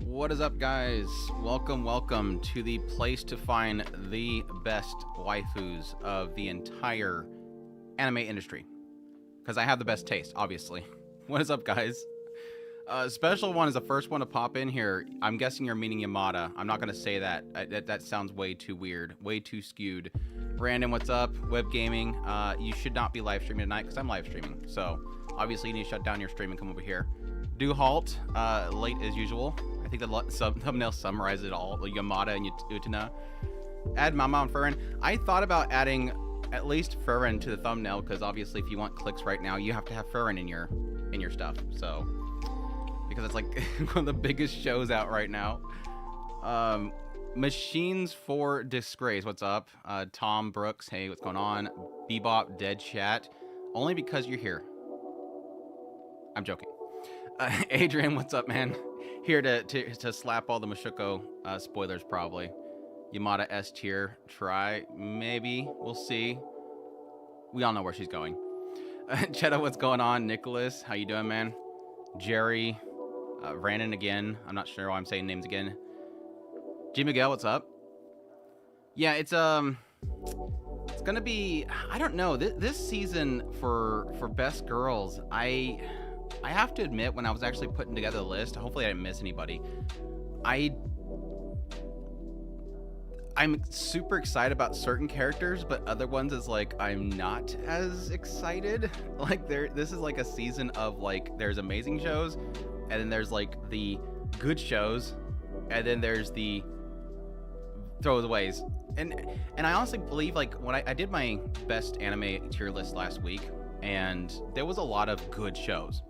What is up, guys? Welcome to the place to find the best waifus of the entire anime industry. Because I have the best taste, obviously. What is up, guys? Special one is the first one to pop in here. I'm guessing you're meaning Yamada. I'm not going to say that. That sounds way too weird, way too skewed. Brandon, what's up? Web Gaming. You should not be live streaming tonight because I'm live streaming. So, obviously, you need to shut down your stream and come over here. Do halt, late as usual. I think the thumbnail summarizes it all. Yamada and Utena. Add Mama and Furin. I thought about adding at least Furin to the thumbnail because obviously if you want clicks right now, you have to have Furin in your stuff. So because it's like one of the biggest shows out right now. Machines for Disgrace. What's up? Tom Brooks. Hey, what's going on? Bebop Dead Chat. Only because you're here. I'm joking. Adrian, what's up, man? Here to slap all the Mashuko spoilers, probably. Yamada S tier. Try. Maybe. We'll see. We all know where she's going. Cheddar, what's going on? Nicholas, how you doing, man? Jerry. Brandon again. I'm not sure why I'm saying names again. G. Miguel, what's up? Yeah, it's gonna be, I don't know. This season for Best Girls, I have to admit, when I was actually putting together the list, hopefully I didn't miss anybody, I'm super excited about certain characters, but other ones is like I'm not as excited. Like this is like a season of like there's amazing shows, and then there's like the good shows, and then there's the throwaways. And I honestly believe, like, when I did my best anime tier list last week, and there was a lot of good shows,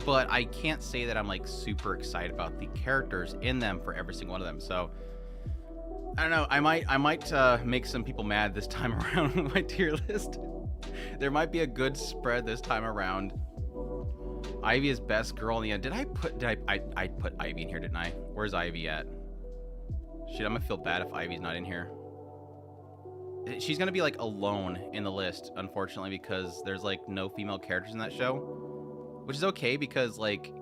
but I can't say that I'm like super excited about the characters in them for every single one of them. So I don't know. I might make some people mad this time around with my tier list. There might be a good spread this time around. Ivy is best girl in the end. I put Ivy in here, didn't I? Where's Ivy at? Shit, I'm gonna feel bad if Ivy's not in here. She's gonna be like alone in the list, unfortunately, because there's like no female characters in that show, which is okay because like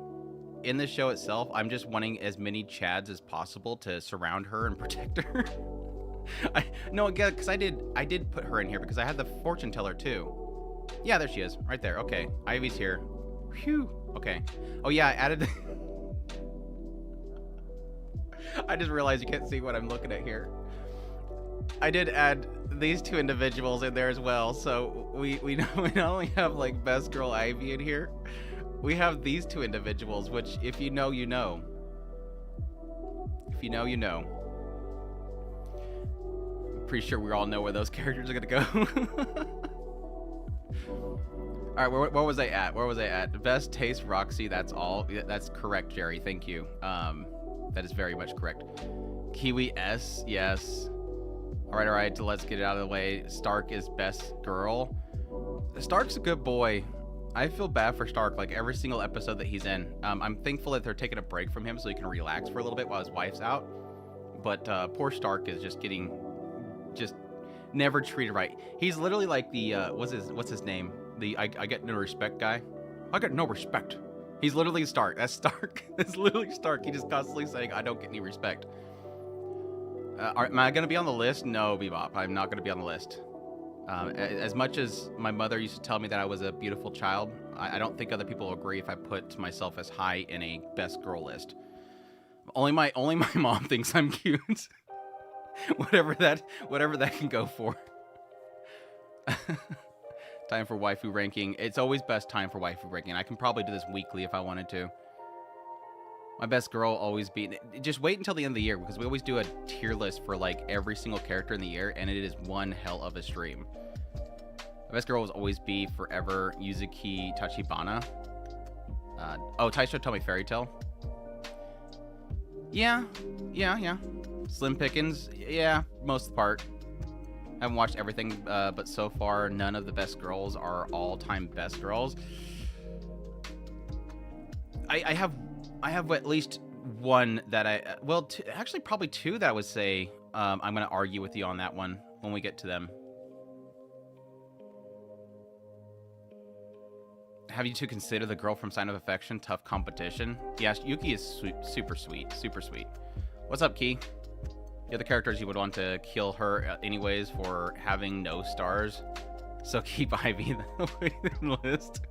in the show itself, I'm just wanting as many Chads as possible to surround her and protect her. No, again, because I did put her in here because I had the fortune teller too. Yeah, there she is, right there. Okay, Ivy's here. Phew. Okay. Oh yeah, I added. I just realized you can't see what I'm looking at here. I did add these two individuals in there as well. So we not only have like best girl Ivy in here, we have these two individuals, which if you know, you know. If you know, you know. I'm pretty sure we all know where those characters are gonna go. All right, where was I at? Where was I at? Best taste, Roxy. That's all. That's correct, Jerry. Thank you. That is very much correct. Kiwi S, yes. All right, let's get it out of the way. Stark is best girl. Stark's a good boy. I feel bad for Stark, like every single episode that he's in. I'm thankful that they're taking a break from him so he can relax for a little bit while his wife's out. But poor Stark is just getting, just never treated right. He's literally like the, what's his name? The I get no respect guy. I get no respect. He's literally Stark. That's Stark. That's literally Stark. He just constantly saying, I don't get any respect. Am I going to be on the list? No, Bebop. I'm not going to be on the list. As much as my mother used to tell me that I was a beautiful child, I don't think other people will agree if I put myself as high in a best girl list. Only my mom thinks I'm cute. whatever that can go for. Time for waifu ranking. It's always best time for waifu ranking. I can probably do this weekly if I wanted to. My best girl always be... Just wait until the end of the year, because we always do a tier list for, like, every single character in the year, and it is one hell of a stream. My best girl will always be forever Yuzuki Tachibana. Taisho Told Me Fairy Tale. Yeah. Slim Pickens. Yeah, most of the part. I haven't watched everything, but so far, none of the best girls are all-time best girls. I have at least one that actually probably two that I would say I'm going to argue with you on that one when we get to them. Have you two consider the girl from Sign of Affection tough competition? Yeah, Yuki is super sweet. What's up, Key? The other characters you would want to kill her anyways for having no stars. So keep Ivy the list.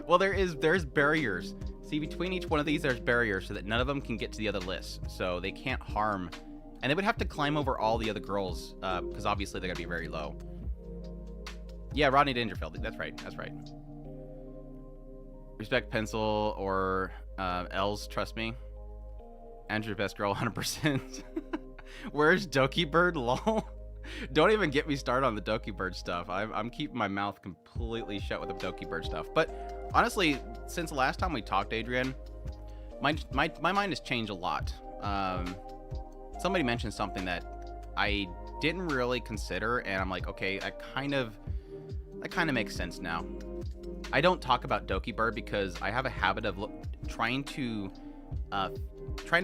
Well, there's barriers. See, between each one of these, there's barriers so that none of them can get to the other list. So they can't harm. And they would have to climb over all the other girls, because obviously they're going to be very low. Yeah, Rodney Dangerfield. That's right. Respect Pencil or Els, trust me. Andrew, best girl, 100%. Where's Doki Bird? Lol. Don't even get me started on the Doki Bird stuff. I'm keeping my mouth completely shut with the Doki Bird stuff. But honestly, since the last time we talked, Adrian, my mind has changed a lot. Somebody mentioned something that I didn't really consider, and I'm like, okay, that kind of makes sense now. I don't talk about Doki Bird because I have a habit of trying to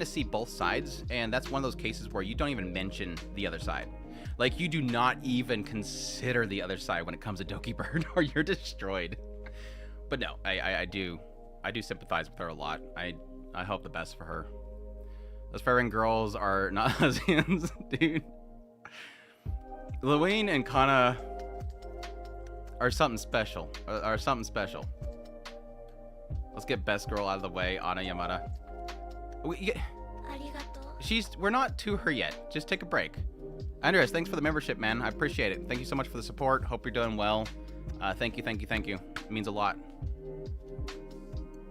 see both sides, and that's one of those cases where you don't even mention the other side. Like, you do not even consider the other side when it comes to Doki Bird, or you're destroyed. But no, I do sympathize with her a lot. I hope the best for her. Those Waifu and Girls are not lesbians, dude. Luwine and Kana are something special. Let's get best girl out of the way, Ana Yamada. We're not to her yet. Just take a break. Andres, thanks for the membership, man. I appreciate it. Thank you so much for the support. Hope you're doing well. Thank you. It means a lot.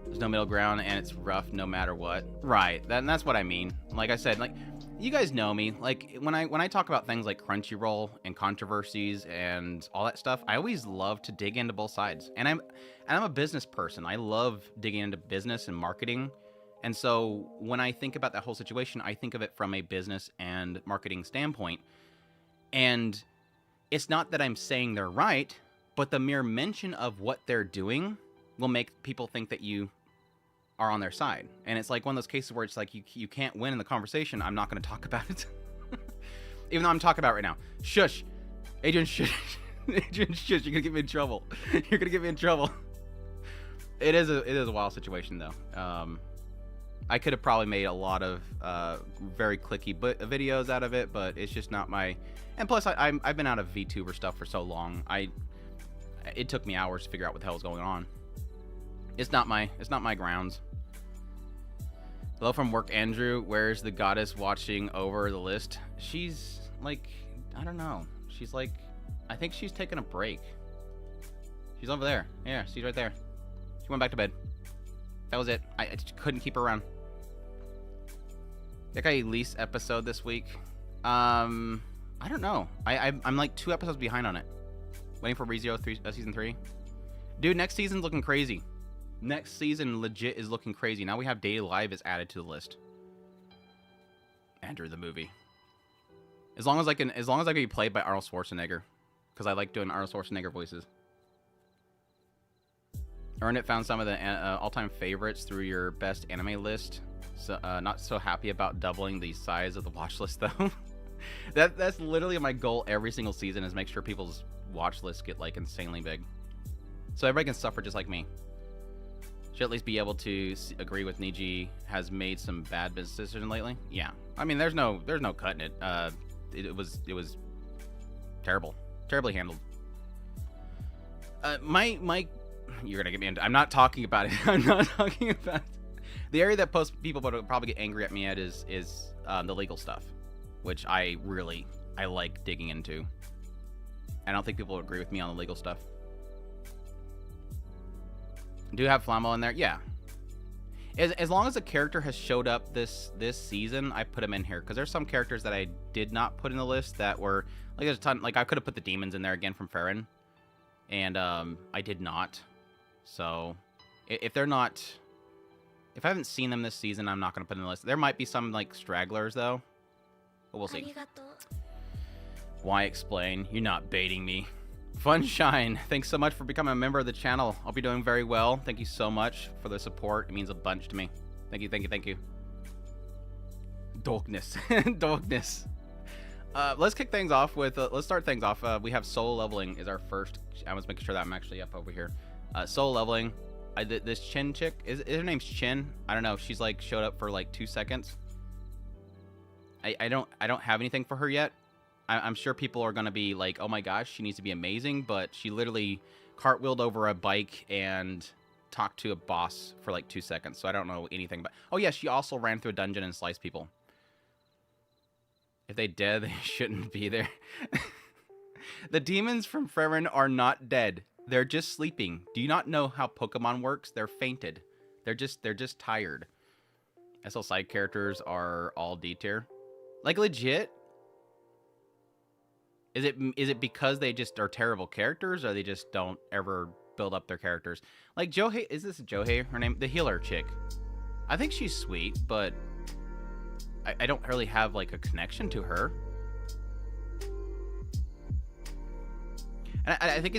There's no middle ground, and it's rough no matter what. Right. That's what I mean. Like I said, like, you guys know me. Like, when I talk about things like Crunchyroll and controversies and all that stuff, I always love to dig into both sides. And I'm a business person. I love digging into business and marketing. And so when I think about that whole situation, I think of it from a business and marketing standpoint. And it's not that I'm saying they're right, but the mere mention of what they're doing will make people think that you are on their side. And it's like one of those cases where it's like you can't win in the conversation. I'm not going to talk about it. Even though I'm talking about it right now. Shush. Adrian, shush. Adrian, shush. You're going to get me in trouble. You're going to get me in trouble. It is a wild situation, though. I could have probably made a lot of very clicky videos out of it, but it's just not my... And plus, I've been out of VTuber stuff for so long. It took me hours to figure out what the hell was going on. It's not my grounds. Hello from work, Andrew. Where's the goddess watching over the list? She's like, I don't know. She's like, I think she's taking a break. She's over there. Yeah, she's right there. She went back to bed. That was it. I just couldn't keep her around. Think I release episode this week? I don't know. I'm like 2 episodes behind on it. Waiting for ReZero season 3. Dude, next season's looking crazy. Next season legit is looking crazy. Now we have Daily Live is added to the list. Andrew the movie. As long as I can be played by Arnold Schwarzenegger, because I like doing Arnold Schwarzenegger voices. Earn It found some of the all-time favorites through your best anime list. So not so happy about doubling the size of the watch list though. That's literally my goal every single season, is make sure people's watch lists get like insanely big, so everybody can suffer just like me. Should at least be able to agree with Niji has made some bad business decisions lately. Yeah, I mean there's no cutting it. It was terribly handled. My you're gonna get me into. I'm not talking about it. I'm not talking about it. The area that people would probably get angry at me at is the legal stuff, which I like digging into. I don't think people would agree with me on the legal stuff. Do you have Flamo in there? Yeah. As long as a character has showed up this season, I put him in here, because there's some characters that I did not put in the list that were like, there's a ton. Like I could have put the demons in there again from Farron, and I did not. So if they're not, if I haven't seen them this season, I'm not going to put in the list. There might be some like stragglers though, but we'll see. Why explain? You're not baiting me. Funshine, thanks so much for becoming a member of the channel. I'll be doing very well. Thank you so much for the support. It means a bunch to me. Thank you. Darkness. Darkness. Let's kick things off with, let's start things off. We have solo leveling is our first. I was making sure that I'm actually up over here. Solo leveling. This Chin chick, is her name's Chin? I don't know. She's like showed up for like 2 seconds. I don't have anything for her yet. I'm sure people are going to be like, oh my gosh, she needs to be amazing, but she literally cartwheeled over a bike and talked to a boss for like 2 seconds, so I don't know anything about. Oh yeah, she also ran through a dungeon and sliced people. If they dead, they shouldn't be there. The demons from Farron are not dead. They're just sleeping. Do you not know how Pokemon works? They're fainted. They're just tired. SL side characters are all D tier. Like legit? Is it because they just are terrible characters, or they just don't ever build up their characters? Like Johei, is this Johei, her name? The healer chick. I think she's sweet, but I don't really have like a connection to her. And I think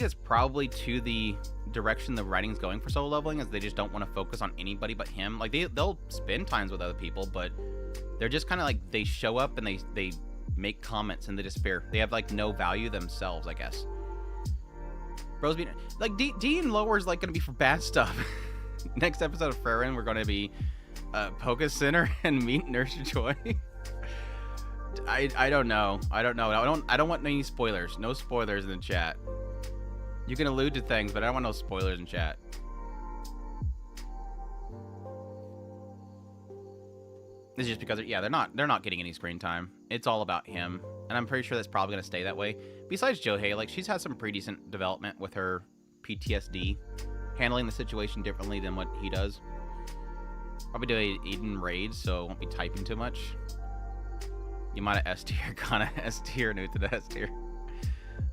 it's probably to the direction the writing's going for solo leveling, is they just don't want to focus on anybody but him. Like they'll spend times with other people, but they're just kind of like, they show up and they make comments and they disappear. They have like no value themselves, I guess. Bros being like D and lower is like gonna be for bad stuff. Next episode of Farron, we're gonna be Poke Center and meet Nurse Joy. I don't know. I don't want any spoilers. No spoilers in the chat. You can allude to things, but I don't want no spoilers in chat. It's just because they're not getting any screen time. It's all about him, and I'm pretty sure that's probably gonna stay that way. Besides Johei, like she's had some pretty decent development with her PTSD, handling the situation differently than what he does. Probably do a Eden raid, so I won't be typing too much. Yamada S tier, Kana S tier, new to the S tier.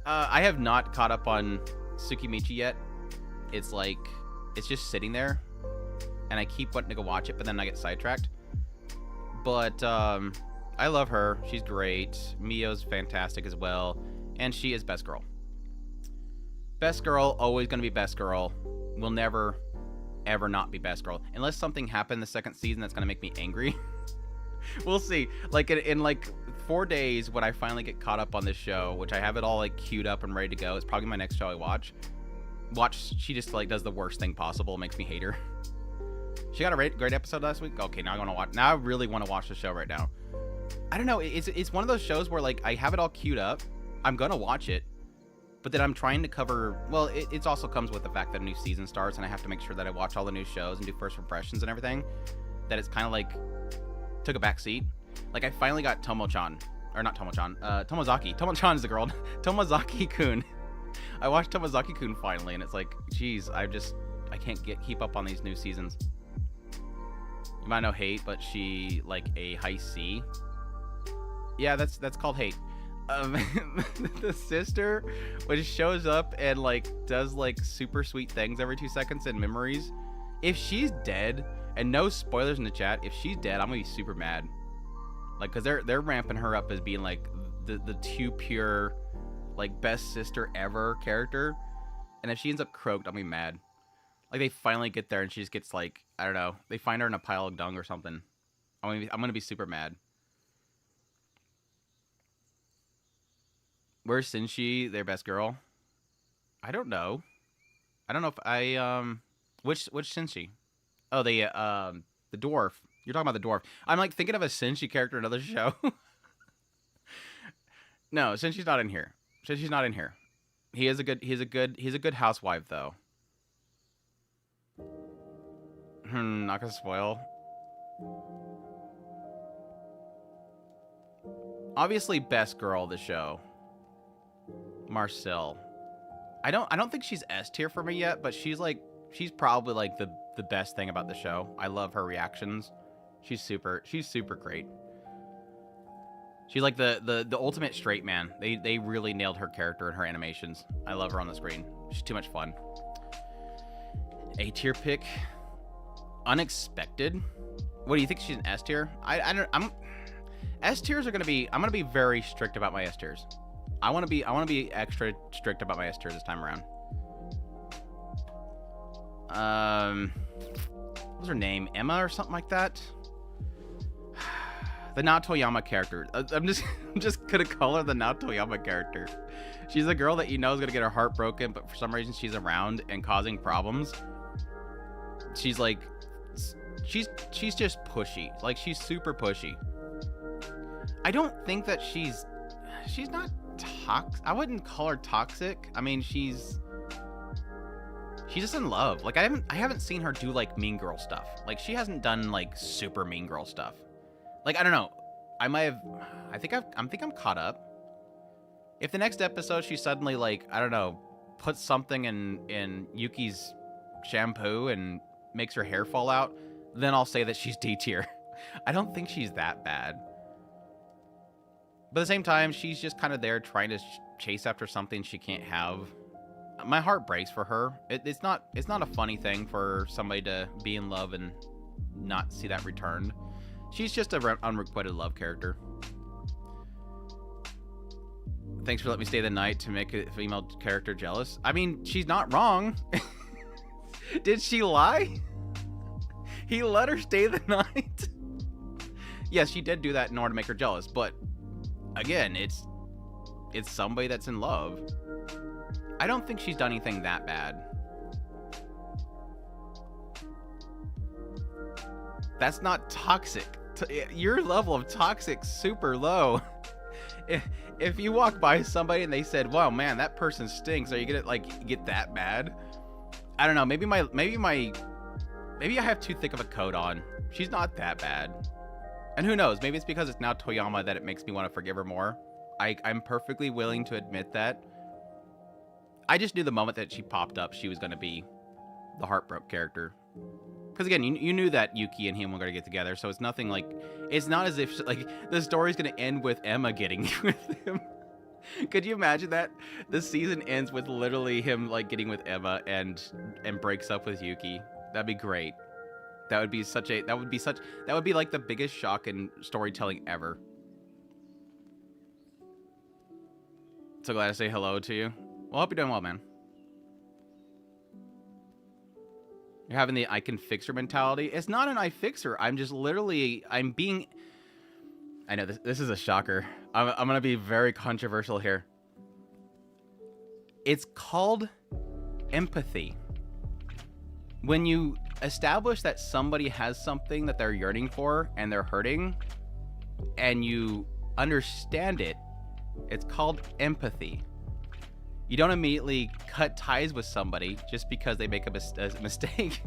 I have not caught up on Tsukimichi yet. It's like, it's just sitting there, and I keep wanting to go watch it, but then I get sidetracked. But I love her. She's great. Mio's fantastic as well, and she is best girl. Best girl, always gonna be best girl. Will never, ever not be best girl, unless something happened the second season that's gonna make me angry. We'll see. Like in like 4 days, when I finally get caught up on this show, which I have it all like queued up and ready to go, it's probably my next show I watch. She just like does the worst thing possible, makes me hate her. She got a great episode last week. Okay, now I want to watch. Now I really want to watch the show right now. I don't know. It's one of those shows where like I have it all queued up. I'm gonna watch it, but then I'm trying to cover. Well, it also comes with the fact that a new season starts, and I have to make sure that I watch all the new shows and do first impressions and everything. That it's kind of like took a back seat. Like I finally got Tomo-chan, or not Tomo-chan, Tomozaki. Tomo-chan is the girl. Tomozaki-kun. I watched Tomozaki-kun finally, and it's like, geez, I can't keep up on these new seasons. You might know hate, but she like a high C. Yeah, that's called hate. The sister, when she shows up and like does like super sweet things every 2 seconds in memories. If she's dead, and no spoilers in the chat, if she's dead, I'm gonna be super mad. Like, cause they're ramping her up as being like the too pure, like best sister ever character. And if she ends up croaked, I'll be mad. Like they finally get there and she just gets like, I don't know, they find her in a pile of dung or something. I'm gonna be super mad. Where's Shinji, their best girl? I don't know. I don't know if which Shinji? Oh, the dwarf. You're talking about the dwarf. I'm like thinking of a Shinji character in another show. No, Shinji's not in here. Shinji's not in here. He's a good housewife though. Not gonna spoil. Obviously, best girl of the show, Marcel. I don't think she's S tier for me yet, but she's probably like the best thing about the show. I love her reactions. She's super great. She's like the ultimate straight man. They really nailed her character and her animations. I love her on the screen. She's too much fun. A tier pick. Unexpected. What do you think? She's an S tier? I'm S tiers are gonna be. I'm gonna be very strict about my S tiers. I want to be extra strict about my S tiers this time around. What was her name? Emma or something like that. The Naotoyama character. I'm just gonna call her the Naotoyama character. She's a girl that you know is gonna get her heart broken, but for some reason she's around and causing problems. She's like, she's just pushy. Like she's super pushy. I don't think that she's not toxic. I wouldn't call her toxic. I mean, she's just in love. Like I haven't seen her do like mean girl stuff. Like she hasn't done like super mean girl stuff. Like I don't know. I think I'm caught up. If the next episode she suddenly like, I don't know, puts something in Yuki's shampoo and makes her hair fall out, then I'll say that she's D tier. I don't think she's that bad. But at the same time, she's just kind of there trying to chase after something she can't have. My heart breaks for her. It's not a funny thing for somebody to be in love and not see that returned. She's just a unrequited love character. Thanks for letting me stay the night to make a female character jealous. I mean, she's not wrong. Did she lie? He let her stay the night. Yes, she did do that in order to make her jealous, but again, it's somebody that's in love. I don't think she's done anything that bad. That's not toxic. Your level of toxic super low. If you walk by somebody and they said, "Wow, man, that person stinks," are you gonna like get that mad? I don't know. Maybe I have too thick of a coat on. She's not that bad. And who knows? Maybe it's because it's now Toyama that it makes me want to forgive her more. I'm perfectly willing to admit that. I just knew the moment that she popped up, she was going to be the heartbroken character. Because again, you knew that Yuki and him were going to get together, so it's nothing like... It's not as if like the story's going to end with Emma getting with him. Could you imagine that? The season ends with literally him like getting with Emma and breaks up with Yuki. That'd be great. That would be like the biggest shock in storytelling ever. So glad to say hello to you. Well, I hope you're doing well, man. You're having the I can fix her mentality. It's not an I fix her. I'm just literally, I'm being... I know this is a shocker. I'm going to be very controversial here. It's called empathy. When you establish that somebody has something that they're yearning for and they're hurting, and you understand it, it's called empathy. You don't immediately cut ties with somebody just because they make a mistake.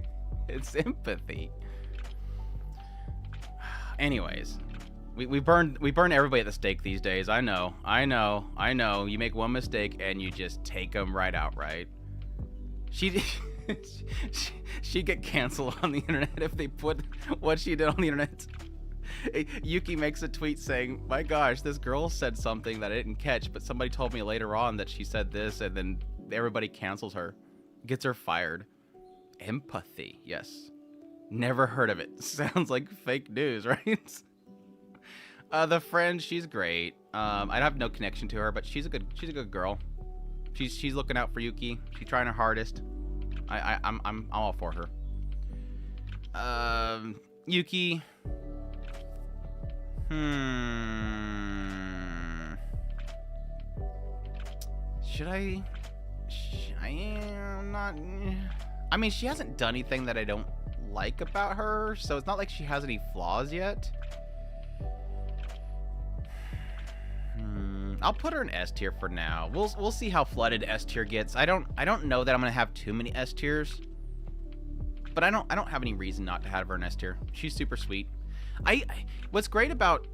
It's empathy. Anyways, we burn everybody at the stake these days. I know. You make one mistake and you just take them right out, right? She'd get canceled on the internet if they put what she did on the internet. Yuki makes a tweet saying, "My gosh, this girl said something that I didn't catch, but somebody told me later on that she said this," and then everybody cancels her. Gets her fired. Empathy, yes. Never heard of it. Sounds like fake news, right? The friend, she's great. I have no connection to her, but she's a good girl. She's looking out for Yuki. She's trying her hardest. I'm all for her. Yuki. Should I? I am not. I mean, she hasn't done anything that I don't like about her, so it's not like she has any flaws yet. I'll put her in S tier for now. We'll see how flooded S tier gets. I don't know that I'm gonna have too many S tiers, but I don't have any reason not to have her in S tier. She's super sweet. What's great about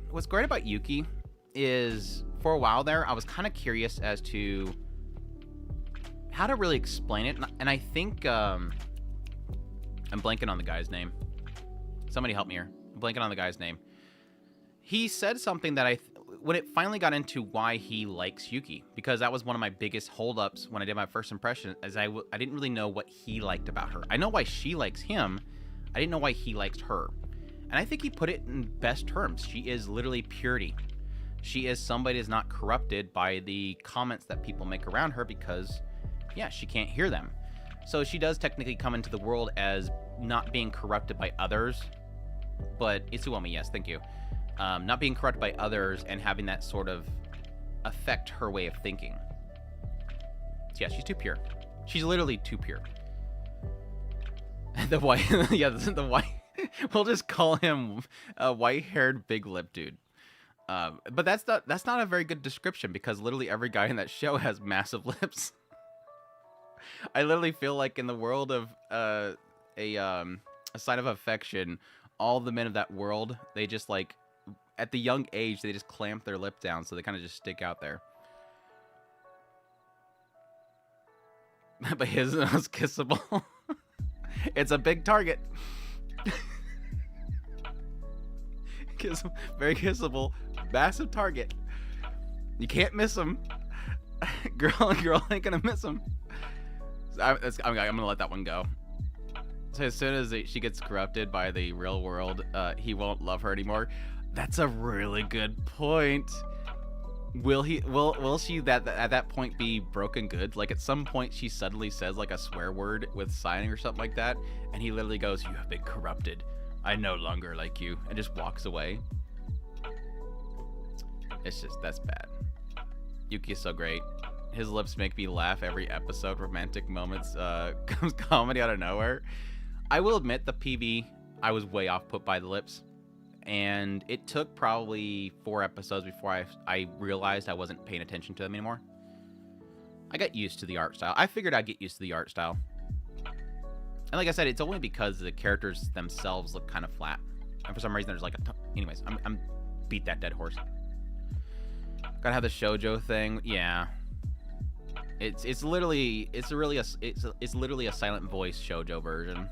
Yuki is for a while there I was kind of curious as to how to really explain it, and I think I'm blanking on the guy's name. Somebody help me here. I'm blanking on the guy's name. He said something that when it finally got into why he likes Yuki, because that was one of my biggest holdups when I did my first impression, as I didn't really know what he liked about her. I know why she likes him. I didn't know why he liked her. And I think he put it in best terms. She is literally purity. She is somebody that's not corrupted by the comments that people make around her because, yeah, she can't hear them. So she does technically come into the world as not being corrupted by others. But Itsuomi, yes, thank you. Not being corrupted by others and having that sort of affect her way of thinking. So yeah, she's too pure. She's literally too pure. The white, yeah, the white. We'll just call him a white-haired, big lip dude. But that's not a very good description because literally every guy in that show has massive lips. I literally feel like in the world of a sign of affection, all the men of that world, they just like, at the young age, they just clamp their lip down, so they kind of just stick out there. But his is kissable. It's a big target. Very kissable, massive target. You can't miss him. Girl ain't gonna miss him. I'm gonna let that one go. So as soon as she gets corrupted by the real world, he won't love her anymore. That's a really good point. Will she at that point be broken good? Like at some point she suddenly says like a swear word with signing or something like that, and he literally goes, "You have been corrupted. I no longer like you," and just walks away. That's bad. Yuki is so great. His lips make me laugh every episode. Romantic moments, comes comedy out of nowhere. I will admit the PV, I was way off put by the lips. And it took probably 4 episodes before I realized I wasn't paying attention to them anymore. I got used to the art style. I figured I'd get used to the art style. And like I said, it's only because the characters themselves look kind of flat. And for some reason, there's like anyways, I'm beat that dead horse. Gotta have the shoujo thing. Yeah. It's literally a silent voice shoujo version.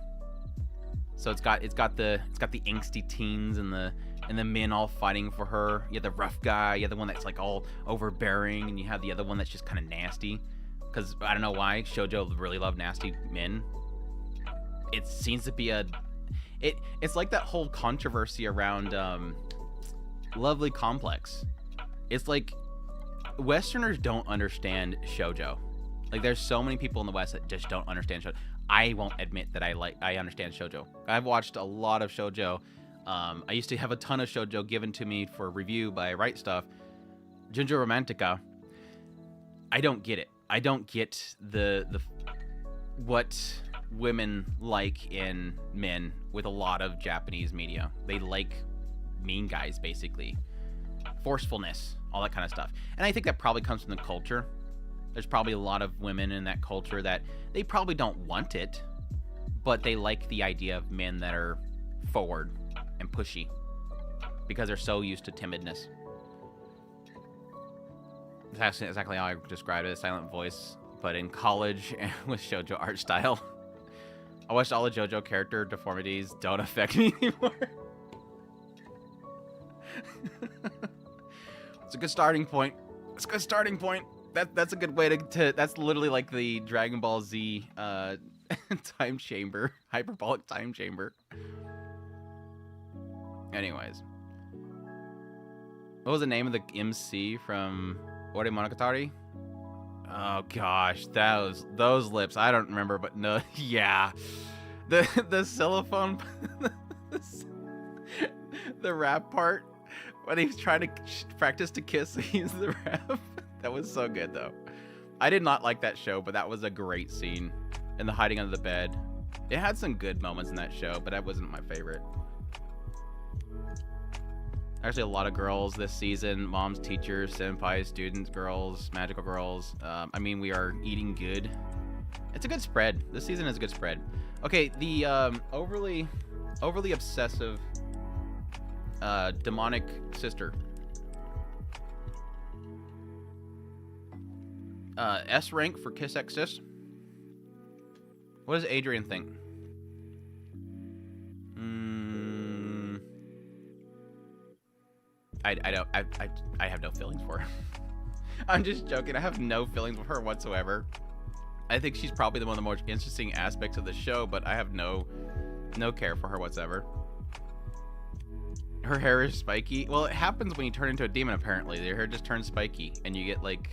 So it's got the angsty teens and the men all fighting for her. You have the rough guy, you have the one that's like all overbearing, and you have the other one that's just kind of nasty. Because I don't know why shoujo really love nasty men. It seems to be it's like that whole controversy around Lovely Complex. It's like Westerners don't understand shoujo. Like there's so many people in the West that just don't understand shoujo. I won't admit that I understand shoujo. I've watched a lot of shoujo. I used to have a ton of shoujo given to me for review by Right Stuff. Junjo Romantica. I don't get it. I don't get the what women like in men with a lot of Japanese media. They like mean guys, basically. Forcefulness, all that kind of stuff. And I think that probably comes from the culture. There's probably a lot of women in that culture that they probably don't want it, but they like the idea of men that are forward and pushy because they're so used to timidness. That's exactly how I described it, a silent voice, but in college with shoujo art style. I wish all the JoJo character deformities don't affect me anymore. It's a good starting point. It's a good starting point. That's a good way to that's literally like the Dragon Ball Z time chamber, hyperbolic time chamber. Anyways, What was the name of the MC from Ore Monogatari? Oh gosh, those lips. I don't remember, but no, yeah. The xylophone, the rap part when he's trying to practice to kiss, he used the rap. That was so good though. I did not like that show, but that was a great scene. And the hiding under the bed. It had some good moments in that show, but that wasn't my favorite. Actually, a lot of girls this season. Moms, teachers, senpai, students, girls, magical girls. I mean, we are eating good. It's a good spread. This season is a good spread. Okay, the overly obsessive demonic sister. S rank for Kiss X Sis. What does Adrian think? I have no feelings for her. I'm just joking. I have no feelings for her whatsoever. I think she's probably one of the more interesting aspects of the show, but I have no care for her whatsoever. Her hair is spiky. Well, it happens when you turn into a demon, apparently. Your hair just turns spiky, and you get, like,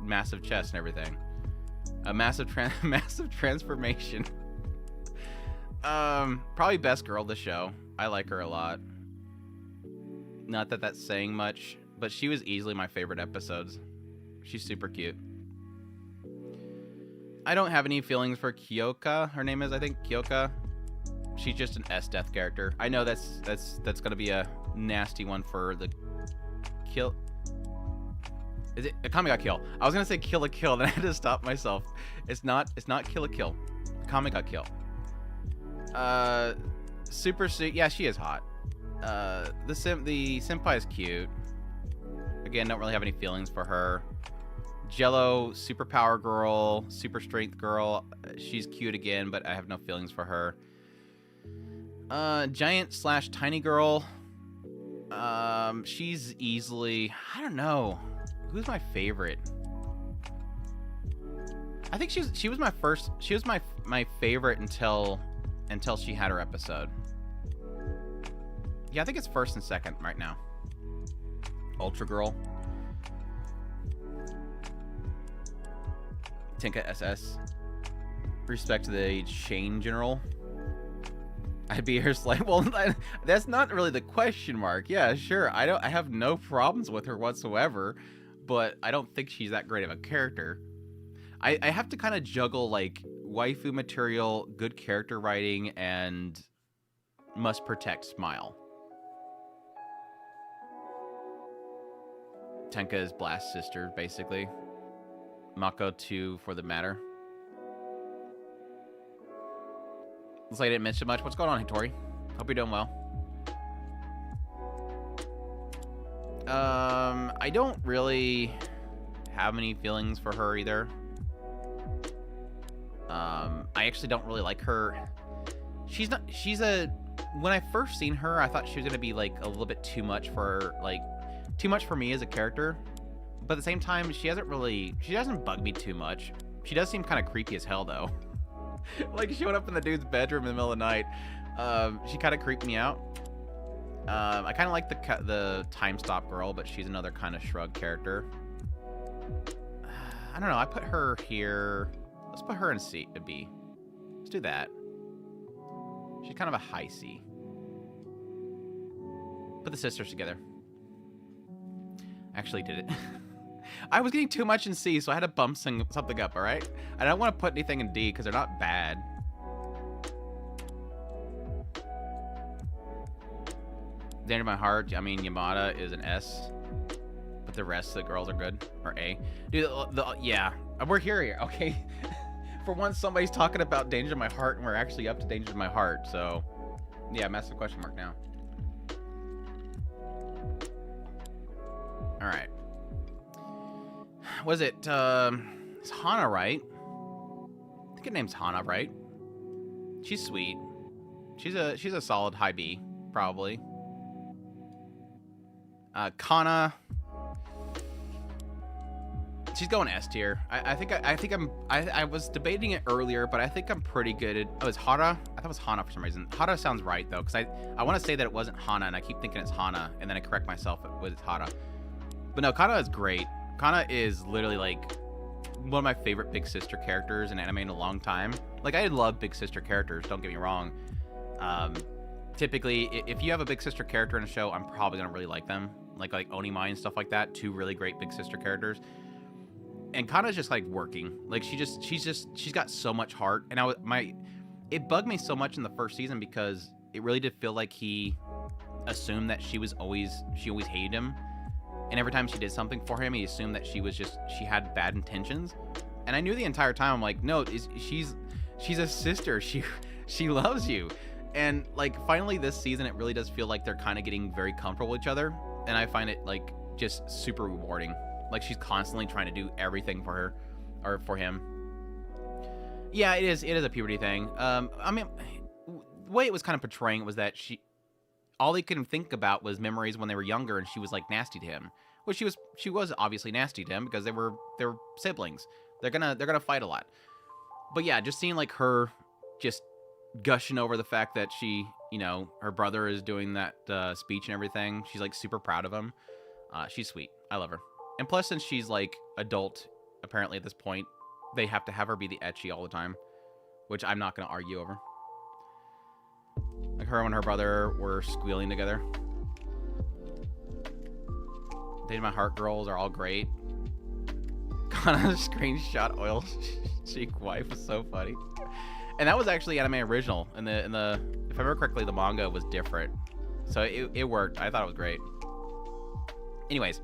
massive chest and everything. A massive transformation. Probably best girl of the show. I like her a lot. Not that that's saying much, but she was easily my favorite episodes. She's super cute. I don't have any feelings for Kyoka. Her name is, I think, Kyoka. She's just an S-Death character. I know that's gonna be a nasty one for the kill. Is it Akame got kill? I was gonna say kill a kill, then I had to stop myself. It's not kill a kill. Akame got kill. Super suit. Yeah, she is hot. The senpai is cute. Again, don't really have any feelings for her. Jello, superpower girl, super strength girl. She's cute again, but I have no feelings for her. Giant / tiny girl. She's easily, I don't know. Who's my favorite? I think she was my first. She was my favorite until she had her episode. Yeah, I think it's first and second right now. Ultra Girl. Tinka SS. Respect to the chain general. I'd be her slave. Well, that's not really the question mark. Yeah, sure. I have no problems with her whatsoever, but I don't think she's that great of a character. I have to kind of juggle like waifu material, good character writing, and must protect smile. Tenka is Blast's sister, basically. Mako 2 for the matter. Looks like I didn't mention much. What's going on, Hitori? Hope you're doing well. I don't really have any feelings for her either. I actually don't really like her. When I first seen her, I thought she was gonna be like a little bit too much for me as a character. But at the same time, she doesn't bug me too much. She does seem kind of creepy as hell though. Like showing up in the dude's bedroom in the middle of the night. She kind of creeped me out. I kind of like the time stop girl, but she's another kind of shrug character. I don't know. I put her here. Let's put her in B. Let's do that. She's kind of a high C. Put the sisters together. Actually did it. I was getting too much in C, so I had to bump something up, alright? I don't want to put anything in D, because they're not bad. Danger in my heart, I mean, Yamada is an S. But the rest of the girls are good. Or A. Dude, yeah. We're here, okay? For once, somebody's talking about Danger in my heart, and we're actually up to Danger in my heart, so... Yeah, massive question mark now. Alright. Was it, it's Hana, right? I think her name's Hana, right? She's sweet. She's a solid high B, probably. Kana. She's going S tier. I was debating it earlier, but I think I'm pretty good at. Oh, it's Hara. I thought it was Hana for some reason. Hara sounds right though, because I want to say that it wasn't Hana, and I keep thinking it's Hana, and then I correct myself with Hara. But no, Kana is great. Kana is literally like one of my favorite big sister characters in anime in a long time. Like, I love big sister characters, don't get me wrong. Typically, if you have a big sister character in a show, I'm probably gonna really like them. Like Onimai and stuff like that, two really great big sister characters. And Kana's just like working. Like, she's got so much heart. And it bugged me so much in the first season because it really did feel like he assumed that she always hated him. And every time she did something for him, he assumed that she had bad intentions. And I knew the entire time, I'm like, no, she's a sister. She loves you. And like, finally this season, it really does feel like they're kind of getting very comfortable with each other. And I find it like just super rewarding. Like, she's constantly trying to do everything for her or for him. Yeah, it is a puberty thing. I mean, the way it was kind of portraying it was that all they could think about was memories when they were younger, and she was like nasty to him. Well, she was obviously nasty to him because they were siblings. They're gonna fight a lot. But yeah, just seeing like her just gushing over the fact that she, her brother is doing that speech and everything. She's like super proud of him. She's sweet. I love her. And plus, since she's like adult, apparently at this point, they have to have her be the ecchi all the time, which I'm not gonna argue over. Like, her and her brother were squealing together. They My Heart girls are all great. Kana screenshot oil cheek wife was so funny. And that was actually anime original. In the if I remember correctly, the manga was different. So it worked. I thought it was great. Anyways,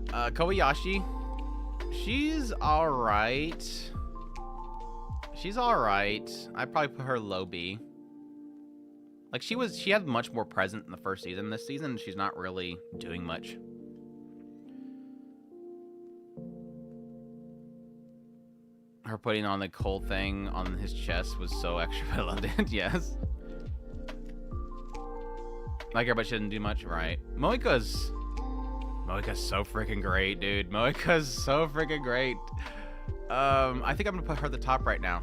Kobayashi, she's alright. She's alright. I'd probably put her low B. Like, she had much more present in the first season. This season, she's not really doing much. Her putting on the cold thing on his chest was so extra. I loved it. Yes. Like, everybody shouldn't do much. Right. Moika's so freaking great, dude. Moika's so freaking great. I think I'm gonna put her at the top right now.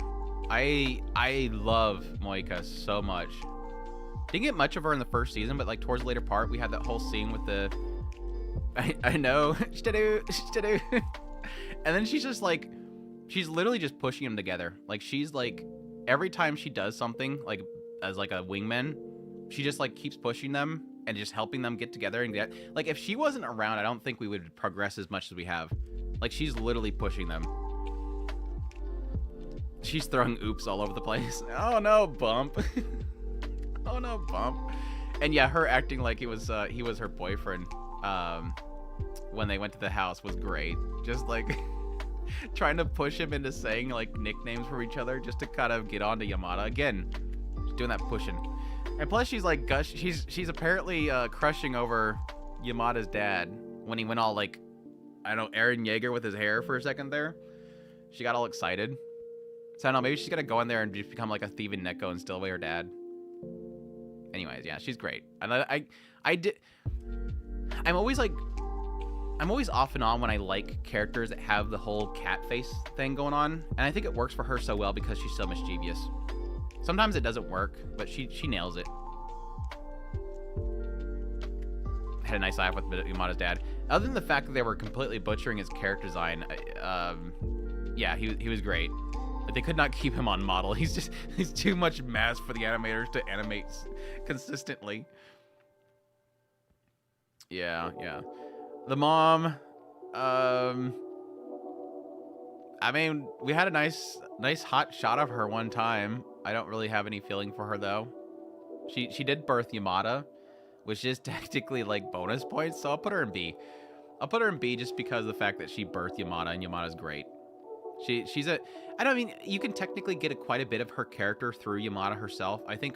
I love Moika so much. Didn't get much of her in the first season, but like towards the later part, we had that whole scene with the I know and then she's just like, she's literally just pushing them together. Like, she's like, every time she does something, like as like a wingman, she just like keeps pushing them and just helping them get together and get, like, if she wasn't around, I don't think we would progress as much as we have. Like, she's literally pushing them. She's throwing oops all over the place. Oh no, bump. Oh no, bump. And yeah, her acting like he was her boyfriend when they went to the house was great. Just like trying to push him into saying like nicknames for each other just to kind of get onto Yamada. Again, she's doing that pushing. And plus she's like she's apparently crushing over Yamada's dad when he went all like, I don't know, Eren Yeager with his hair for a second there. She got all excited. So I don't know, maybe she's gonna go in there and just become like a thieving Neko and steal away her dad. Anyways, yeah, she's great. And I'm always off and on when I like characters that have the whole cat face thing going on. And I think it works for her so well because she's so mischievous. Sometimes it doesn't work, but she nails it. Had a nice laugh with Yamada's dad. Other than the fact that they were completely butchering his character design, yeah, he was great. But they could not keep him on model. He's too much mass for the animators to animate consistently. Yeah. The mom, I mean, we had a nice hot shot of her one time. I don't really have any feeling for her though. She did birth Yamada, which is technically like bonus points, so I'll put her in B. I'll put her in B just because of the fact that she birthed Yamada, and Yamada's great. I don't mean, you can technically get quite a bit of her character through Yamada herself. I think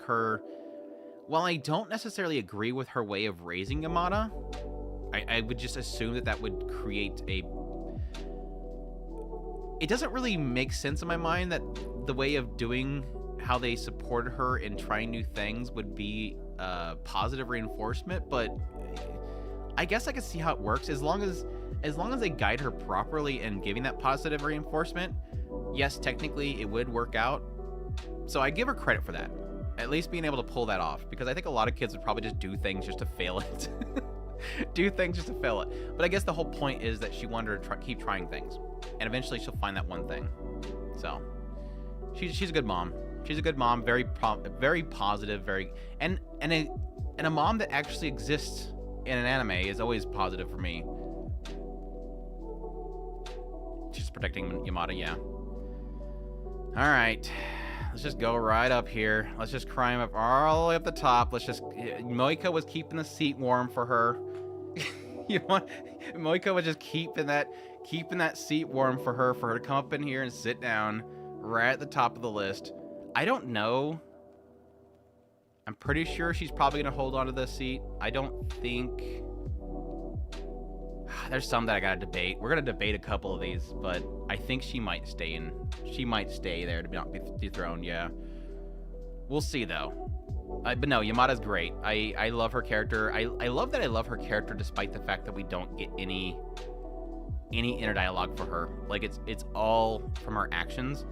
while I don't necessarily agree with her way of raising Yamada, I would just assume that would create it doesn't really make sense in my mind that the way of doing how they supported her in trying new things would be positive reinforcement, but I guess I can see how it works as long as as long as they guide her properly and giving that positive reinforcement, yes, technically it would work out. So I give her credit for that. At least being able to pull that off, because I think a lot of kids would probably just do things just to fail it. Do things just to fail it. But I guess the whole point is that she wanted to keep trying things, and eventually she'll find that one thing. So she's a good mom. She's a good mom, very positive, and a mom that actually exists in an anime is always positive for me. She's protecting Yamada, yeah. All right. Let's just go right up here. Let's just climb up all the way up the top. Moika was keeping the seat warm for her. Moika was just keeping that seat warm for her to come up in here and sit down right at the top of the list. I don't know. I'm pretty sure she's probably going to hold on to this seat. I don't think... There's some that I gotta debate. We're gonna debate a couple of these, but I think she might stay there to not be dethroned. Yeah, we'll see though. But no, Yamada's great. I love her character. I love that I love her character despite the fact that we don't get any inner dialogue for her. Like it's all from her actions.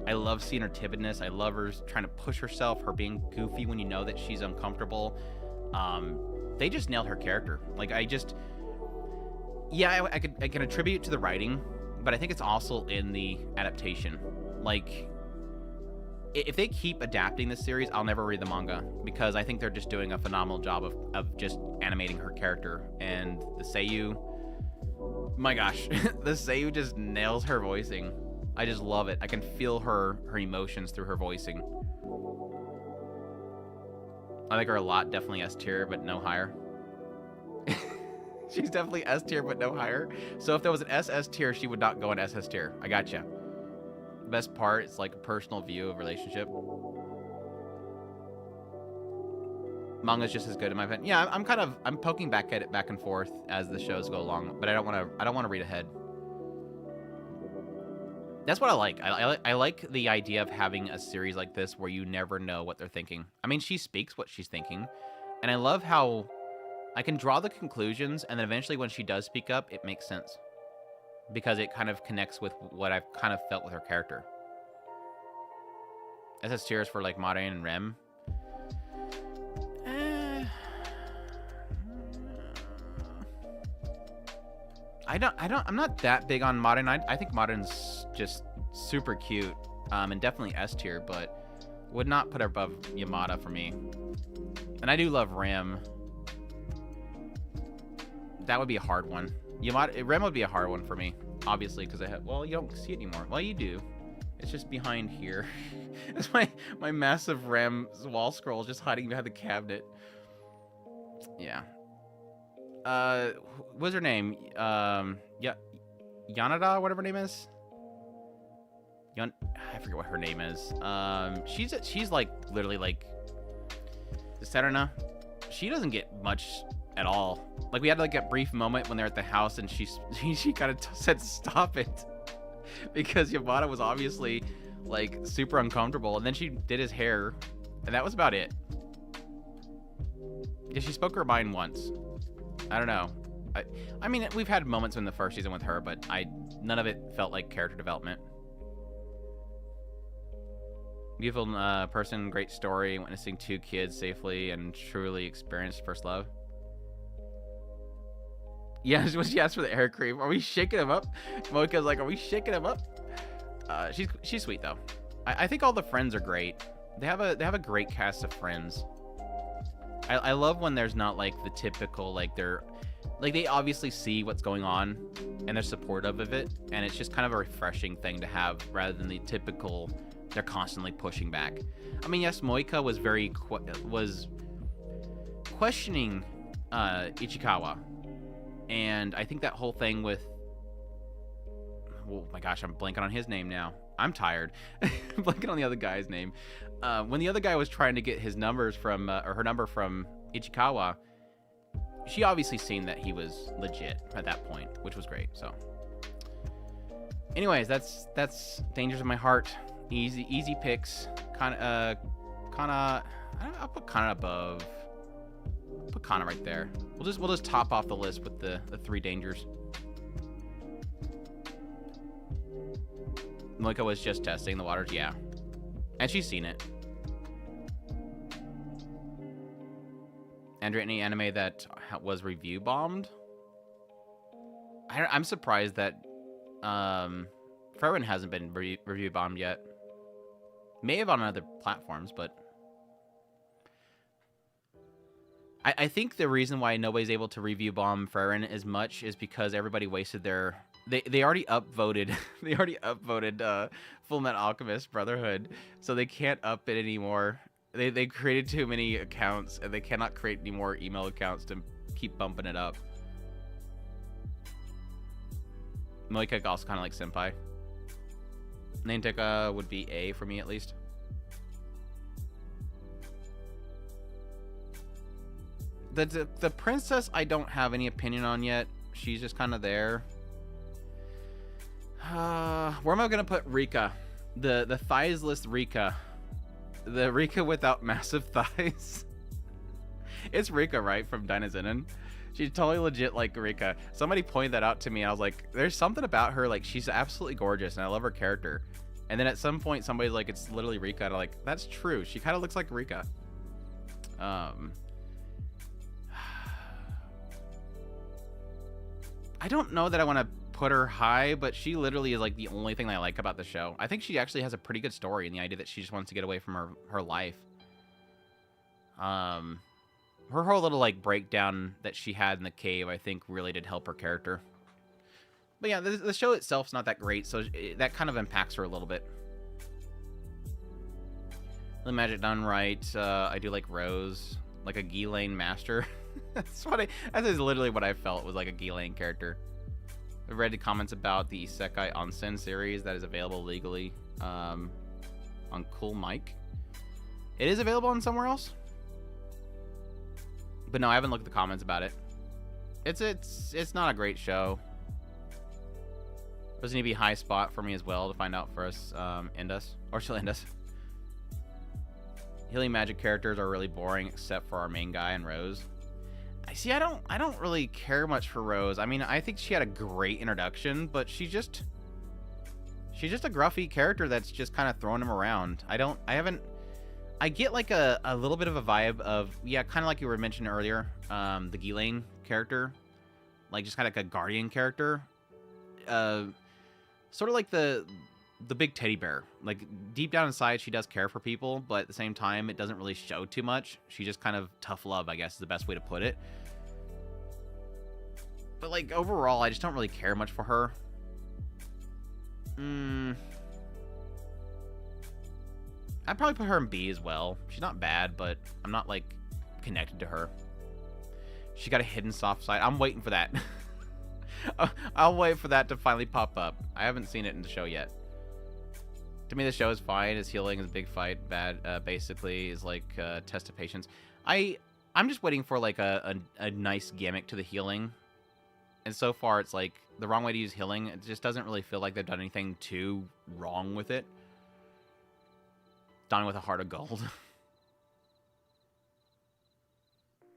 I love seeing her timidness. I love her trying to push herself. Her being goofy when you know that she's uncomfortable. They just nailed her character. Like Yeah, I can attribute it to the writing, but I think it's also in the adaptation. Like, if they keep adapting this series, I'll never read the manga, because I think they're just doing a phenomenal job of just animating her character. And the Seiyu, my gosh, the Seiyu just nails her voicing. I just love it. I can feel her emotions through her voicing. I like her a lot, definitely S tier, but no higher. She's definitely S tier, but no higher. So if there was an SS tier, she would not go in SS tier. I gotcha. Best part is like a personal view of relationship. Manga's just as good in my opinion. Yeah, I'm poking back at it back and forth as the shows go along, but I don't want to read ahead. That's what I like. I like the idea of having a series like this where you never know what they're thinking. I mean, she speaks what she's thinking, and I love how I can draw the conclusions, and then eventually when she does speak up, it makes sense. Because it kind of connects with what I've kind of felt with her character. SS tiers for like Maren and Rem. I'm not that big on Maren. I think Maren's just super cute. And definitely S tier, but would not put her above Yamada for me. And I do love Rem. That would be a hard one. Rem would be a hard one for me, obviously, because well, you don't see it anymore. Well, you do. It's just behind here. It's my massive Rem's wall scroll just hiding behind the cabinet. Yeah. What's her name? Yeah, Yanada, whatever her name is. I forget what her name is. She's like literally like Serena. She doesn't get much at all. Like, we had like a brief moment when they're at the house and she kind of said stop it because Yamada was obviously like super uncomfortable, and then she did his hair, and that was about it. Yeah, she spoke her mind once. I don't know. I mean, we've had moments in the first season with her, but none of it felt like character development. Beautiful person, great story, witnessing 2 kids safely and truly experienced first love. Yeah, when she asked for the hair cream, are we shaking him up? Moika's like, are we shaking him up? She's sweet though. I think all the friends are great. They have a great cast of friends. I love when there's not like the typical they obviously see what's going on and they're supportive of it, and it's just kind of a refreshing thing to have rather than the typical they're constantly pushing back. I mean, yes, Moika was was questioning Ichikawa. And I think that whole thing with... Oh my gosh, I'm blanking on his name now. I'm tired. I'm blanking on the other guy's name. When the other guy was trying to get his numbers from... or her number from Ichikawa, she obviously seen that he was legit at that point, which was great, so... Anyways, that's Dangers of My Heart. Easy picks. I'll put Kana above... Put Kana right there. We'll just top off the list with the 3 dangers. Moika was just testing the waters, yeah. And she's seen it. Andrew, any anime that was review bombed? I'm surprised that Frieren hasn't been review bombed yet. May have on other platforms, but I think the reason why nobody's able to review bomb Frieren as much is because everybody wasted their... They already upvoted they already upvoted Full Metal Alchemist Brotherhood, so they can't up it anymore. They created too many accounts, and they cannot create any more email accounts to keep bumping it up. Moika also kind of like Senpai. Naintika would be A for me, at least. The princess I don't have any opinion on yet. She's just kind of there. Where am I gonna put Rika? The thighs-less Rika. The Rika without massive thighs. It's Rika, right, from Dynazenon? She's totally legit like Rika. Somebody pointed that out to me. I was like, there's something about her, like, she's absolutely gorgeous, and I love her character. And then at some point, somebody's like, it's literally Rika. And I'm like, that's true. She kind of looks like Rika. I don't know that I want to put her high, but she literally is like the only thing I like about the show. I think she actually has a pretty good story in the idea that she just wants to get away from her life. Her whole little like breakdown that she had in the cave, I think really did help her character. But yeah, the show itself's not that great, so that kind of impacts her a little bit. The magic done right. I do like Rose, like a Ghislaine master. That is literally what I felt was like a Ghislaine character. I've read the comments about the Isekai Onsen series that is available legally on Cool Mike. It is available on somewhere else, but no, I haven't looked at the comments about it. It's not a great show. Doesn't need to be a high spot for me as well to find out for us. End us, or she'll end us. Healing magic characters are really boring except for our main guy and Rose. See, I don't really care much for Rose. I mean, I think she had a great introduction, but she's just a gruffy character that's just kind of throwing him around. I get like a little bit of a vibe of, yeah, kind of like you were mentioning earlier, the Ghislaine character, like just kind of like a guardian character, sort of like the big teddy bear. Like deep down inside, she does care for people, but at the same time, it doesn't really show too much. She just kind of tough love, I guess, is the best way to put it. But like overall, I just don't really care much for her. I'd probably put her in B as well. She's not bad, but I'm not like connected to her. She got a hidden soft side. I'm waiting for that. I'll wait for that to finally pop up. I haven't seen it in the show yet. To me, the show is fine. His healing is a big fight. Bad, basically, is like a test of patience. I'm just waiting for like a nice gimmick to the healing. And so far, it's like the wrong way to use healing. It just doesn't really feel like they've done anything too wrong with it. Done with a heart of gold.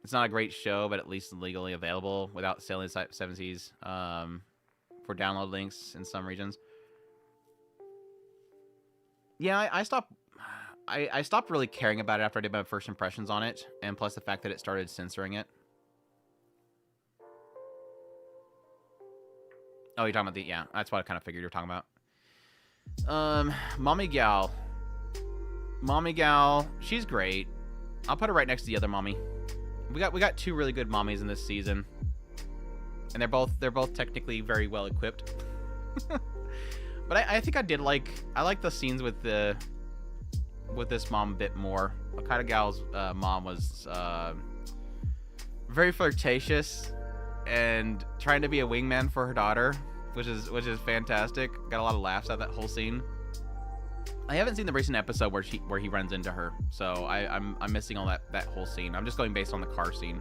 It's not a great show, but at least legally available without selling 7 Seas for download links in some regions. Yeah, I stopped really caring about it after I did my first impressions on it, and plus the fact that it started censoring it. Oh, you're talking about the... Yeah, that's what I kind of figured you were talking about. Mommy Gal. Mommy Gal, she's great. I'll put her right next to the other mommy. We got 2 really good mommies in this season. And they're both technically very well equipped. But I think I like the scenes with this mom a bit more. Okada Gal's mom was very flirtatious and trying to be a wingman for her daughter, which is fantastic. Got a lot of laughs out of that whole scene. I haven't seen the recent episode where he runs into her, so I'm missing all that whole scene. I'm just going based on the car scene.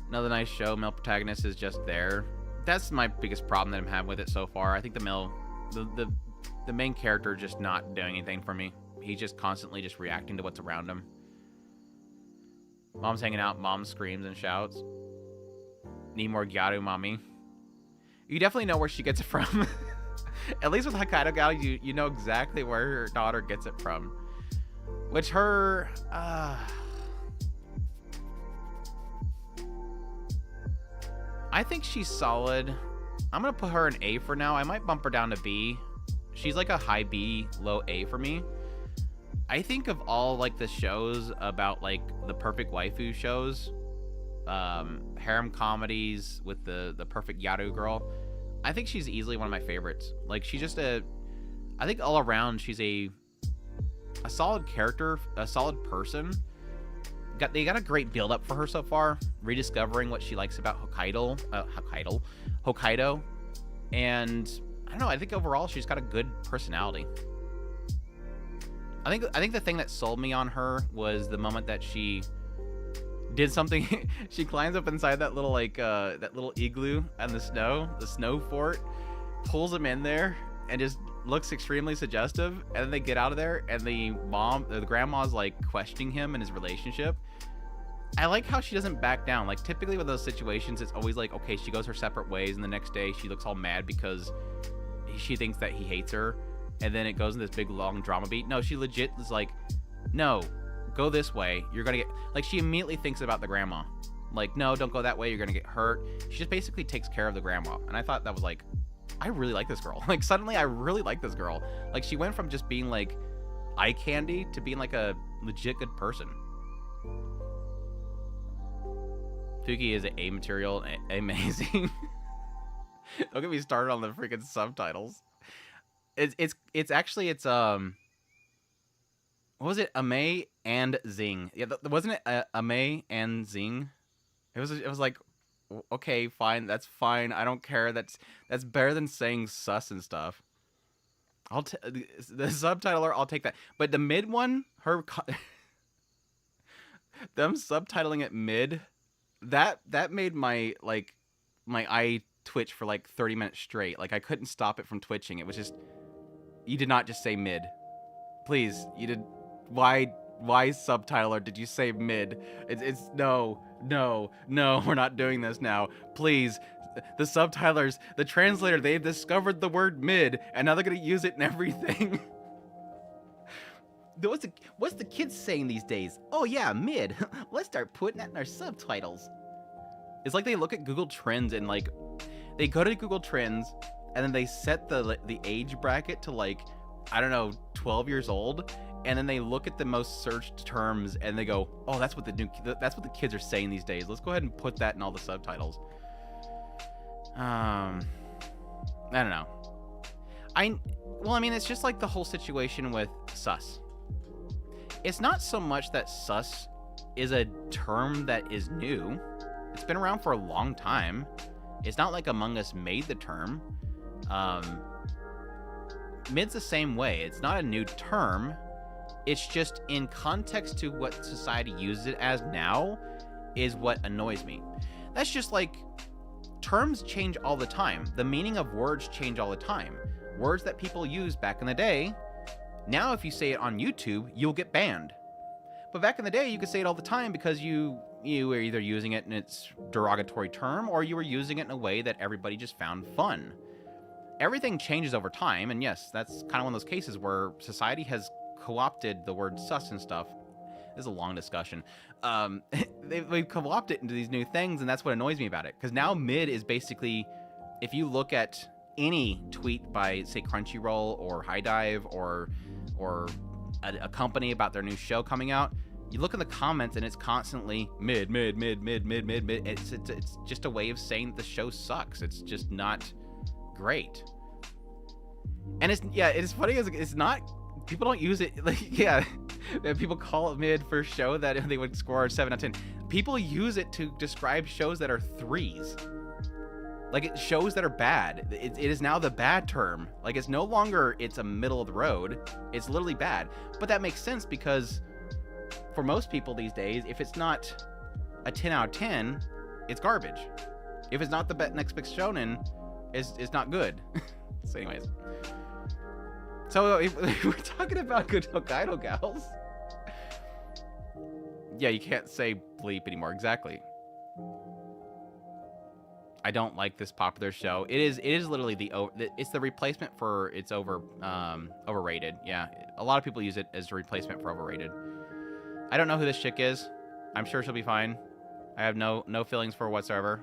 Another nice show. Male protagonist is just there. That's my biggest problem that I'm having with it so far. I think the main character just not doing anything for me. He's just constantly just reacting to what's around him. Mom's hanging out. Mom screams and shouts. Need more Gyaru, mommy. You definitely know where she gets it from. At least with Hokkaido Gal, you know exactly where her daughter gets it from. Which her, I think she's solid. I'm gonna put her an A for now. I might bump her down to B. She's like a high B, low A for me. I think of all like the shows about like the perfect waifu shows, harem comedies with the perfect yaru girl, I think she's easily one of my favorites. Like she's just I think all around she's a solid character, a solid person. They got a great build up for her so far, rediscovering what she likes about Hokkaido, and I don't know. I think overall she's got a good personality. I think the thing that sold me on her was the moment that she did something. She climbs up inside that little that little igloo and the snow fort, pulls him in there, and just looks extremely suggestive. And then they get out of there, and the grandma's like questioning him and his relationship. I like how she doesn't back down. Like typically with those situations, it's always like, okay, she goes her separate ways, and the next day she looks all mad because she thinks that he hates her. And then it goes in this big long drama beat. No, she legit is like, no, go this way. You're gonna get, like, she immediately thinks about the grandma. Like, no, don't go that way. You're gonna get hurt. She just basically takes care of the grandma. And I thought that was like, I really like this girl. Like suddenly I really like this girl. Like she went from just being like eye candy to being like a legit good person. Fuki is A material, amazing. Don't get me started on the freaking subtitles. It's actually what was it? Ame and Zing. Yeah, wasn't it Ame and Zing? It was like, okay, fine, that's fine. I don't care. That's better than saying sus and stuff. The subtitler, I'll take that. But the mid one, them subtitling it mid, that made my eye twitch for like 30 minutes straight. Like I couldn't stop it from twitching. It was just, you did not just say mid. Please, you did. Why subtitler did you say mid? It's no, we're not doing this now. Please. The subtitlers, the translator, they've discovered the word mid, and now they're gonna use it in everything. What's the kids saying these days? Oh yeah, mid. Let's start putting that in our subtitles. It's like they look at Google Trends and like, they go to Google Trends and then they set the age bracket to like, I don't know, 12 years old, and then they look at the most searched terms and they go, oh, that's what the kids are saying these days. Let's go ahead and put that in all the subtitles. I don't know. Well, I mean, it's just like the whole situation with sus. It's not so much that sus is a term that is new. It's been around for a long time. It's not like Among Us made the term. Mid's the same way. It's not a new term. It's just in context to what society uses it as now is what annoys me. That's just like, terms change all the time. The meaning of words change all the time. Words that people used back in the day, now if you say it on YouTube, you'll get banned. But back in the day, you could say it all the time because you were either using it in its derogatory term or you were using it in a way that everybody just found fun. Everything changes over time, and yes, that's kind of one of those cases where society has co-opted the word sus and stuff. This is a long discussion. They've co-opted into these new things, and that's what annoys me about it. Because now mid is basically, if you look at any tweet by, say, Crunchyroll or High Dive or a company about their new show coming out, you look in the comments and it's constantly mid. It's just a way of saying that the show sucks. It's just not great. And it's funny as it's not. People don't use it like, yeah, people call it mid for a show that they would score 7 out of 10. People use it to describe shows that are 3s. Like shows that are bad. It is now the bad term. Like it's no longer it's a middle of the road. It's literally bad. But that makes sense because for most people these days, if it's not a 10 out of 10, it's garbage. If it's not the next big shonen, it's not good. So anyways. So if we're talking about good Hokkaido gals. Yeah, you can't say bleep anymore. Exactly. I don't like this popular show. It is literally it's the replacement for overrated. Yeah, a lot of people use it as a replacement for overrated. I don't know who this chick is. I'm sure she'll be fine. I have no feelings for her whatsoever.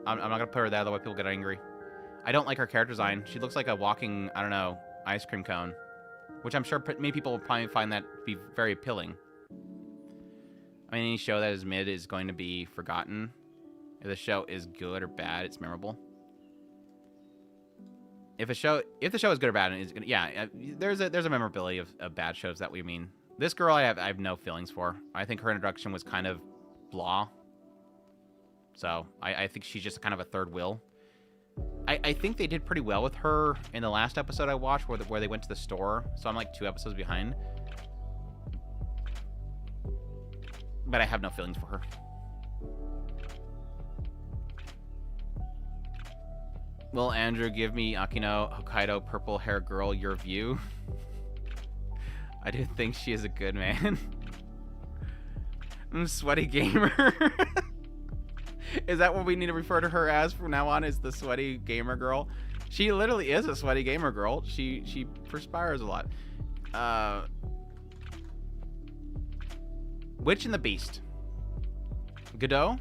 I'm not gonna put her there, otherwise people get angry. I don't like her character design. She looks like a walking, I don't know, ice cream cone, which I'm sure many people will probably find that to be very appealing. I mean, any show that is mid is going to be forgotten. If the show is good or bad, it's memorable. If the show is good or bad, it's gonna, yeah, there's a memorability of bad shows that we mean. This girl, I have no feelings for. I think her introduction was kind of blah. So I think she's just kind of a third wheel. I think they did pretty well with her in the last episode I watched, where they went to the store. So I'm like 2 episodes behind. But I have no feelings for her. Will Andrew give me Akino Hokkaido purple hair girl your view? I do think she is a good man. I'm sweaty gamer. Is that what we need to refer to her as from now on? Is the sweaty gamer girl? She literally is a sweaty gamer girl. She perspires a lot. Witch and the Beast. Godot.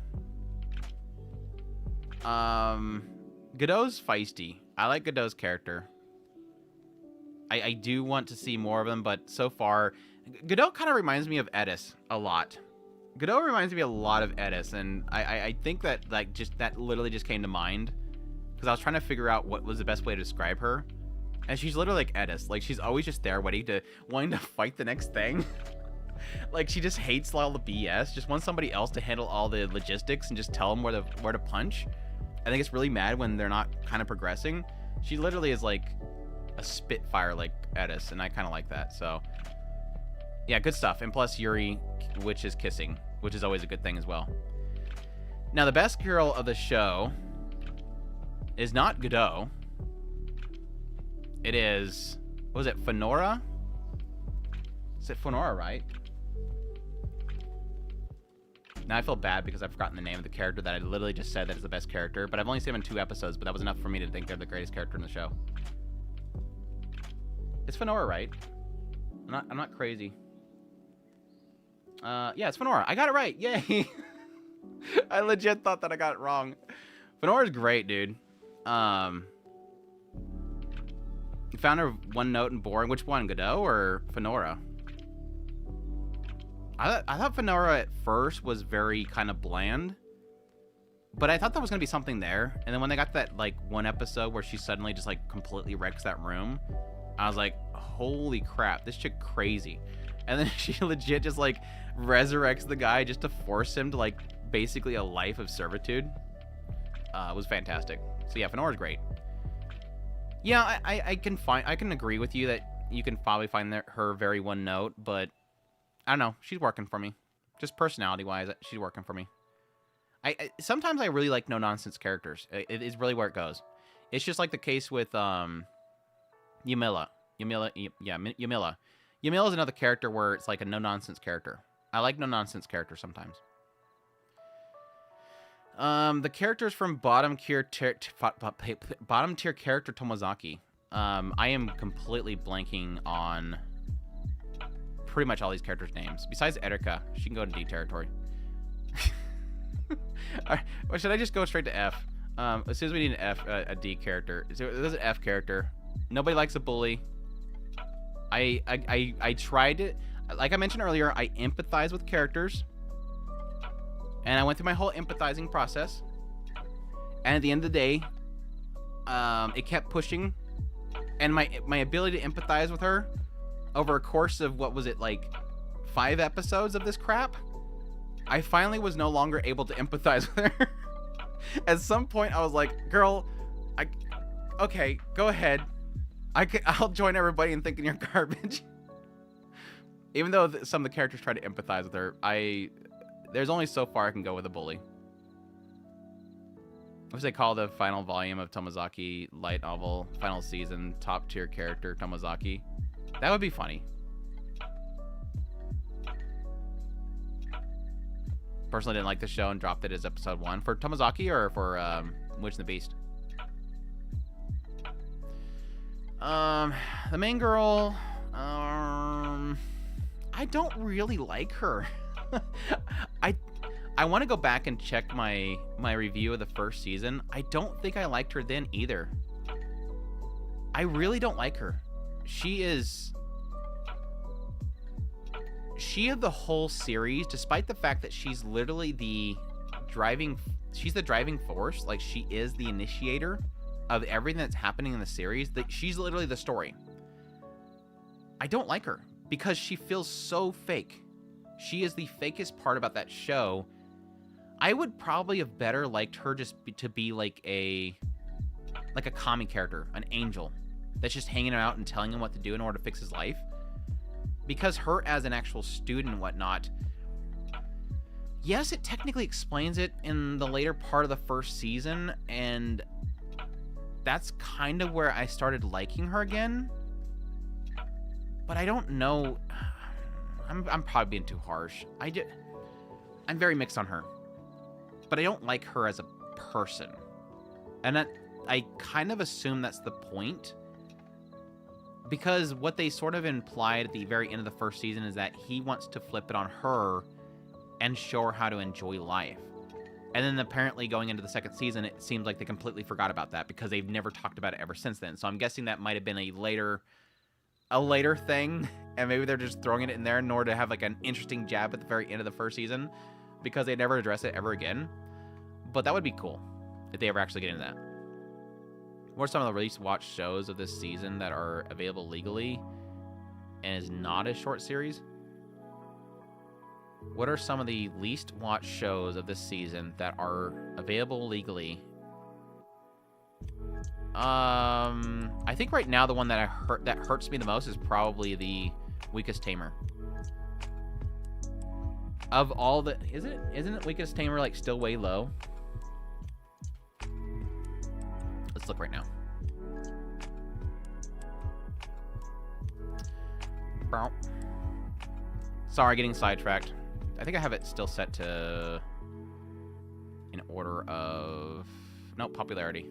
Godot's feisty. I like Godot's character. I do want to see more of them, but so far, Godot kind of reminds me of Edis a lot. Godot reminds me a lot of Edis, and I think that that literally just came to mind because I was trying to figure out what was the best way to describe her, and she's literally like Edis. Like, she's always just there, wanting to fight the next thing. Like, she just hates all the BS. Just wants somebody else to handle all the logistics and just tell them where to punch. I think it's really mad when they're not kind of progressing. She literally is like a spitfire like Edis, and I kind of like that. So yeah, good stuff. And plus Yuri, which is kissing, which is always a good thing as well. Now, the best girl of the show is not Godot. It is, what was it, Fonora? Is it Fonora, right? Now I feel bad because I've forgotten the name of the character that I literally just said that is the best character, but I've only seen him in 2 episodes, but that was enough for me to think they're the greatest character in the show. It's Fonora, right? I'm not crazy. Yeah, it's Fonora. I got it right. Yay. I legit thought that I got it wrong. Fonora's great, dude. You found her one note and boring. Which one, Godot or Fonora? I thought Fonora at first was very kind of bland, but I thought there was gonna be something there. And then when they got that like one episode where she suddenly just like completely wrecks that room, I was like, holy crap, this chick crazy. And then she legit just like resurrects the guy just to force him to like basically a life of servitude. It was fantastic. So yeah, Fonora's great. Yeah, I can agree with you that you can probably find her very one note, but I don't know. She's working for me. Just personality-wise, she's working for me. Sometimes I really like no-nonsense characters. It is really where it goes. It's just like the case with Yumila. Yumila is another character where it's like a no-nonsense character. I like no-nonsense characters sometimes. The characters from bottom tier character Tomozaki. I am completely blanking on pretty much all these characters' names. Besides Erika, she can go to D territory. Or should I just go straight to F? As soon as we need an a D character. There's an F character. Nobody likes a bully. I tried it. Like I mentioned earlier, I empathize with characters. And I went through my whole empathizing process. And at the end of the day, it kept pushing. And my ability to empathize with her over a course of, what was it, like 5 episodes of this crap, I finally was no longer able to empathize with her. At some point, I was like, girl, okay, go ahead. I'll join everybody in thinking you're garbage. Even though some of the characters try to empathize with her, there's only so far I can go with a bully. What they call the final volume of Tomozaki light novel, final season, top tier character Tomozaki? That would be funny. Personally didn't like the show and dropped it as episode 1. For Tomozaki or for Witch and the Beast. The main girl, I don't really like her. I want to go back and check my review of the first season. I don't think I liked her then either. I really don't like her. She of the whole series, despite the fact that she's literally the driving force, like she is the initiator of everything that's happening in the series, that she's literally the story. I don't like her because she feels so fake. She is the fakest part about that show. I would probably have better liked her just to be like a comic character, an angel that's just hanging out and telling him what to do in order to fix his life. Because her as an actual student and whatnot, yes, it technically explains it in the later part of the first season, and that's kind of where I started liking her again. But I don't know. I'm probably being too harsh. I'm very mixed on her. But I don't like her as a person. And I kind of assume that's the point. Because what they sort of implied at the very end of the first season is that he wants to flip it on her and show her how to enjoy life. And then apparently going into the second season, it seems like they completely forgot about that because they've never talked about it ever since then. So I'm guessing that might have been a later thing, and maybe they're just throwing it in there in order to have like an interesting jab at the very end of the first season because they never address it ever again. But that would be cool if they ever actually get into that. What are some of the least watched shows of this season that are available legally and is not a short series? What are some of the least watched shows of this season that are available legally? I think right now the one that hurts me the most is probably the Weakest Tamer. Of all the, isn't it Weakest Tamer like still way low? Let's look right now. Sorry, getting sidetracked. I think I have it still set to in order of popularity.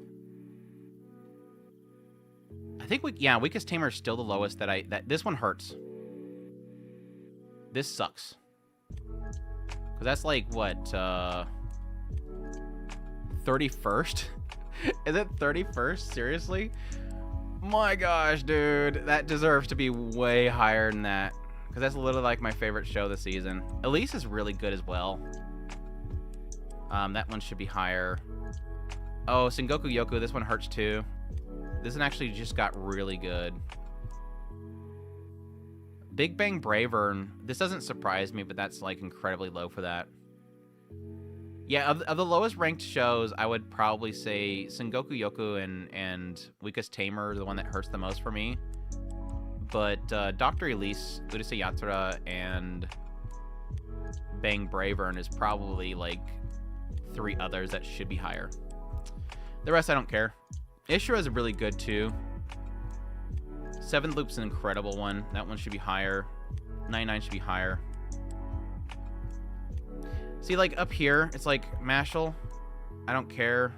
I think Weakest Tamer is still the lowest that this one hurts. This sucks. Cause that's like what 31st? Is it 31st? Seriously? My gosh, dude, that deserves to be way higher than that. Because that's literally like my favorite show this season. Elise is really good as well. That one should be higher. Oh, Sengoku Yoku, this one hurts too. This one actually just got really good. Big Bang Bravern, this doesn't surprise me, but that's like incredibly low for that. Yeah, of the lowest ranked shows, I would probably say Sengoku Yoku and Weakest Tamer are the one that hurts the most for me. But Dr. Elise, Urusei Yatsura, and Bang Bravern is probably like 3 others that should be higher. The rest I don't care. Ishura is really good too. 7th Loop's an incredible one. That one should be higher. 99 should be higher. See, like up here, it's like Mashal, I don't care.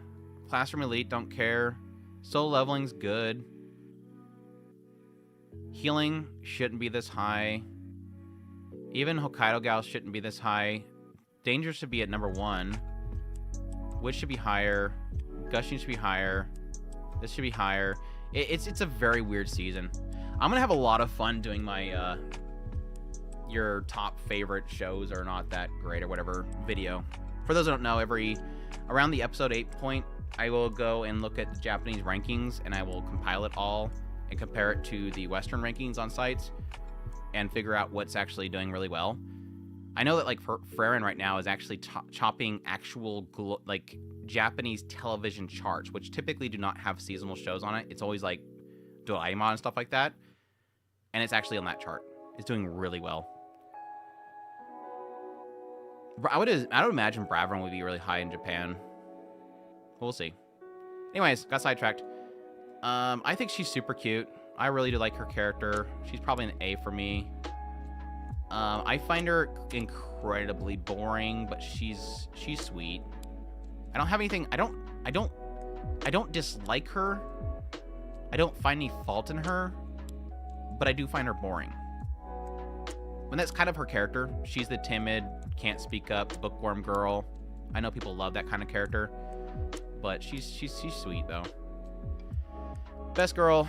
Classroom Elite, don't care. Soul Leveling's good. Healing shouldn't be this high. Even Hokkaido Gal shouldn't be this high. Danger should be at number 1. Witch should be higher. Gushing should be higher. This should be higher. It's a very weird season. I'm gonna have a lot of fun doing my your top favorite shows are not that great or whatever video. For those who don't know, around the episode 8 point, I will go and look at the Japanese rankings and I will compile it all and compare it to the Western rankings on sites and figure out what's actually doing really well. I know that like Freren right now is actually chopping actual like Japanese television charts, which typically do not have seasonal shows on it. It's always like Doraemon and stuff like that. And it's actually on that chart. It's doing really well. I would imagine Bravern would be really high in Japan. We'll see. Anyways, got sidetracked. I think she's super cute. I really do like her character. She's probably an A for me. I find her incredibly boring, but she's sweet. I don't have anything. I don't I don't dislike her. I don't find any fault in her, but I do find her boring. And that's kind of her character. She's the timid, can't speak up, bookworm girl. I know people love that kind of character, but she's sweet though. Best girl,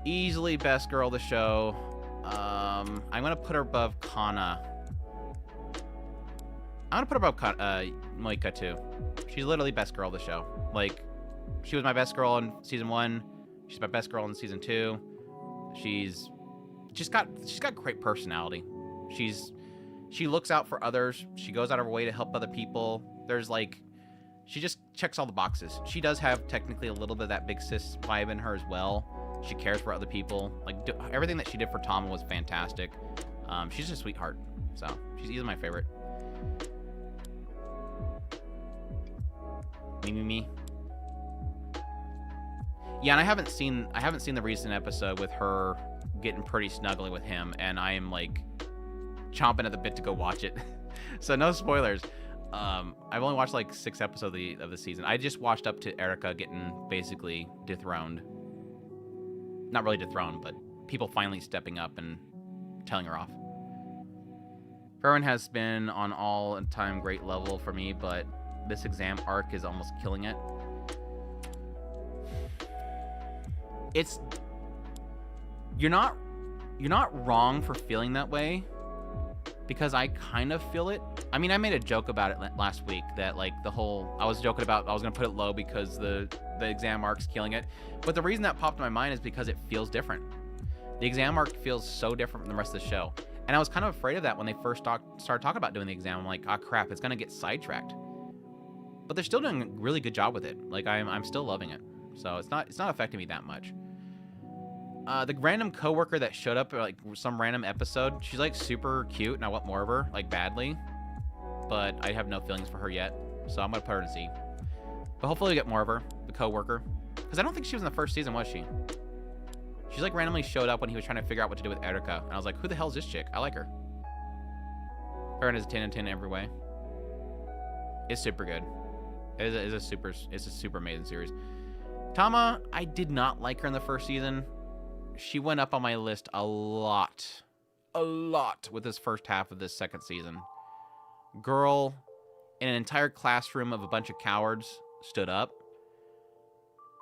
easily best girl of the show. I'm gonna put her above Kana. I'm gonna put her above Moika too. She's literally best girl of the show. Like, she was my best girl in season 1. She's my best girl in season 2. She's got great personality. She looks out for others. She goes out of her way to help other people. She just checks all the boxes. She does have technically a little bit of that big sis vibe in her as well. She cares for other people. Like, everything that she did for Tama was fantastic. She's a sweetheart. So she's easily my favorite. Me. Yeah, and I haven't seen the recent episode with her getting pretty snuggly with him, and I am like chomping at the bit to go watch it. So no spoilers. I've only watched like 6 episodes of the season. I just watched up to Erica getting basically dethroned. Not really dethroned, but people finally stepping up and telling her off. Farron has been on all-time great level for me, but this exam arc is almost killing it. You're not wrong for feeling that way, because I kind of feel it. I mean, I made a joke about it last week that like I was joking about I was gonna put it low because the exam arc's killing it, but the reason that popped in my mind is because it feels different. The exam arc feels so different from the rest of the show, and I was kind of afraid of that when they first started talking about doing the exam. I'm like, oh crap, it's gonna get sidetracked. But they're still doing a really good job with it. Like, I'm still loving it, so it's not affecting me that much. The random coworker that showed up like some random episode, she's like super cute and I want more of her, like badly, but I have no feelings for her yet, so I'm gonna put her in C. But hopefully we get more of her, the coworker, because I don't think she was in the first season, was she? She's like randomly showed up when he was trying to figure out what to do with Erica, and I was like, who the hell is this chick? I like her. Her is a 10 and 10 every way. It's super good. It's a super amazing series. Tama, I did not like her in the first season. She went up on my list a lot with this first half of this second season. Girl in an entire classroom of a bunch of cowards stood up,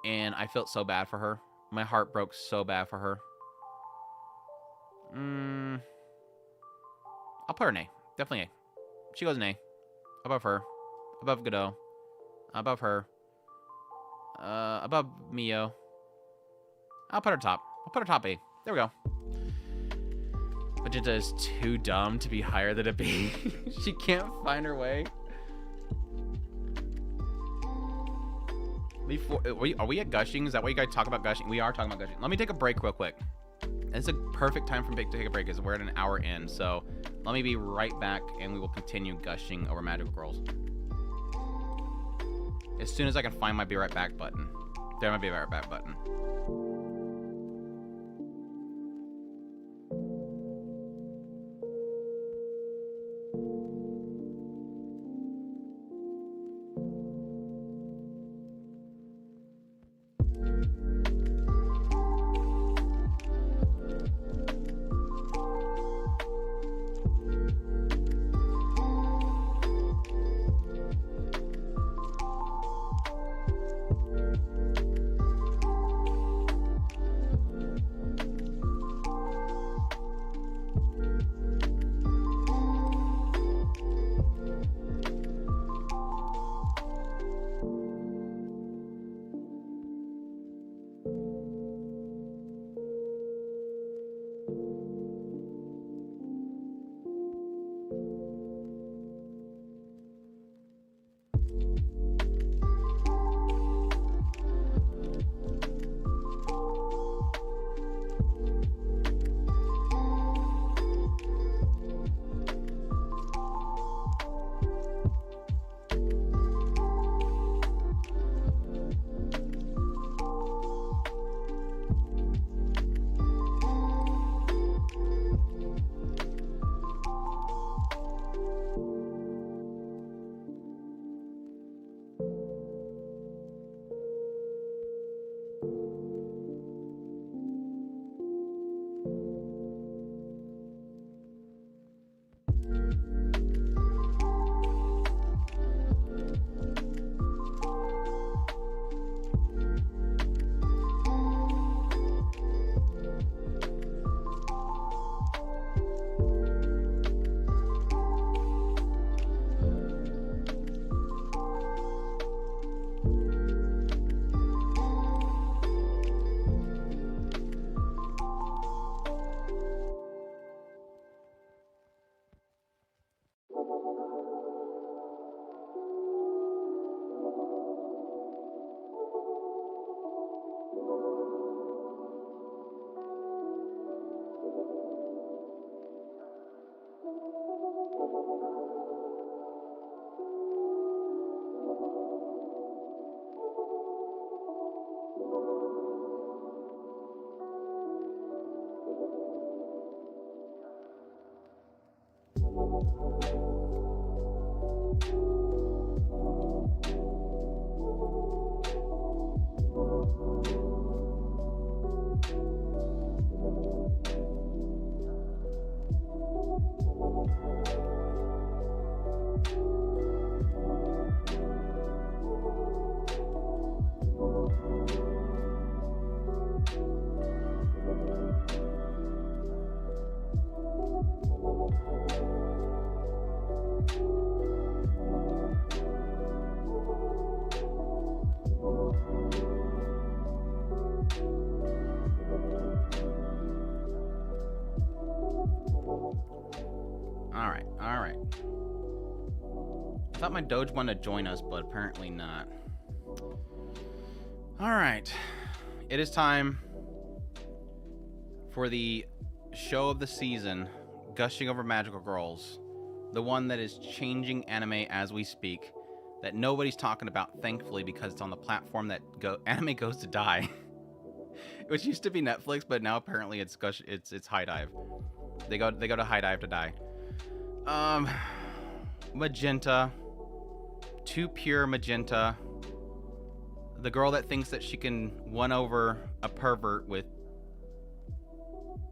and I felt so bad for her. My heart broke so bad for her. I'll put her an A. Definitely A. She goes an A. Above her. Above Godot. Above her. Above Mio. I'll put her top. I'll put her top A. There we go. Magenta is too dumb to be higher than a B. She can't find her way. Are we at gushing? Is that what you guys talk about gushing? We are talking about gushing. Let me take a break real quick. It's a perfect time for me to take a break because we're at an hour in. So let me be right back and we will continue gushing over Magical Girls. As soon as I can find my be right back button. There might be a right back button. thought my Doge wanted to join us, but apparently not. All right. It is time for the show of the season, gushing over Magical Girls. The one that is changing anime as we speak, that nobody's talking about, thankfully, because it's on the platform that anime goes to die. Which used to be Netflix, but now apparently it's High Dive. They go to High Dive to die. Magenta. Too pure magenta. The girl that thinks that she can win over a pervert with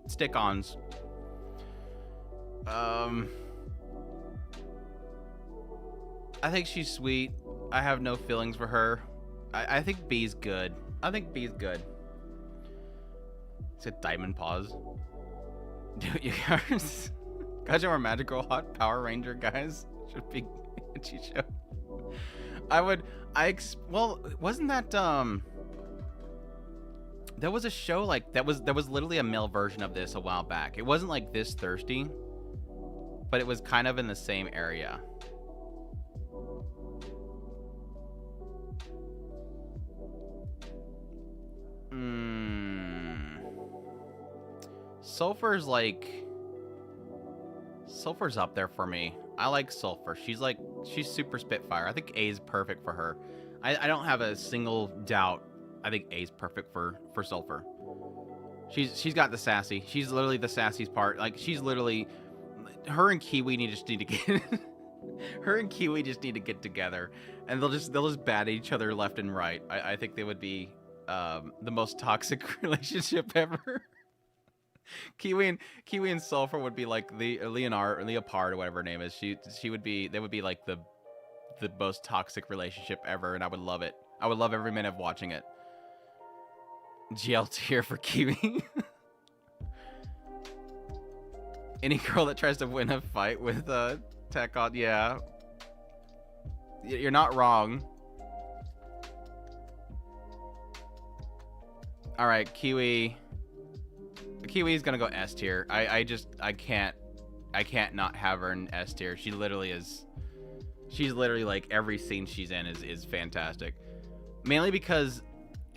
stick-ons. I think she's sweet. I have no feelings for her. I think B's good. It's a diamond pause. Dude, you guys. Guys are magical hot Power Ranger guys. Should be Ichi show. Well, wasn't that there was a show like there was literally a male version of this a while back. It wasn't like this thirsty, but it was kind of in the same area. Sulfur's up there for me. I like Sulfur. She's super Spitfire. I think A's perfect for her. I don't have a single doubt. I think A's perfect for Sulfur. She's got the sassy. She's literally the sassiest part. Like she's literally her and Kiwi just need to get her and Kiwi just need to get together, and they'll just bat at each other left and right. I think they would be the most toxic relationship ever. Kiwi and Sulfur would be like the Leopard or whatever her name is. They would be like the most toxic relationship ever, and I would love it. I would love every minute of watching it. GL tier for Kiwi. Any girl that tries to win a fight with tech on, yeah. You're not wrong. All right, Kiwi's gonna go S tier. I can't not have her in S tier. She's literally like every scene she's in is fantastic. Mainly because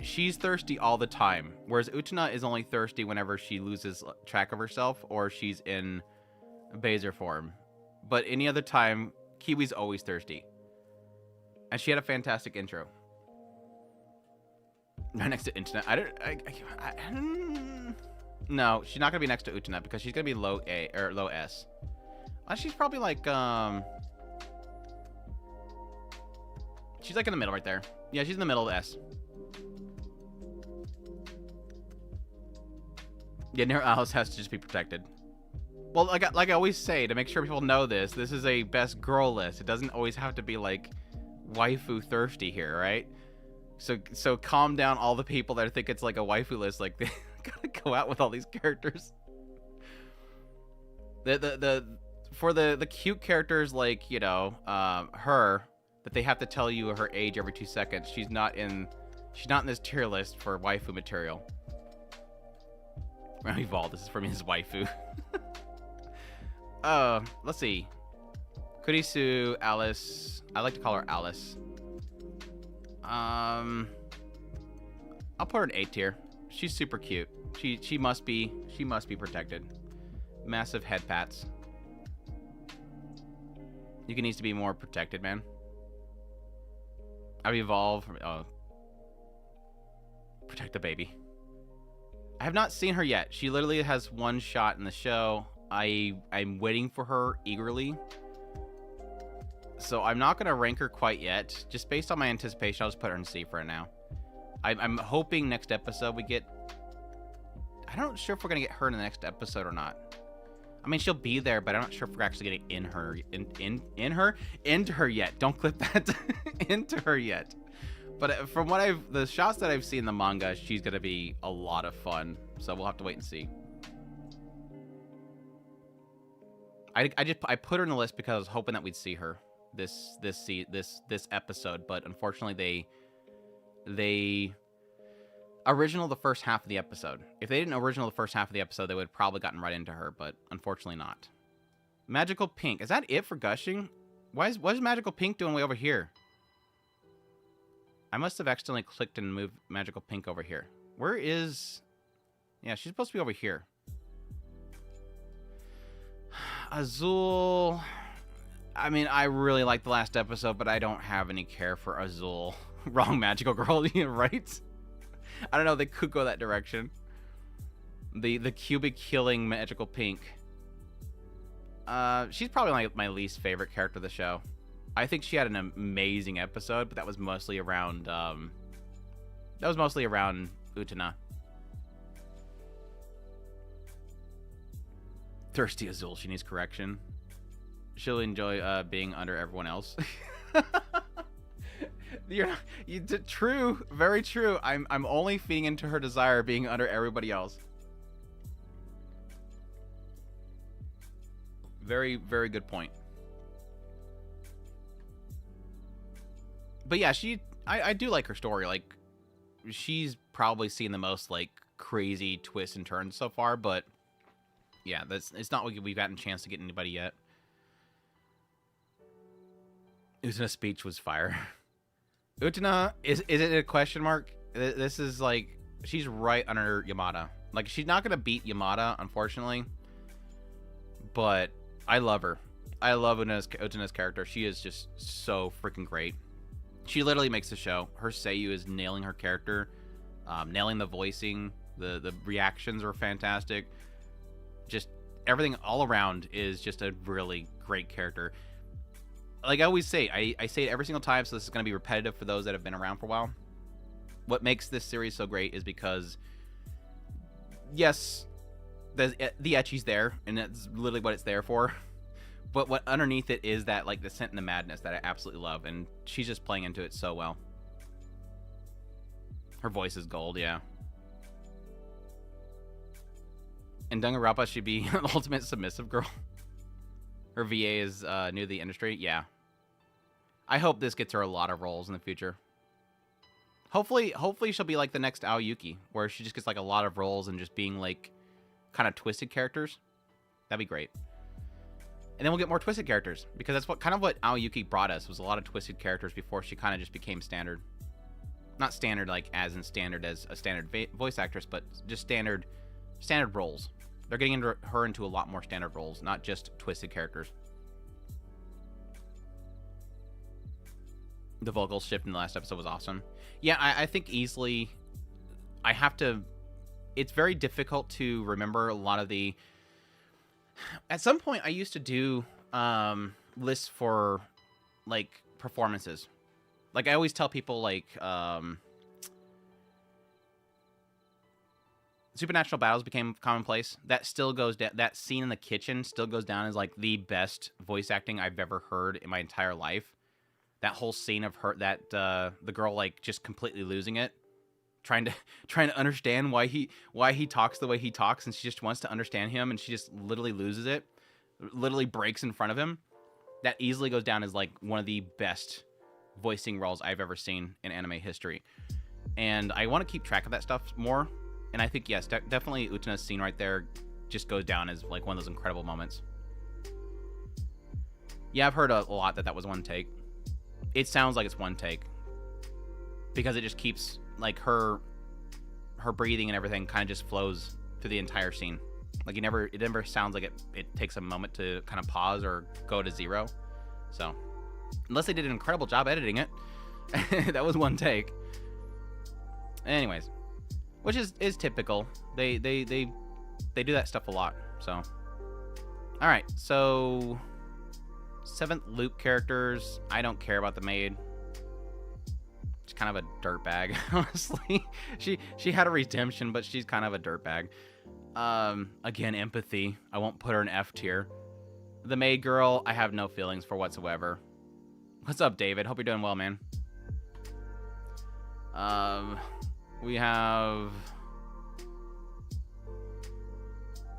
she's thirsty all the time, whereas Utena is only thirsty whenever she loses track of herself or she's in Baser form. But any other time, Kiwi's always thirsty. And she had a fantastic intro. Right next to Internet. No, she's not gonna be next to Utena because she's gonna be low A or low S. She's probably like she's like in the middle right there. Yeah, she's in the middle of S. Yeah, Nero Alice has to just be protected. Well, like I always say, to make sure people know this is a best girl list. It doesn't always have to be like waifu thirsty here, right? So calm down all the people that think it's like a waifu list. Like they gotta go out with all these characters. For the cute characters like, you know, her, that they have to tell you her age every 2 seconds. She's not in this tier list for waifu material. Evolve, this is for me as waifu. Let's see. Kurisu, Alice. I like to call her Alice. I'll put her in A tier. She's super cute. She must be protected. Massive head pats. Yuka needs to be more protected, man. I've evolved. Protect the baby. I have not seen her yet. She literally has one shot in the show. I'm waiting for her eagerly. So I'm not going to rank her quite yet. Just based on my anticipation, I'll just put her in C for now. I'm hoping next episode we get... I'm not sure if we're going to get her in the next episode or not. I mean, she'll be there, but I'm not sure if we're actually getting into her yet. Don't clip that. Into her yet. But from the shots that I've seen in the manga, she's going to be a lot of fun. So we'll have to wait and see. I put her in the list because I was hoping that we'd see her this episode, but unfortunately they original the first half of the episode. If they didn't original the first half of the episode, they would have probably gotten right into her, but unfortunately not. Magical Pink. Is that it for gushing? What is Magical Pink doing way over here? I must have accidentally clicked and moved Magical Pink over here. Where is... Yeah, she's supposed to be over here. Azul... I mean, I really liked the last episode, but I don't have any care for Azul. Wrong magical girl, right? I don't know, they could go that direction. The cubic killing Magical Pink. She's probably like my least favorite character of the show. I think she had an amazing episode, but that was mostly around Utena. Thirsty Azul, she needs correction. She'll enjoy being under everyone else. True, very true. I'm only feeding into her desire being under everybody else. Very, very good point. But yeah, I do like her story. Like, she's probably seen the most like crazy twists and turns so far. But yeah, it's not like we've gotten a chance to get anybody yet. Utena's speech was fire. Utena, is it a question mark? This is like, she's right under Yamada. Like, she's not gonna beat Yamada, unfortunately. But I love her. I love Utena's character. She is just so freaking great. She literally makes the show. Her Seiyu is nailing her character, nailing the voicing. The reactions are fantastic. Just everything all around is just a really great character. Like I always say, I say it every single time, so this is going to be repetitive for those that have been around for a while. What makes this series so great is because, yes, the ecchi's there, and that's literally what it's there for. But what underneath it is that, like, the scent and the madness that I absolutely love, and she's just playing into it so well. Her voice is gold, yeah. And Danganronpa should be an ultimate submissive girl. Her VA is new to the industry, yeah. I hope this gets her a lot of roles in the future. Hopefully she'll be like the next Aoyuki, where she just gets like a lot of roles and just being like kind of twisted characters. That'd be great. And then we'll get more twisted characters, because that's what Aoyuki brought us, was a lot of twisted characters before she kind of just became standard. Not standard like as in standard as a standard voice actress, but just standard roles. They're getting her into a lot more standard roles, not just twisted characters. The vocal shift in the last episode was awesome. Yeah, I think easily I have to... It's very difficult to remember a lot of the... At some point, I used to do lists for, like, performances. Like, I always tell people, like... Supernatural battles became commonplace. That still goes down. That scene in the kitchen still goes down as like the best voice acting I've ever heard in my entire life. That whole scene of her, that the girl like just completely losing it, trying to understand why he talks the way he talks, and she just wants to understand him, and she just literally loses it, literally breaks in front of him. That easily goes down as like one of the best voicing roles I've ever seen in anime history. And I want to keep track of that stuff more. And I think, yes, definitely Utena's scene right there just goes down as like one of those incredible moments. Yeah, I've heard a lot that was one take. It sounds like it's one take, because it just keeps like her breathing and everything kind of just flows through the entire scene. Like it never sounds like it takes a moment to kind of pause or go to zero. So unless they did an incredible job editing it, that was one take. Anyways. Which is typical. They do that stuff a lot. So, all right. So, 7th loop characters. I don't care about the maid. She's kind of a dirtbag, honestly. She had a redemption, but she's kind of a dirtbag. Again, empathy. I won't put her in F tier. The maid girl, I have no feelings for whatsoever. What's up, David? Hope you're doing well, man. We have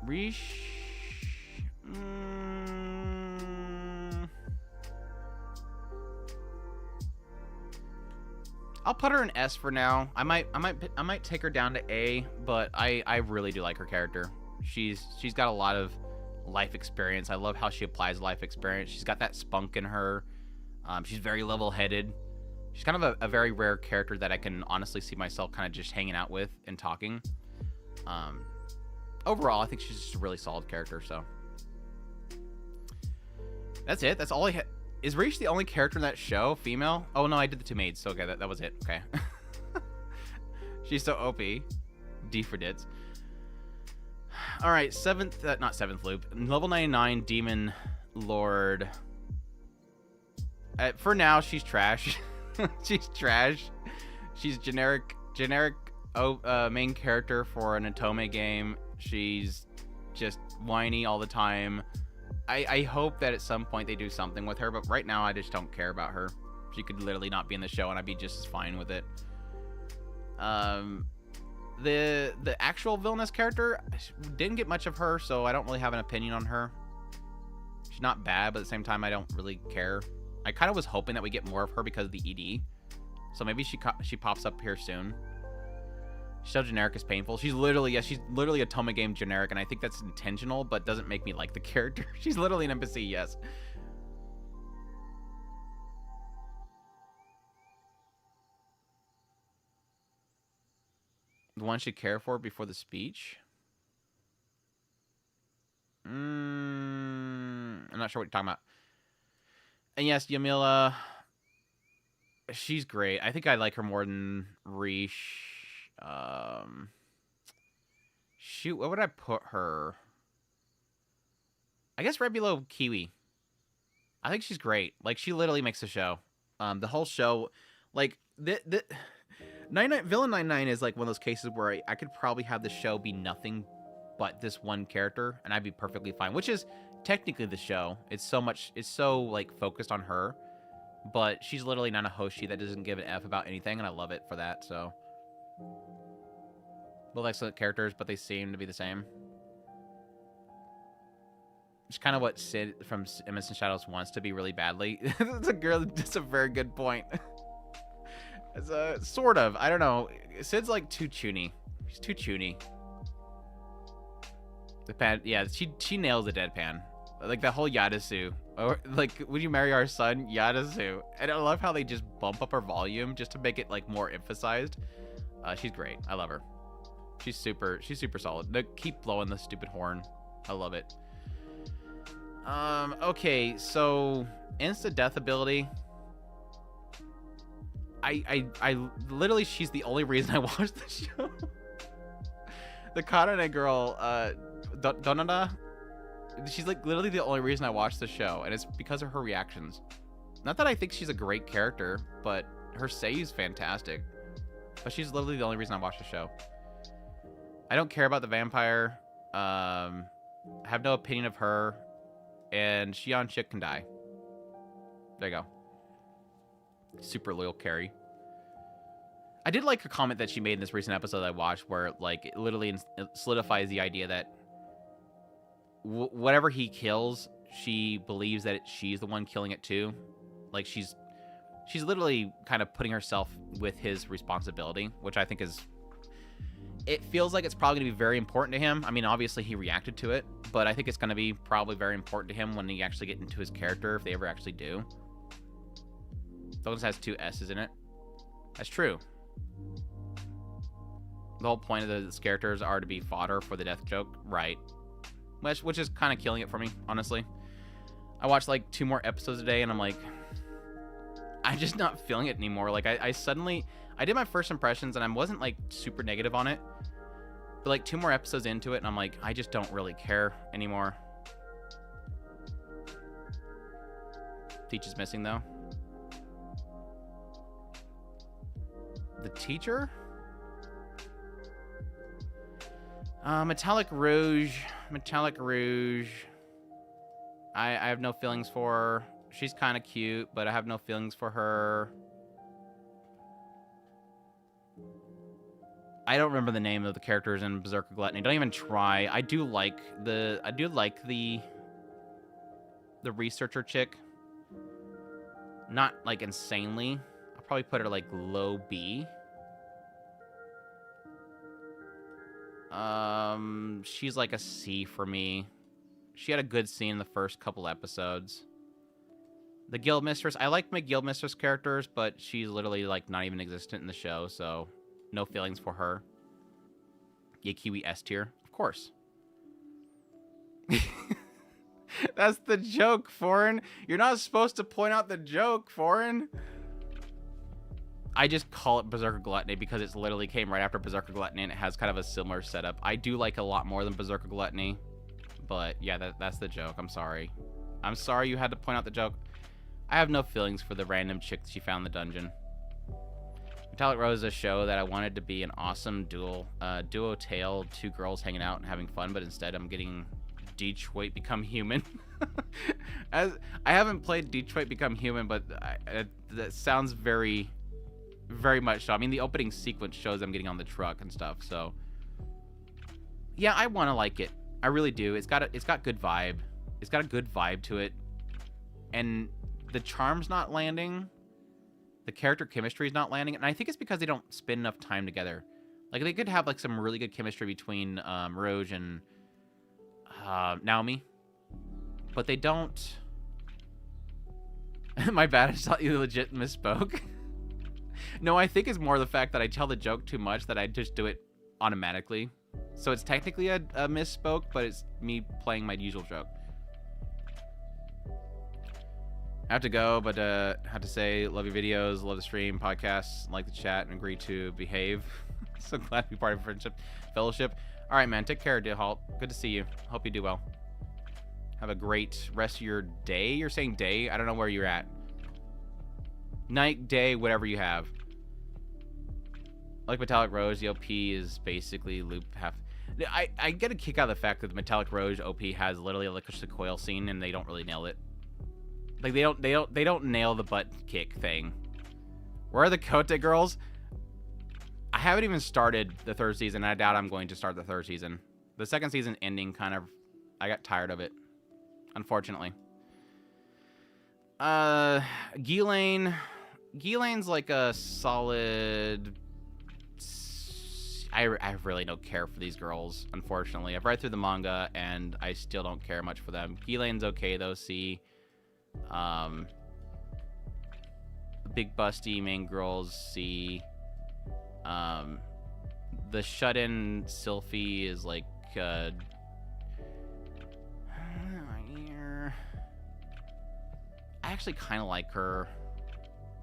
Rish. I'll put her in S for now. I might take her down to A, but I really do like her character. She's got a lot of life experience. I love how she applies life experience. She's got that spunk in her. She's very level-headed. She's kind of a very rare character that I can honestly see myself kind of just hanging out with and talking. Overall, I think she's just a really solid character, so. That's it. That's all I had. Is Riche the only character in that show, female? Oh, no, I did the two maids, so okay, that was it. Okay. She's so OP. D for dits. All right, not seventh loop. Level 99, Demon Lord. For now, she's trash. She's trash. She's generic main character for an Otome game. She's just whiny all the time. I hope that at some point they do something with her, but right now I just don't care about her. She could literally not be in the show and I'd be just as fine with it. The actual villainous character, didn't get much of her, so I don't really have an opinion on her. She's not bad, but at the same time I don't really care. I kind of was hoping that we get more of her because of the ED. So maybe she pops up here soon. She's so generic is painful. She's literally a Toma game generic, and I think that's intentional, but doesn't make me like the character. She's literally an NPC, yes. The one should care for before the speech? I'm not sure what you're talking about. And yes, Yamila, she's great. I think I like her more than Riche. Shoot, what would I put her? I guess right below Kiwi. I think she's great. Like, she literally makes the show. The whole show, like, Villain 99 is like one of those cases where I could probably have the show be nothing but this one character, and I'd be perfectly fine, which is technically the show. It's so like focused on her, but she's literally not a Hoshi that doesn't give an F about anything, and I love it for that. So both excellent characters, but they seem to be the same. It's kind of what Sid from Mist and Shadows wants to be really badly. That's a very good point. It's sort of, I don't know. Sid's like too chuny. She's too chuny. The pad, yeah, she nails the deadpan. Like the whole Yadasu. Or like, would you marry our son, Yadasu? And I love how they just bump up her volume just to make it like more emphasized. She's great. I love her. She's super solid. Keep blowing the stupid horn. I love it. Okay, so insta death ability. I literally, she's the only reason I watched the show. The Kanane girl, Donada, she's like literally the only reason I watched the show, and it's because of her reactions. Not that I think she's a great character, but her seiyu's fantastic. But she's literally the only reason I watched the show. I don't care about the vampire. I have no opinion of her, and Xion Chick can die. There you go. Super loyal carry. I did like a comment that she made in this recent episode I watched where like it literally solidifies the idea that whatever he kills, she believes that she's the one killing it too. Like she's literally kind of putting herself with his responsibility, which I think is, it feels like it's probably going to be very important to him. I mean, obviously he reacted to it, but I think it's going to be probably very important to him when he actually get into his character, if they ever actually do. Those has 2 S's in it. That's true. The whole point of those characters are to be fodder for the death joke, right? Which is kind of killing it for me, honestly. I watched like 2 more episodes a day, and I'm like, I'm just not feeling it anymore. Like I did my first impressions, and I wasn't like super negative on it. But like 2 more episodes into it, and I'm like, I just don't really care anymore. Teach is missing though. The teacher? Metallic Rouge. I have no feelings for her. She's kind of cute, but I have no feelings for her. I don't remember the name of the characters in Berserker Gluttony. Don't even try. I do like the researcher chick. Not like insanely. I'll probably put her like low B. She's like a C for me. She had a good scene in the first couple episodes. The Guild Mistress, I like my Guild Mistress characters, but she's literally, like, not even existent in the show, so no feelings for her. Yakiwi S tier, of course. That's the joke, Foreign. You're not supposed to point out the joke, Foreign. I just call it Berserker Gluttony because it's literally came right after Berserker Gluttony, and it has kind of a similar setup. I do like a lot more than Berserker Gluttony, but yeah, that's the joke. I'm sorry. I'm sorry you had to point out the joke. I have no feelings for the random chick that she found in the dungeon. Metallic Rose is a show that I wanted to be an awesome duo tale, two girls hanging out and having fun, but instead I'm getting Detroit Become Human. As I haven't played Detroit Become Human, but that sounds very much so. I mean, the opening sequence shows them getting on the truck and stuff, so yeah, I want to like it. I really do. It's got good vibe. It's got a good vibe to it, and the charm's not landing. The character chemistry is not landing, and I think it's because they don't spend enough time together. Like, they could have like some really good chemistry between Rouge and Naomi, but they don't. My bad, I just thought you legit misspoke. No, I think it's more the fact that I tell the joke too much that I just do it automatically. So it's technically a misspoke, but it's me playing my usual joke. I have to go, but have to say, love your videos, love the stream, podcasts, like the chat, and agree to behave. So glad to be part of a friendship, fellowship. All right, man, take care, Halt. Good to see you. Hope you do well. Have a great rest of your day. You're saying day? I don't know where you're at. Night, day, whatever you have. Like Metallic Rose, the OP is basically loop half. I get a kick out of the fact that the Metallic Rose OP has literally a Licorice the Coil scene, and they don't really nail it. Like, they don't nail the butt kick thing. Where are the Kote girls? I haven't even started the third season. I doubt I'm going to start the third season. The second season ending kind of, I got tired of it, unfortunately. Ghislaine Ghislaine's like a solid. I really don't care for these girls, unfortunately. I've read through the manga, and I still don't care much for them. Ghislaine's okay, though, C. Big busty main girls, C. The shut-in Sylphie is like, I actually kind of like her.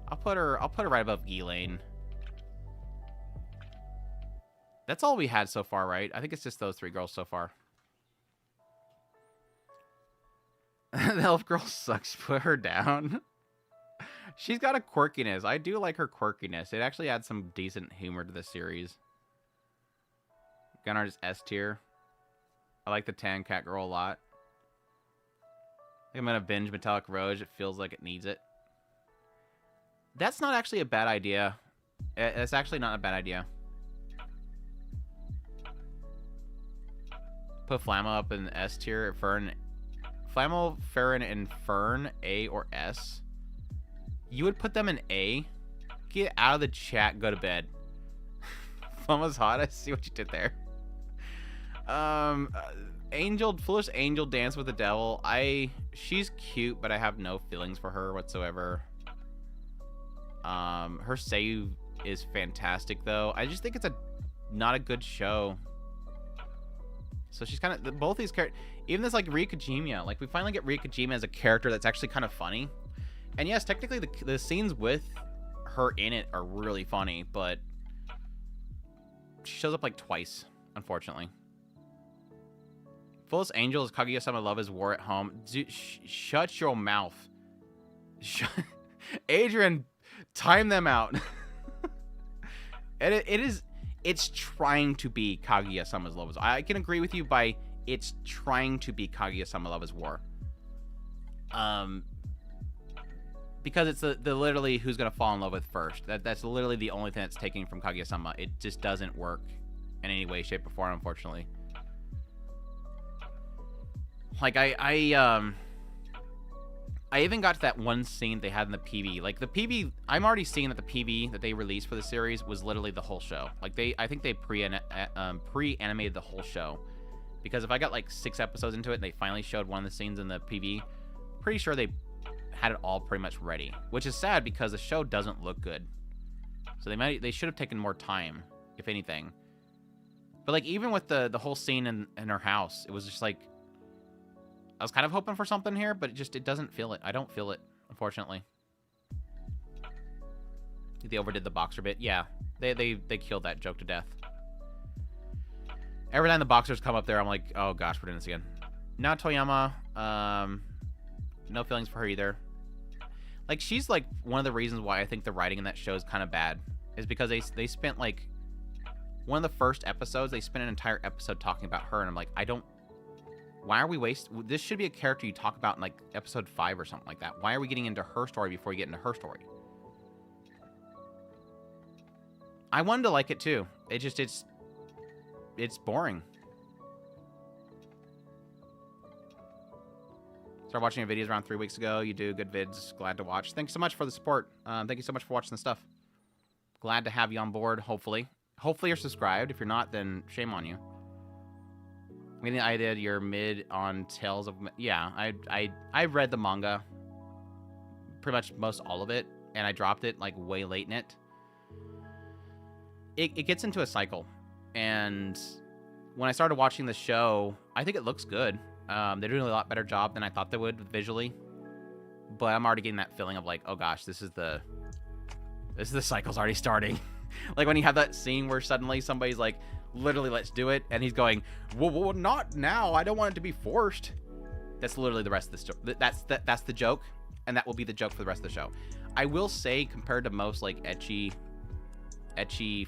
I'll put her right above Ghislaine. That's all we had so far, right? I think it's just those three girls so far. The elf girl sucks. Put her down. She's got a quirkiness. I do like her quirkiness. It actually adds some decent humor to the series. Gunnar is S tier. I like the tan cat girl a lot. I think I'm gonna binge Metallic Rose. It feels like it needs it. That's not actually a bad idea. It's actually not a bad idea. Put Flammo up in the S tier. Fern, Flammo, Farron, and Fern, A or S. You would put them in A? Get out of the chat. Go to bed. Flammo's hot. I see what you did there. Angel, Foolish Angel Dance with the Devil. She's cute, but I have no feelings for her whatsoever. Her save is fantastic, though. I just think it's not a good show. So she's kind of, both these characters, even this like Rikujima, like we finally get Rikujima as a character that's actually kind of funny. And yes, technically the scenes with her in it are really funny, but she shows up like twice, unfortunately. Fullest Angel is Kaguya-sama Love is War at Home. Dude, shut your mouth. Adrian, time them out. It's trying to be Kaguya-sama's Love is War. I can agree with you by it's trying to be Kaguya-sama Love is War. Because it's the literally who's gonna fall in love with first. That's literally the only thing that's taken from Kaguya-sama. It just doesn't work in any way, shape, or form, unfortunately. Like I even got to that one scene they had in the PV. Like the PV, I'm already seeing that the PV that they released for the series was literally the whole show. Like I think they pre-animated the whole show, Because if I got like 6 episodes into it and they finally showed one of the scenes in the PV, pretty sure they had it all pretty much ready, which is sad because the show doesn't look good. So they should have taken more time, if anything. But like even with the whole scene in her house, it was just like I was kind of hoping for something here, but it doesn't feel it. I don't feel it, unfortunately. They overdid the boxer bit. Yeah, they killed that joke to death. Every time the boxers come up there, I'm like, oh gosh, we're doing this again. Now Toyama, no feelings for her either. Like, she's like one of the reasons why I think the writing in that show is kind of bad, is because they spent like one of the first episodes, they spent an entire episode talking about her, and I'm like, why are we wasting? This should be a character you talk about in like episode 5 or something like that. Why are we getting into her story before you get into her story? I wanted to like it too. It's boring. Started watching your videos around 3 weeks ago. You do good vids. Glad to watch. Thanks so much for the support. Thank you so much for watching the stuff. Glad to have you on board, hopefully. Hopefully you're subscribed. If you're not, then shame on you. I mean, I did your mid on Tales of... Yeah, I read the manga. Pretty much most all of it. And I dropped it like way late in it. It gets into a cycle. And when I started watching the show, I think it looks good. They're doing a lot better job than I thought they would visually. But I'm already getting that feeling of like, oh gosh, this is the cycle's already starting. Like when you have that scene where suddenly somebody's like, literally, let's do it. And he's going, well, not now. I don't want it to be forced. That's literally the rest of the that's the joke. And that will be the joke for the rest of the show. I will say, compared to most like ecchi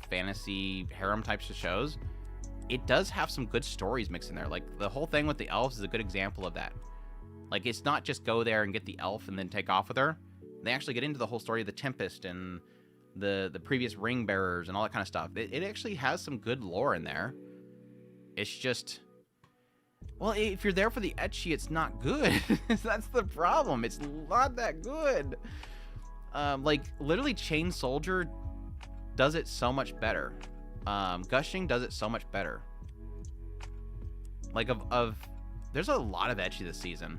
fantasy harem types of shows, it does have some good stories mixed in there. Like the whole thing with the elves is a good example of that. Like it's not just go there and get the elf and then take off with her. They actually get into the whole story of the Tempest and the previous ring bearers and all that kind of stuff. It actually has some good lore in there. It's just, well, if you're there for the ecchi, it's not good. That's the problem. It's not that good. Like literally Chain Soldier does it so much better. Gushing does it so much better. Like there's a lot of ecchi this season.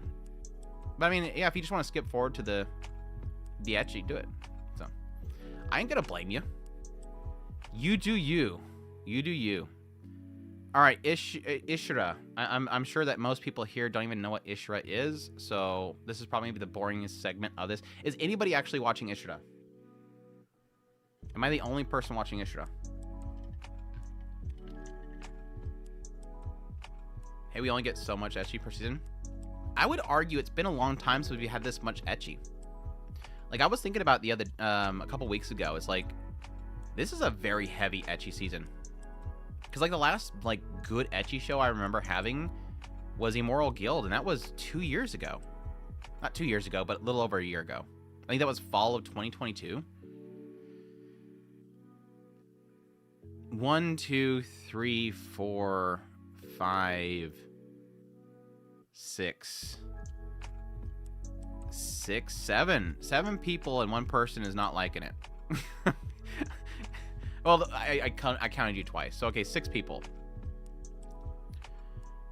But I mean, yeah, if you just want to skip forward to the ecchi, do it. So I ain't gonna blame you. You do you. You do you. All right, Ishura. I'm sure that most people here don't even know what Ishura is, so this is probably the boringest segment of this. Is anybody actually watching Ishura? Am I the only person watching Ishura? Hey, we only get so much ecchi per season. I would argue it's been a long time since we had this much ecchi. Like I was thinking about the other a couple weeks ago. It's like this is a very heavy ecchi season. Because like the last like good ecchi show I remember having was Immoral Guild, and that was 2 years ago. Not 2 years ago, but a little over a year ago. I think that was fall of 2022. 1, 2, 3, 4, 5, 6, 7 people, and one person is not liking it. Well, I counted you twice. So, okay, 6 people.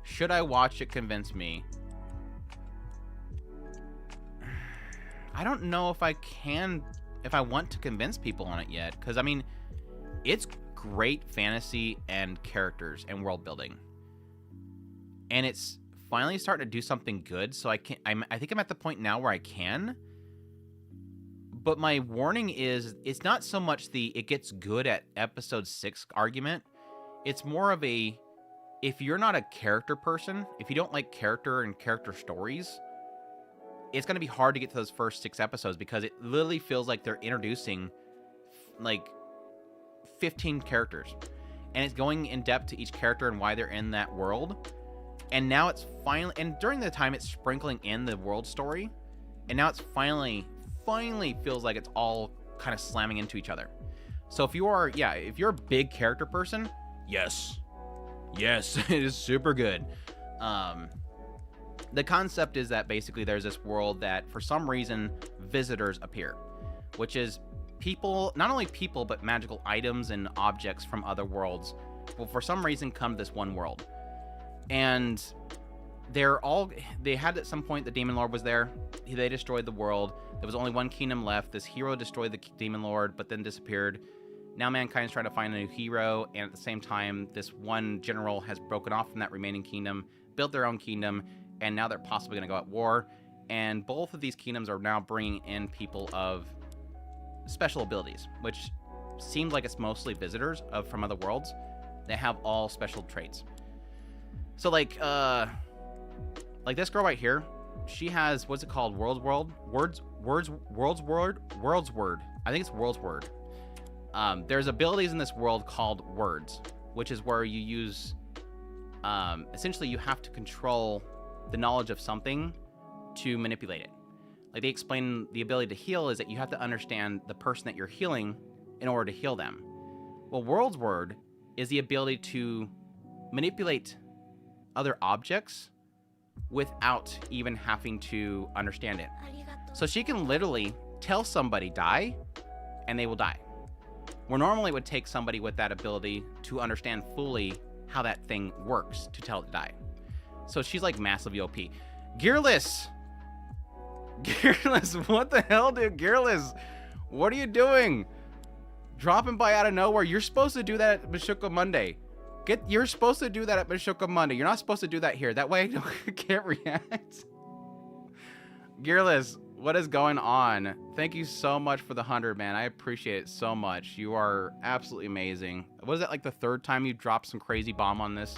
Should I watch it? Convince me. I don't know if I want to convince people on it yet. Because, I mean, it's great fantasy and characters and world building. And it's finally starting to do something good. So I think I'm at the point now where I can. But my warning is, it's not so much it gets good at episode 6 argument. It's more of a, if you're not a character person, if you don't like character and character stories, it's going to be hard to get to those first 6 episodes because it literally feels like they're introducing like 15 characters. And it's going in depth to each character and why they're in that world. And now it's finally, and during the time it's sprinkling in the world story. And now it's finally feels like it's all kind of slamming into each other. So if you're a big character person, yes, it is super good. The concept is that basically there's this world that for some reason visitors appear, which is people, not only people, but magical items and objects from other worlds will for some reason come to this one world. And they had at some point the Demon Lord was there. They destroyed the world. There was only one kingdom left. This hero destroyed the Demon Lord, but then disappeared. Now mankind's trying to find a new hero, and at the same time, this one general has broken off from that remaining kingdom, built their own kingdom, and now they're possibly going to go at war. And both of these kingdoms are now bringing in people of special abilities, which seems like it's mostly visitors from other worlds. They have all special traits. So like this girl right here, she has, what's it called? World's Word. I think it's World's Word. There's abilities in this world called words, which is where you use, essentially you have to control the knowledge of something to manipulate it. Like they explain the ability to heal is that you have to understand the person that you're healing in order to heal them. Well, World's Word is the ability to manipulate other objects without even having to understand it. So she can literally tell somebody die, and they will die. Where normally it would take somebody with that ability to understand fully how that thing works to tell it to die. So she's like massively OP. Gearless, what the hell, dude? Gearless, what are you doing? Dropping by out of nowhere. You're supposed to do that at Meshuggah Monday. You're supposed to do that at Meshuggah Monday. You're not supposed to do that here. That way I can't react. Gearless, what is going on? Thank you so much for the 100, man. I appreciate it so much. You are absolutely amazing. Was that like the third time you dropped some crazy bomb on this?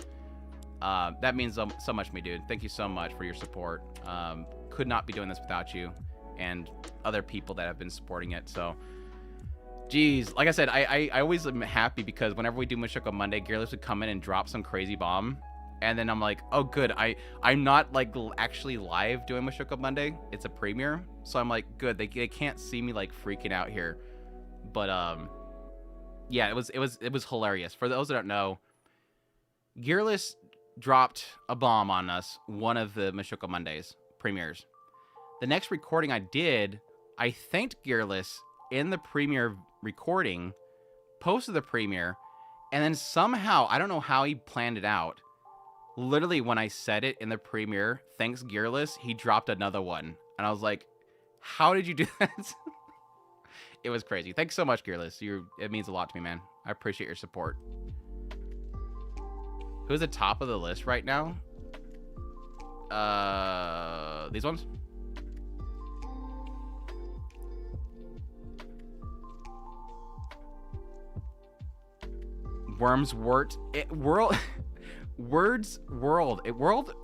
That means so much to me, dude. Thank you so much for your support. Could not be doing this without you and other people that have been supporting it. So, geez, like I said, I always am happy because whenever we do Meshuggah Monday, Gearless would come in and drop some crazy bomb. And then I'm like, oh, good. I'm not like actually live doing Meshuggah Monday. It's a premiere. So I'm like, good. They can't see me like freaking out here. But yeah, it was hilarious. For those that don't know, Gearless dropped a bomb on us one of the Meshuggah Mondays premieres. The next recording I did, I thanked Gearless in the premiere recording, posted the premiere, and then somehow, I don't know how he planned it out, literally when I said it in the premiere, thanks Gearless, he dropped another one. And I was like, how did you do that? It was crazy. Thanks so much, Gearless. It means a lot to me, man. I appreciate your support. Who's the top of the list right now? These ones? Worms Wort. World. Words World.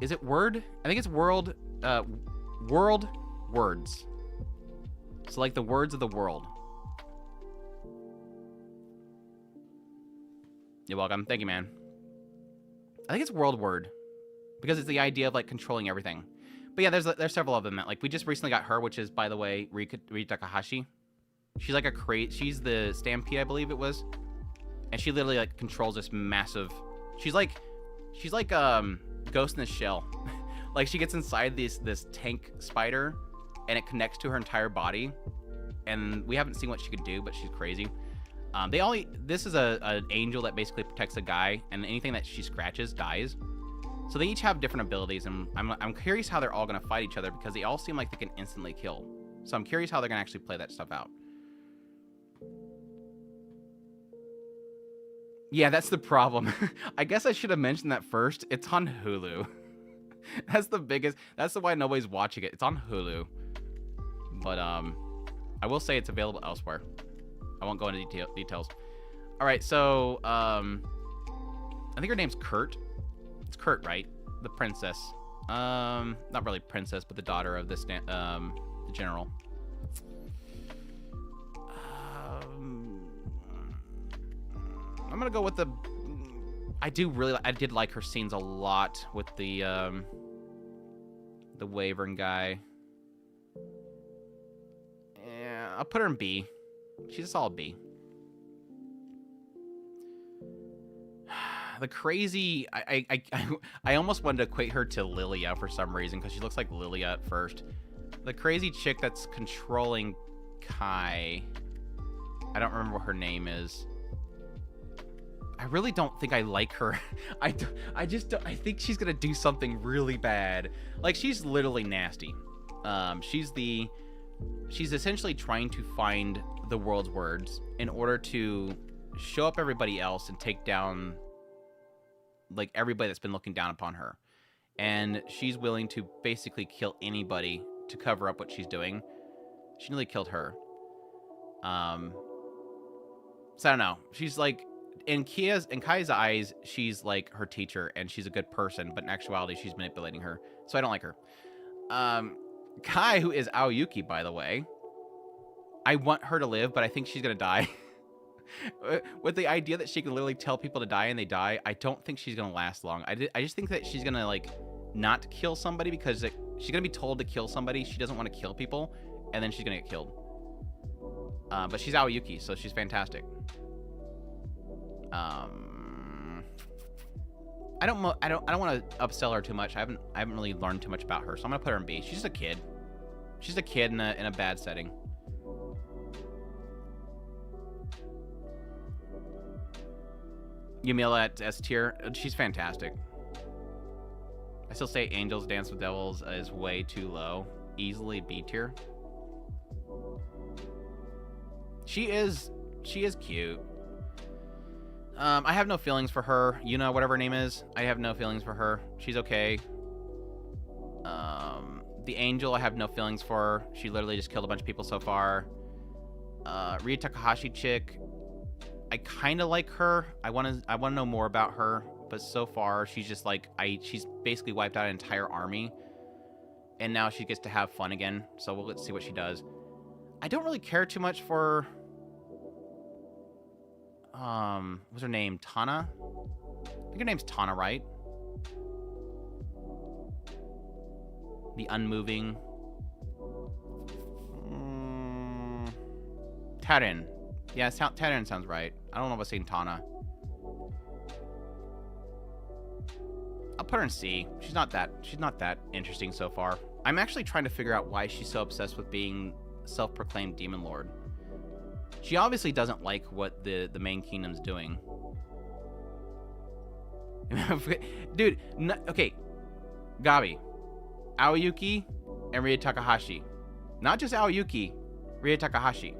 Is it Word? I think it's World. World Words. So like the words of the world. You're welcome. Thank you, man. I think it's World Word because it's the idea of like controlling everything. But yeah, there's several of them that like we just recently got her, which is by the way Rika Takahashi. She's like she's the Stampede, I believe it was, and she literally like controls this massive. She's like Ghost in the Shell. Like she gets inside this tank spider, and it connects to her entire body. And we haven't seen what she could do, but she's crazy. This is an angel that basically protects a guy, and anything that she scratches dies. So they each have different abilities, and I'm curious how they're all gonna fight each other because they all seem like they can instantly kill. So I'm curious how they're gonna actually play that stuff out. Yeah, that's the problem. I guess I should have mentioned that first. It's on Hulu. That's why nobody's watching it. It's on Hulu. But I will say it's available elsewhere. I won't go into details. All right, so I think her name's Kurt. It's Kurt, right? The princess. Not really princess, but the daughter of the general. I'm gonna go with the. I did like her scenes a lot with the Wyvern guy. Yeah, I'll put her in B. She's a solid B. The crazy, I almost wanted to equate her to Lilia for some reason because she looks like Lilia at first. The crazy chick that's controlling Kai. I don't remember what her name is. I really don't think I like her. I just don't, I think she's gonna do something really bad. Like, she's literally nasty. She's essentially trying to find the world's words in order to show up everybody else and take down, like, everybody that's been looking down upon her. And she's willing to basically kill anybody to cover up what she's doing. She nearly killed her. So I don't know. She's like, in Kai's eyes, she's like her teacher and she's a good person, but in actuality, she's manipulating her. So I don't like her. Kai, who is Aoyuki, by the way, I want her to live, but I think she's gonna die. With the idea that she can literally tell people to die and they die, I don't think she's gonna last long. I just think that she's gonna, like, not kill somebody because she's gonna be told to kill somebody. She doesn't want to kill people, and then she's gonna get killed. But she's Aoyuki, so she's fantastic. I don't want to upsell her too much. I haven't really learned too much about her, so I'm gonna put her in B. She's just a kid. She's a kid in a bad setting. Yumila at S tier. She's fantastic. I still say Angels Dance with Devils is way too low. Easily B tier. She is cute. I have no feelings for her. Yuna, whatever her name is, I have no feelings for her. She's okay. The Angel, I have no feelings for her. She literally just killed a bunch of people so far. Ria Takahashi chick, I kind of like her. I want to know more about her, but so far she's just like, she's basically wiped out an entire army, and now she gets to have fun again. So let's see what she does. I don't really care too much for what's her name? Tana? I think her name's Tana, right? The Unmoving. Tarin. Yeah, Tarin sounds right. I don't know if I'm saying Tana. I'll put her in C. She's not that interesting so far. I'm actually trying to figure out why she's so obsessed with being self-proclaimed Demon Lord. She obviously doesn't like what the main kingdom's doing. Dude, okay. Gabi, Aoyuki, and Ria Takahashi. Not just Aoyuki, Ria Takahashi.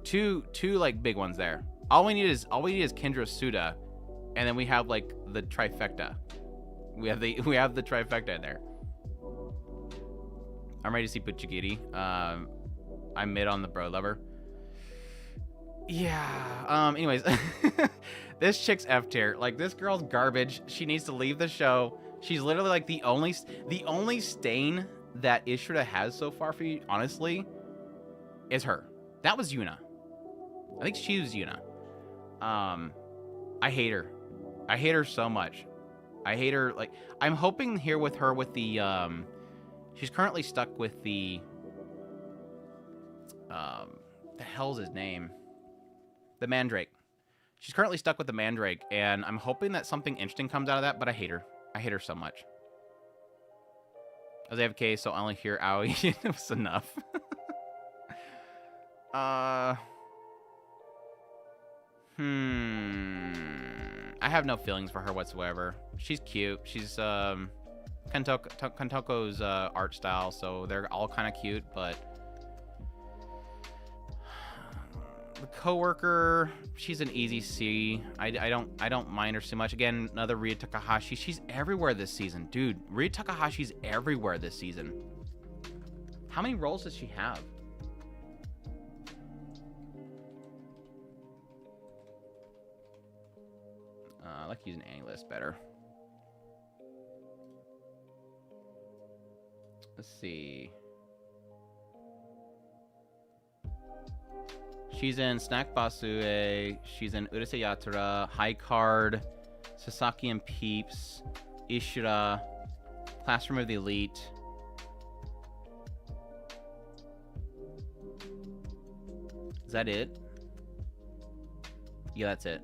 Two like big ones there. All we need is Kendra Suda, and then we have like the trifecta. We have the trifecta there. I'm ready to see Puchigiri. I'm mid on the Bro Lover. Yeah. Anyways, this chick's F tier. Like, this girl's garbage. She needs to leave the show. She's literally like the only stain that Ishida has so far for you, honestly, is her. That was Yuna. I think she was Yuna. I hate her. I hate her so much. I hate her. Like, I'm hoping here with her with the she's currently stuck with the hell's his name? The Mandrake. She's currently stuck with the Mandrake, and I'm hoping that something interesting comes out of that, but I hate her. I hate her so much. As AFK, so I only hear Aoi. It was enough. I have no feelings for her whatsoever. She's cute. She's Kantoko's art style, so they're all kind of cute, but the coworker, she's an easy C. I don't mind her so much. Again, another Ria Takahashi. She's everywhere this season, dude. Ria Takahashi's everywhere this season. How many roles does she have? I like using AnyList better. Let's see. She's in Snack Basue. She's in Urusei Yatsura, High Card, Sasaki and Peeps, Ishura, Classroom of the Elite. Is that it? Yeah, that's it.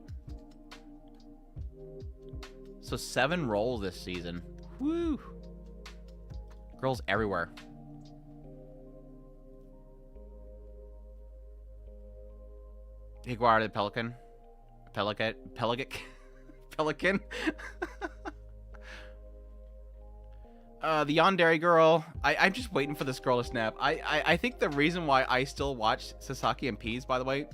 So 7 roles this season. Woo! Girls everywhere. Higuara the Pelican. Pelican. The yandere girl. I'm just waiting for this girl to snap. I think the reason why I still watch Sasaki and Peas, by the way,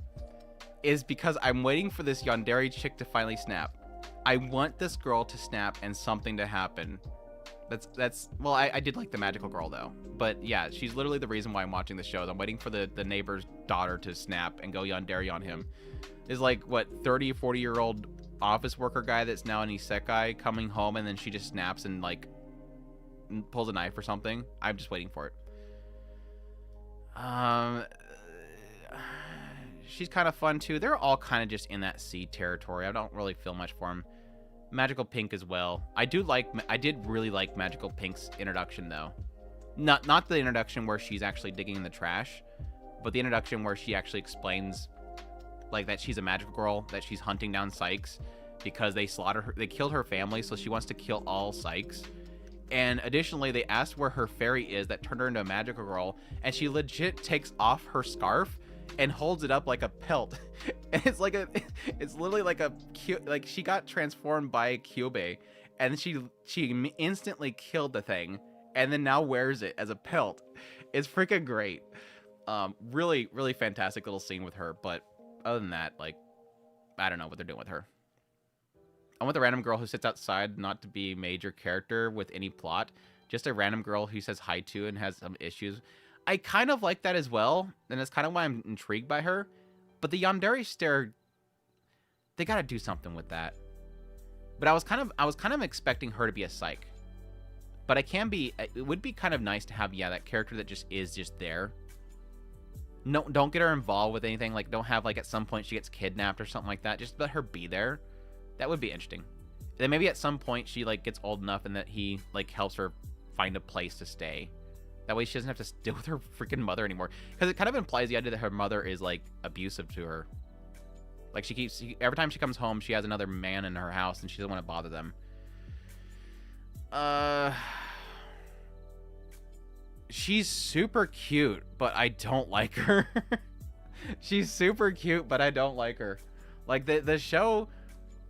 is because I'm waiting for this yandere chick to finally snap. I want this girl to snap and something to happen. Well, I did like the magical girl though, but yeah, she's literally the reason why I'm watching the show. I'm waiting for the neighbor's daughter to snap and go yandere on him. Is like what 30, 40-year-old office worker guy that's now an isekai coming home, and then she just snaps and like pulls a knife or something. I'm just waiting for it. She's kind of fun too. They're all kind of just in that C territory. I don't really feel much for them. Magical Pink as well. I did really like Magical Pink's introduction though. Not the introduction where she's actually digging in the trash, but the introduction where she actually explains like that she's a magical girl, that she's hunting down psychs because they killed her family, so she wants to kill all psychs. And additionally, they asked where her fairy is that turned her into a magical girl, and she legit takes off her scarf and holds it up like a pelt. And it's literally like like she got transformed by a Kyubey, and she instantly killed the thing, and then now wears it as a pelt. It's freaking great. Really, really fantastic little scene with her. But other than that, like, I don't know what they're doing with her. I want the random girl who sits outside not to be a major character with any plot. Just a random girl who says hi to and has some issues. I kind of like that as well, and that's kind of why I'm intrigued by her. But the yandere stare, they got to do something with that. But I was kind of expecting her to be a psych. But it would be kind of nice to have, that character that just is just there. No, don't get her involved with anything. Like, don't have, like, at some point she gets kidnapped or something like that. Just let her be there. That would be interesting. And then maybe at some point she, like, gets old enough and that he, like, helps her find a place to stay. That way she doesn't have to deal with her freaking mother anymore. Because it kind of implies the idea that her mother is, like, abusive to her. Like, every time she comes home, she has another man in her house and she doesn't want to bother them. She's super cute, but I don't like her. She's super cute, but I don't like her. Like, the show,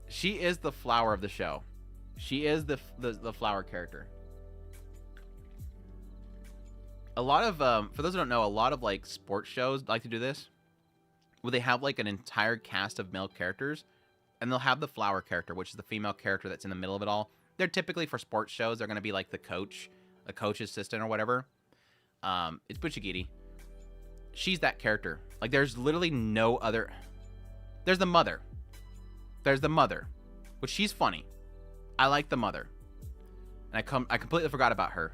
she is the flower of the show. She is the flower character. A lot of, for those who don't know, a lot of, like, sports shows like to do this, where they have, like, an entire cast of male characters, and they'll have the flower character, which is the female character that's in the middle of it all. They're typically, for sports shows, they're going to be, like, the coach, a coach's assistant or whatever. It's Buchigiri. She's that character. Like, there's literally no other. There's the mother. Which she's funny. I like the mother. And I completely forgot about her.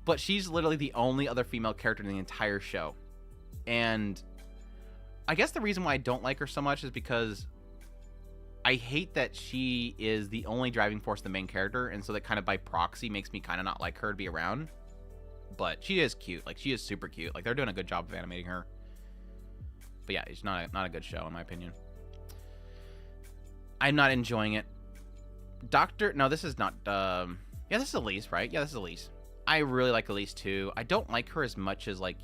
But she's literally the only other female character in the entire show. And I guess the reason why I don't like her so much is because I hate that she is the only driving force of the main character, and so that kind of by proxy makes me kind of not like her to be around. But she is cute. Like, she is super cute. Like, they're doing a good job of animating her. But yeah, it's not a good show in my opinion. I'm not enjoying it. No, this is not. Yeah, this is Elise, right? Yeah, this is Elise. I really like Elise too. I don't like her as much as, like,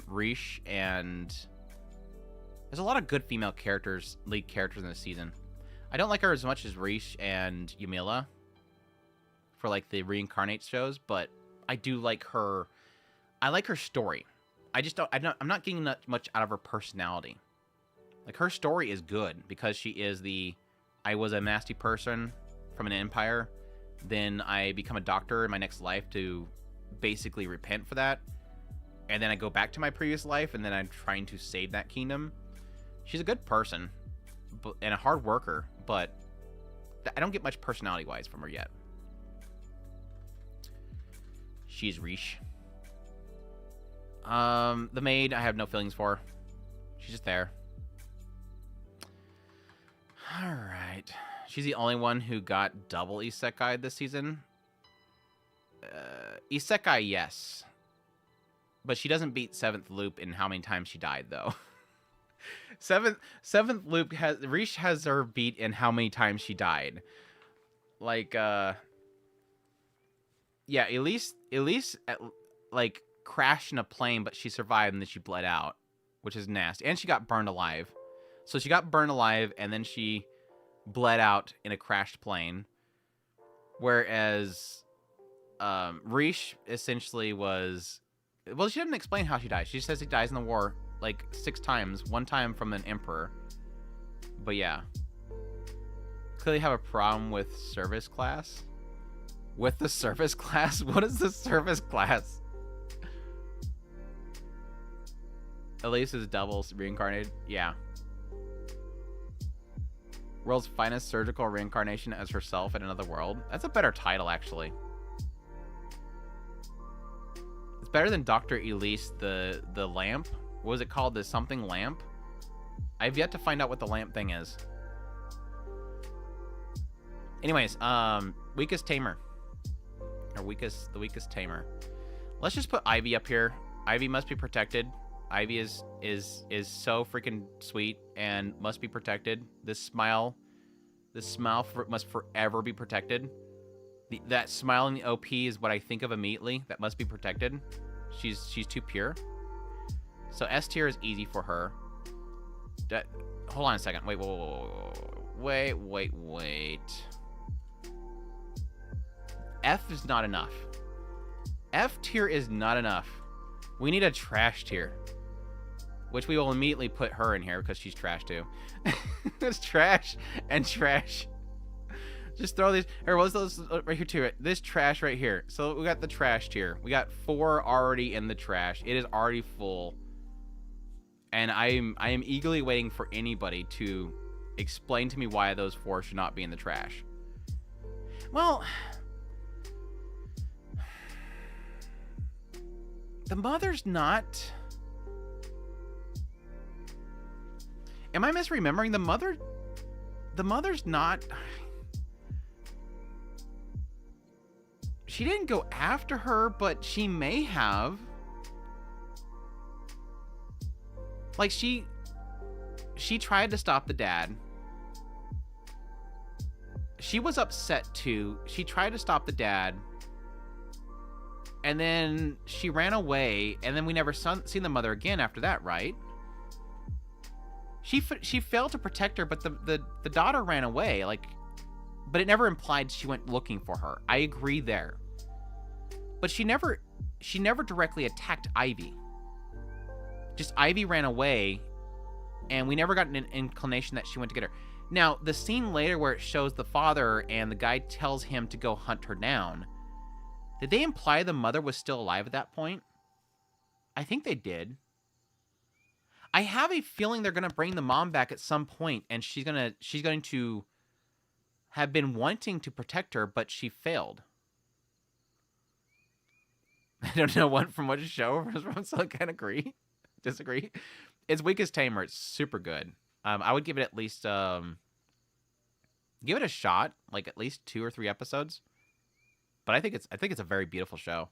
Riche, and there's a lot of good female characters, lead characters in this season. I don't like her as much as Riche and Yumila for, like, the reincarnate shows, but I do like her. I like her story. I'm not getting that much out of her personality. Like, her story is good because she is I was a nasty person from an empire. Then I become a doctor in my next life to basically repent for that. And then I go back to my previous life, and then I'm trying to save that kingdom. She's a good person and a hard worker, but I don't get much personality-wise from her yet. She's Riche. The maid, I have no feelings for. She's just there. Alright. She's the only one who got double isekai this season. Isekai, yes. But she doesn't beat 7th Loop in how many times she died, though. 7th Loop Riche has her beat in how many times she died. Like, yeah, Elise, like, crashed in a plane, but she survived and then she bled out, which is nasty. And she got burned alive. So she got burned alive, and then she bled out in a crashed plane. Whereas Rish essentially was... Well, she didn't explain how she dies. She says he dies in the war like 6 times. 1 time from an emperor. But yeah. Clearly have a problem with service class. With the service class? What is the service class? Elise is doubles reincarnated. Yeah. World's finest surgical reincarnation as herself in another world. That's a better title, actually. It's better than Dr. Elise, the lamp. What was it called? The something lamp? I've yet to find out what the lamp thing is. Anyways, weakest tamer. Or the weakest tamer. Let's just put Ivy up here. Ivy must be protected. Ivy is so freaking sweet and must be protected. This smile must forever be protected. That smile in the OP is what I think of immediately. That must be protected. She's too pure. So S tier is easy for her. Hold on a second. Wait. F is not enough. F tier is not enough. We need a trash tier. Which we will immediately put her in here because she's trash too. It's trash and trash. Just throw these. Here, what's those right here too? This trash right here. So we got the trash tier. We got 4 already in the trash. It is already full. And I am eagerly waiting for anybody to explain to me why those 4 should not be in the trash. Well, the mother's not... Am I misremembering? The mother's not... She didn't go after her, but she may have. Like, she tried to stop the dad. She was upset too. She tried to stop the dad. And then she ran away, and then we never seen the mother again after that, right? She failed to protect her, but the daughter ran away, like, but it never implied she went looking for her. I agree there. But she never directly attacked Ivy. Just Ivy ran away, and we never got an inclination that she went to get her. Now, the scene later where it shows the father and the guy tells him to go hunt her down, did they imply the mother was still alive at that point? I think they did. I have a feeling they're going to bring the mom back at some point, and she's going to have been wanting to protect her, but she failed. I don't know from what show from, so I can't disagree. It's weakest tamer. It's super good. I would give it at least give it a shot, like at least 2 or 3 episodes. But I think it's a very beautiful show.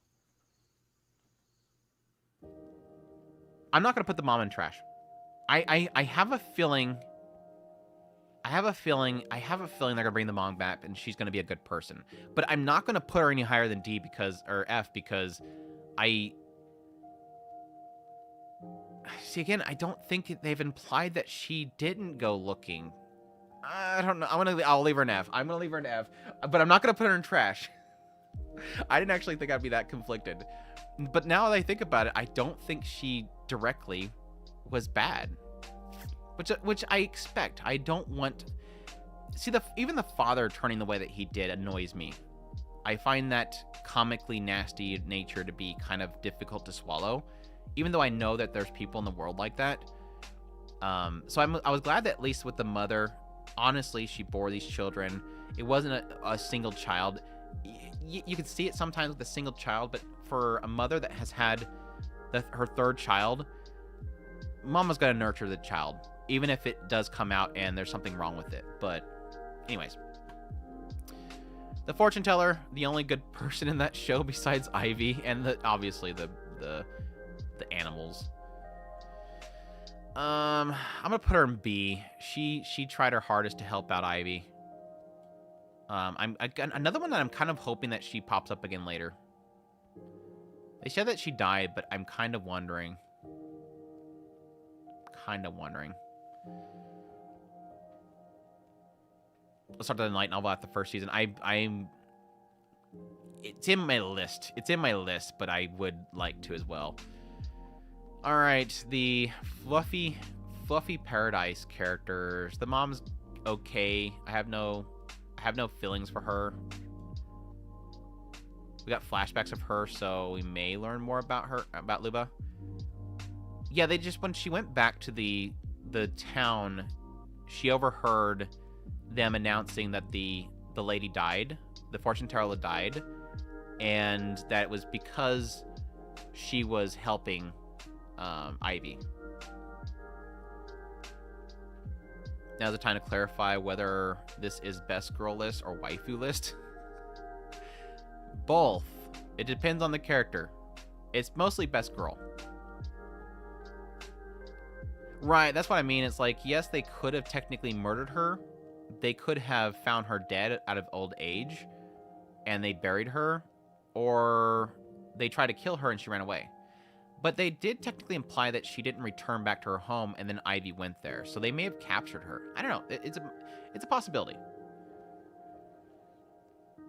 I'm not gonna put the mom in trash. I have a feeling. I have a feeling they're gonna bring the mom back and she's gonna be a good person. But I'm not gonna put her any higher than D or F because I see, again, I don't think they've implied that she didn't go looking. I don't know. I'll leave her in F. I'm gonna leave her in F, but I'm not gonna put her in trash. I didn't actually think I'd be that conflicted. But now that I think about it, I don't think she directly was bad. Which I expect. I don't want... See, even the father turning the way that he did annoys me. I find that comically nasty nature to be kind of difficult to swallow. Even though I know that there's people in the world like that. So I was glad that at least with the mother, honestly, she bore these children. It wasn't a single child. You can see it sometimes with a single child, but for a mother that has had her 3rd child, mama's got to nurture the child, even if it does come out and there's something wrong with it. But anyways, the fortune teller, the only good person in that show besides Ivy, and obviously the animals. I'm gonna put her in B. She tried her hardest to help out Ivy. Another one that I'm kind of hoping that she pops up again later. They said that she died, but I'm kind of wondering. Let's start the light novel after the first season. I'm. It's in my list. It's in my list, but I would like to as well. All right, the fluffy paradise characters. The mom's okay. I have no feelings for her. We got flashbacks of her, so we may learn more about her, about Luba. Yeah, they just, when she went back to the town, she overheard them announcing that the lady died, the fortune teller died, and that it was because she was helping Ivy. Now's the time to clarify whether this is best girl list or waifu list. Both. It depends on the character. It's mostly best girl. Right, that's what I mean. It's like, yes, they could have technically murdered her. They could have found her dead out of old age, and they buried her, or they tried to kill her and she ran away. But they did technically imply that she didn't return back to her home, and then Ivy went there. So they may have captured her. I don't know. It's a possibility.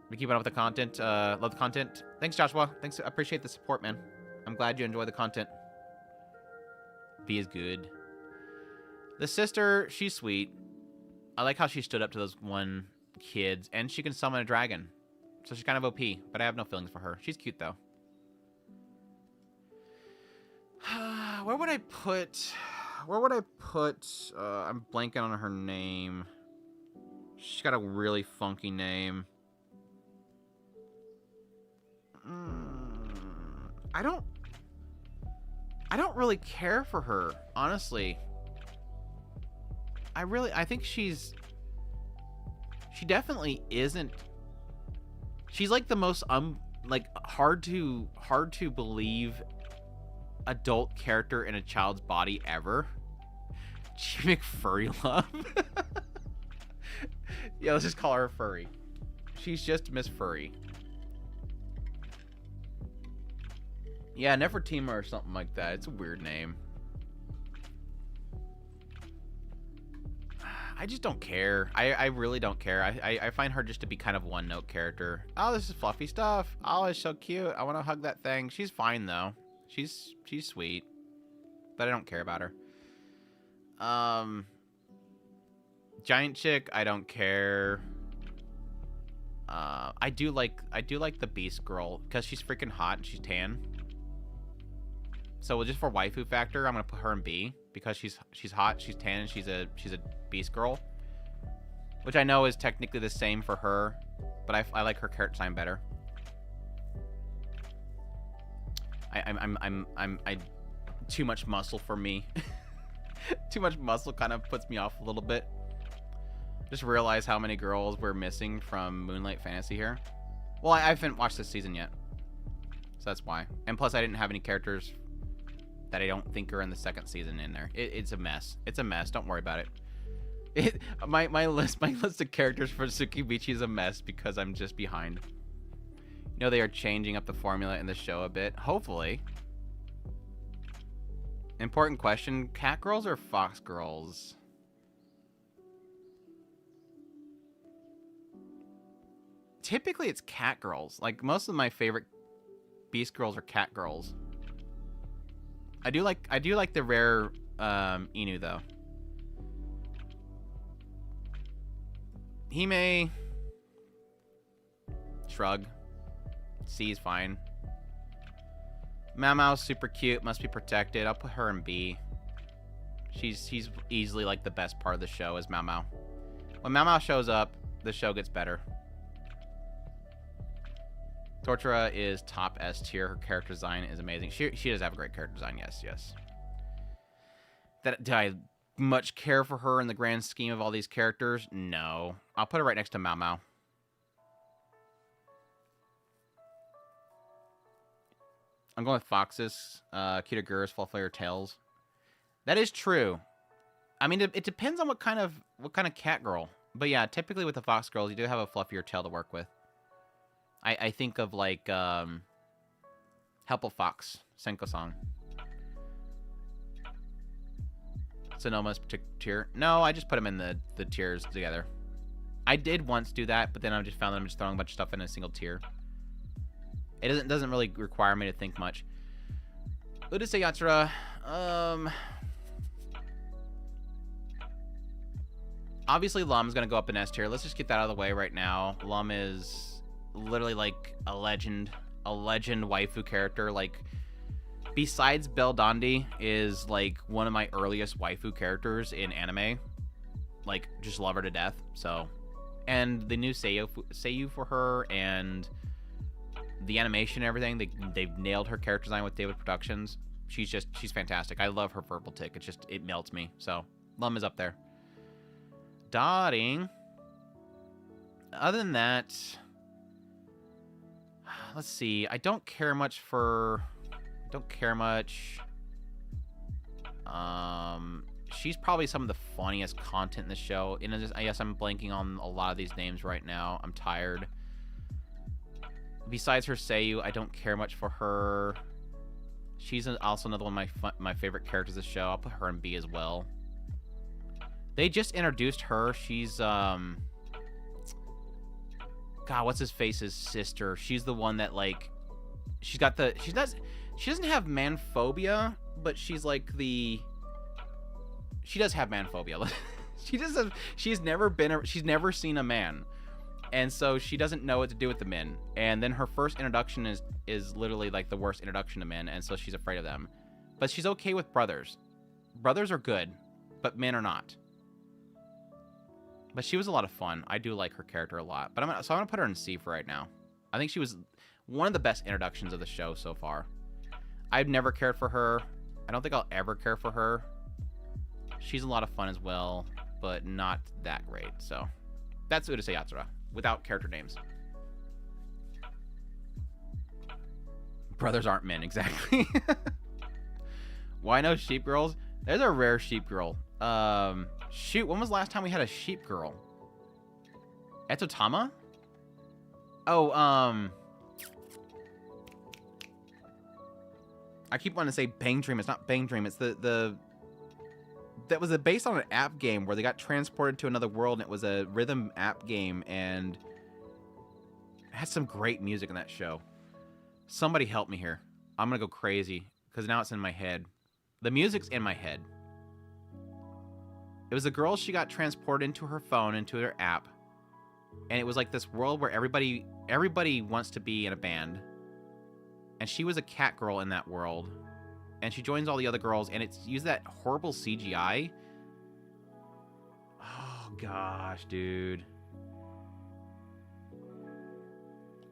We keeping up with the content. Love the content. Thanks, Joshua. Thanks. I appreciate the support, man. I'm glad you enjoy the content. V is good. The sister, she's sweet. I like how she stood up to those one kids, and she can summon a dragon. So she's kind of OP, but I have no feelings for her. She's cute, though. Where would I put... I'm blanking on her name. She's got a really funky name. I don't really care for her, honestly. I think she definitely isn't. She's like the most like hard to believe adult character in a child's body ever. She McFurry love. Yeah, let's just call her Furry. She's just Miss Furry. Yeah, Nefertima or something like that. It's a weird name. I just don't care. I really don't care. I find her just to be kind of one-note character. Oh, this is fluffy stuff. Oh, it's so cute. I want to hug that thing. She's fine, though. She's sweet. But I don't care about her. Giant chick, I don't care. I do like the Beast girl because she's freaking hot and she's tan. So just for waifu factor, I'm gonna put her in B because she's hot, she's tan, and she's a Beast girl, which I know is technically the same for her, but I like her character design better. I too much muscle for me. Too much muscle kind of puts me off a little bit. Just realize how many girls we're missing from Moonlight Fantasy here. Well, I haven't watched this season yet, so that's why. And plus, I didn't have any characters that I don't think are in the second season in there. It's a mess. It's a mess. Don't worry about it. My list of characters for Tsukimichi is a mess because I'm just behind. You know, they are changing up the formula in the show a bit. Hopefully. Important question: cat girls or fox girls? Typically, it's cat girls. Like most of my favorite beast girls are cat girls. I do like the rare Inu though. Hime, shrug. C is fine. Mau super cute, must be protected. I'll put her in B. She's easily like the best part of the show is Mau. When Mau shows up, the show gets better. Tortura is top S tier. Her character design is amazing. She does have a great character design. Yes. Do I much care for her in the grand scheme of all these characters? No. I'll put her right next to Mau. I'm going with foxes. Cuter girls, fluffier tails. That is true. I mean, it depends on what kind of cat girl. But yeah, typically with the fox girls, you do have a fluffier tail to work with. I think of like Helpful Fox, Senko-san. Sonoma's tier. No, I just put them in the tiers together. I did once do that, but then I just found that I'm just throwing a bunch of stuff in a single tier. It doesn't really require me to think much. Urusei Yatsura, obviously Lum's gonna go up in S tier. Let's just get that out of the way right now. Lum is literally like a legend waifu character. Like, besides Belle Dandi, is like one of my earliest waifu characters in anime. Like, just love her to death. So, and the new Seiyu for her and the animation and everything, they've nailed her character design with David Productions. She's fantastic. I love her verbal tick. It melts me. So Lum is up there. Dotting. Other than that, let's see. I don't care much. She's probably some of the funniest content in the show. And I guess I'm blanking on a lot of these names right now. I'm tired. Besides her Seiyu, I don't care much for her. She's also another one of my favorite characters of the show. I'll put her in B as well. They just introduced her. She's God, what's his face's sister? She's the one that, like, she doesn't have man phobia, but she's like she does have man phobia. She's never seen a man. And so she doesn't know what to do with the men. And then her first introduction is literally like the worst introduction to men, and so she's afraid of them. But she's okay with brothers. Brothers are good, but men are not. But she was a lot of fun. I do like her character a lot. But I'm gonna put her in C for right now. I think she was one of the best introductions of the show so far. I've never cared for her. I don't think I'll ever care for her. She's a lot of fun as well, but not that great. So that's Urusei Yatsura without character names. Brothers aren't men, exactly. Why no sheep girls? There's a rare sheep girl. Shoot, when was the last time we had a sheep girl? Etotama? Oh, I keep wanting to say Bang Dream. It's not Bang Dream. It's that was based on an app game where they got transported to another world, and it was a rhythm app game, and it had some great music in that show. Somebody help me here. I'm gonna go crazy because now it's in my head. The music's in my head. It was a girl, she got transported into her phone, into her app, and it was like this world where everybody wants to be in a band, and she was a cat girl in that world, and she joins all the other girls, and it's used that horrible CGI. Oh gosh, dude.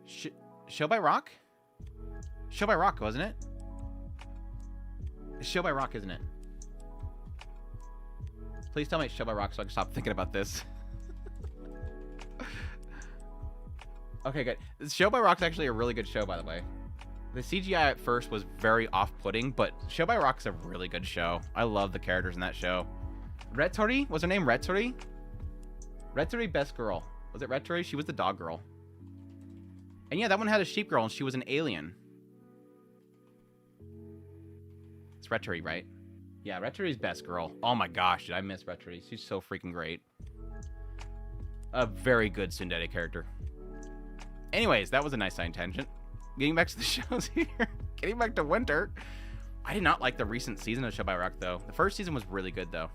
Show by Rock? Show by Rock, wasn't it? It's Show by Rock, isn't it? Please tell me it's Show by Rock so I can stop thinking about this. Okay, good. Show by Rock's actually a really good show, by the way. The CGI at first was very off-putting, but Show by Rock's a really good show. I love the characters in that show. Retori? Was her name Retori? Retori, best girl. Was it Retori? She was the dog girl. And yeah, that one had a sheep girl, and she was an alien. It's Retori, right? Yeah, Retori's best girl. Oh my gosh, did I miss Retori? She's so freaking great. A very good tsundere character. Anyways, that was a nice side tangent. Getting back to the shows here. Getting back to winter. I did not like the recent season of Show by Rock, though. The first season was really good, though.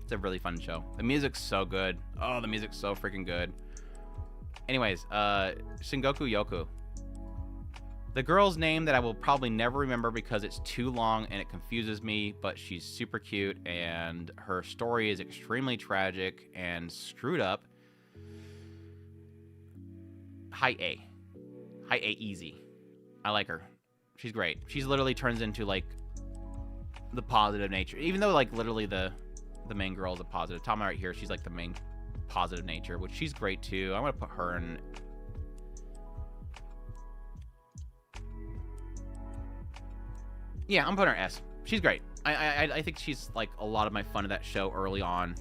It's a really fun show. The music's so good. Oh, the music's so freaking good. Anyways, Shingoku Yoku. The girl's name that I will probably never remember because it's too long and it confuses me, but she's super cute, and her story is extremely tragic and screwed up. High A. High A easy. I like her. She's great. She's literally turns into, like, the positive nature. Even though, like, literally the main girl is a positive. Tama right here, she's, like, the main positive nature, which she's great, too. I'm going to put her in... Yeah, I'm putting her S. She's great. I think she's, like, a lot of my fun of that show early on.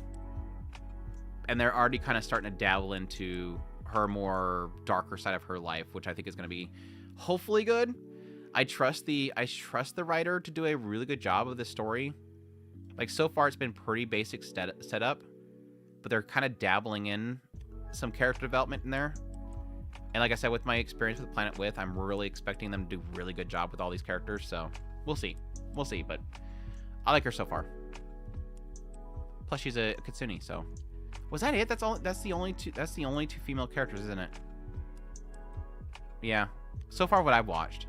And they're already kind of starting to dabble into her more darker side of her life, which I think is going to be hopefully good. I trust the writer to do a really good job of this story. Like, so far, it's been pretty basic setup, but they're kind of dabbling in some character development in there. And like I said, with my experience with Planet With, I'm really expecting them to do a really good job with all these characters. So we'll see. We'll see, but I like her so far. Plus, she's a Kitsune, so. Was that it? That's the only two female characters, isn't it? Yeah. So far, what I've watched.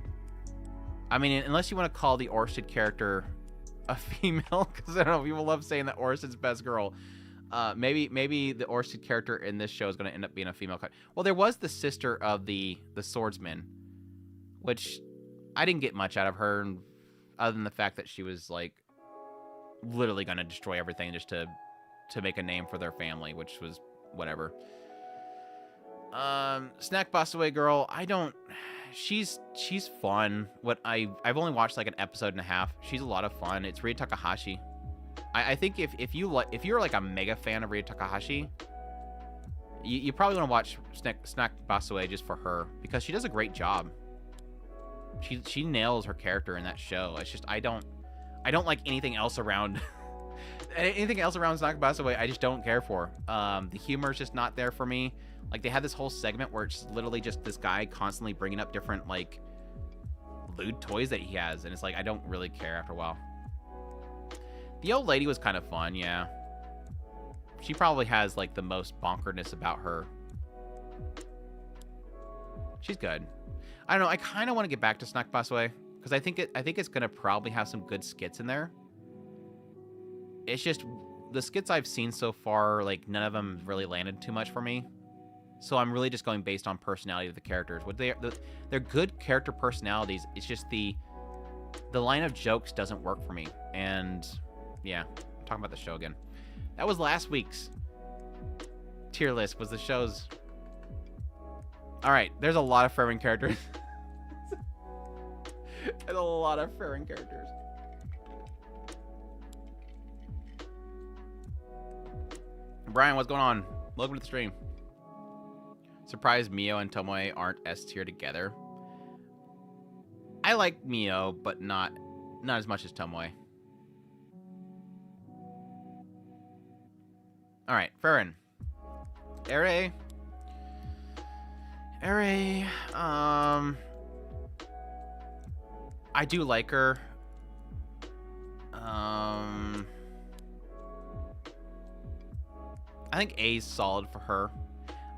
I mean, unless you want to call the Orsted character a female, because I don't know, people love saying that Orsted's best girl. Maybe the Orsted character in this show is going to end up being a female character. Well, there was the sister of the swordsman, which I didn't get much out of her, other than the fact that she was like literally going to destroy everything just to make a name for their family, which was whatever. Snack Boss Away Girl, she's fun. I've only watched like an episode and a half. She's a lot of fun. It's Rie Takahashi. I think if you're like a mega fan of Rie Takahashi, you probably want to watch Snack Boss Away just for her, because she does a great job. She nails her character in that show. It's just I don't like anything else around anything else around Snack Boss Away. I just don't care for. The humor is just not there for me. Like, they had this whole segment where it's literally just this guy constantly bringing up different, like, lewd toys that he has. And it's like, I don't really care after a while. The old lady was kind of fun, yeah. She probably has, like, the most bonkerness about her. She's good. I don't know. I kind of want to get back to Snack Boss Away, because I think it's going to probably have some good skits in there. It's just, the skits I've seen so far, like, none of them really landed too much for me. So I'm really just going based on personality of the characters. They're good character personalities. It's just the line of jokes doesn't work for me. And yeah, I'm talking about the show again. That was last week's tier list. Was the show's. All right, there's a lot of Frieren characters. There's a lot of Frieren characters. Brian, what's going on? Welcome to the stream. Surprised Mio and Tomoe aren't S tier together. I like Mio, but not as much as Tomoe. All right, Frieren. Ere. I do like her. I think A's solid for her.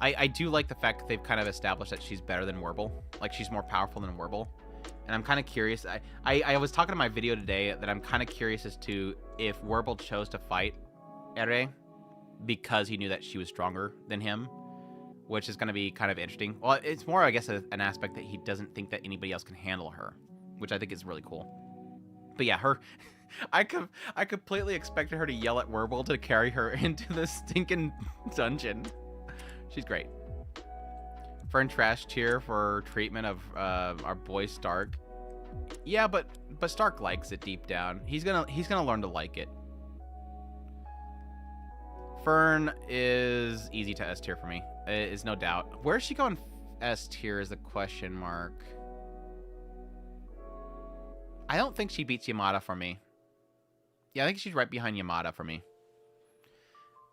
I do like the fact that they've kind of established that she's better than Werble. Like, she's more powerful than Werble. And I'm kind of curious. I was talking in my video today that I'm kind of curious as to if Werble chose to fight Ere because he knew that she was stronger than him, which is going to be kind of interesting. Well, it's more, I guess, an aspect that he doesn't think that anybody else can handle her, which I think is really cool. But yeah, her... I completely expected her to yell at Werble to carry her into the stinking dungeon. She's great. Fern trash tier for treatment of our boy Stark. Yeah, but Stark likes it deep down. He's gonna learn to like it. Fern is easy to S tier for me. Is no doubt. Where's she going S tier is the question mark. I don't think she beats Yamada for me. Yeah, I think she's right behind Yamada for me.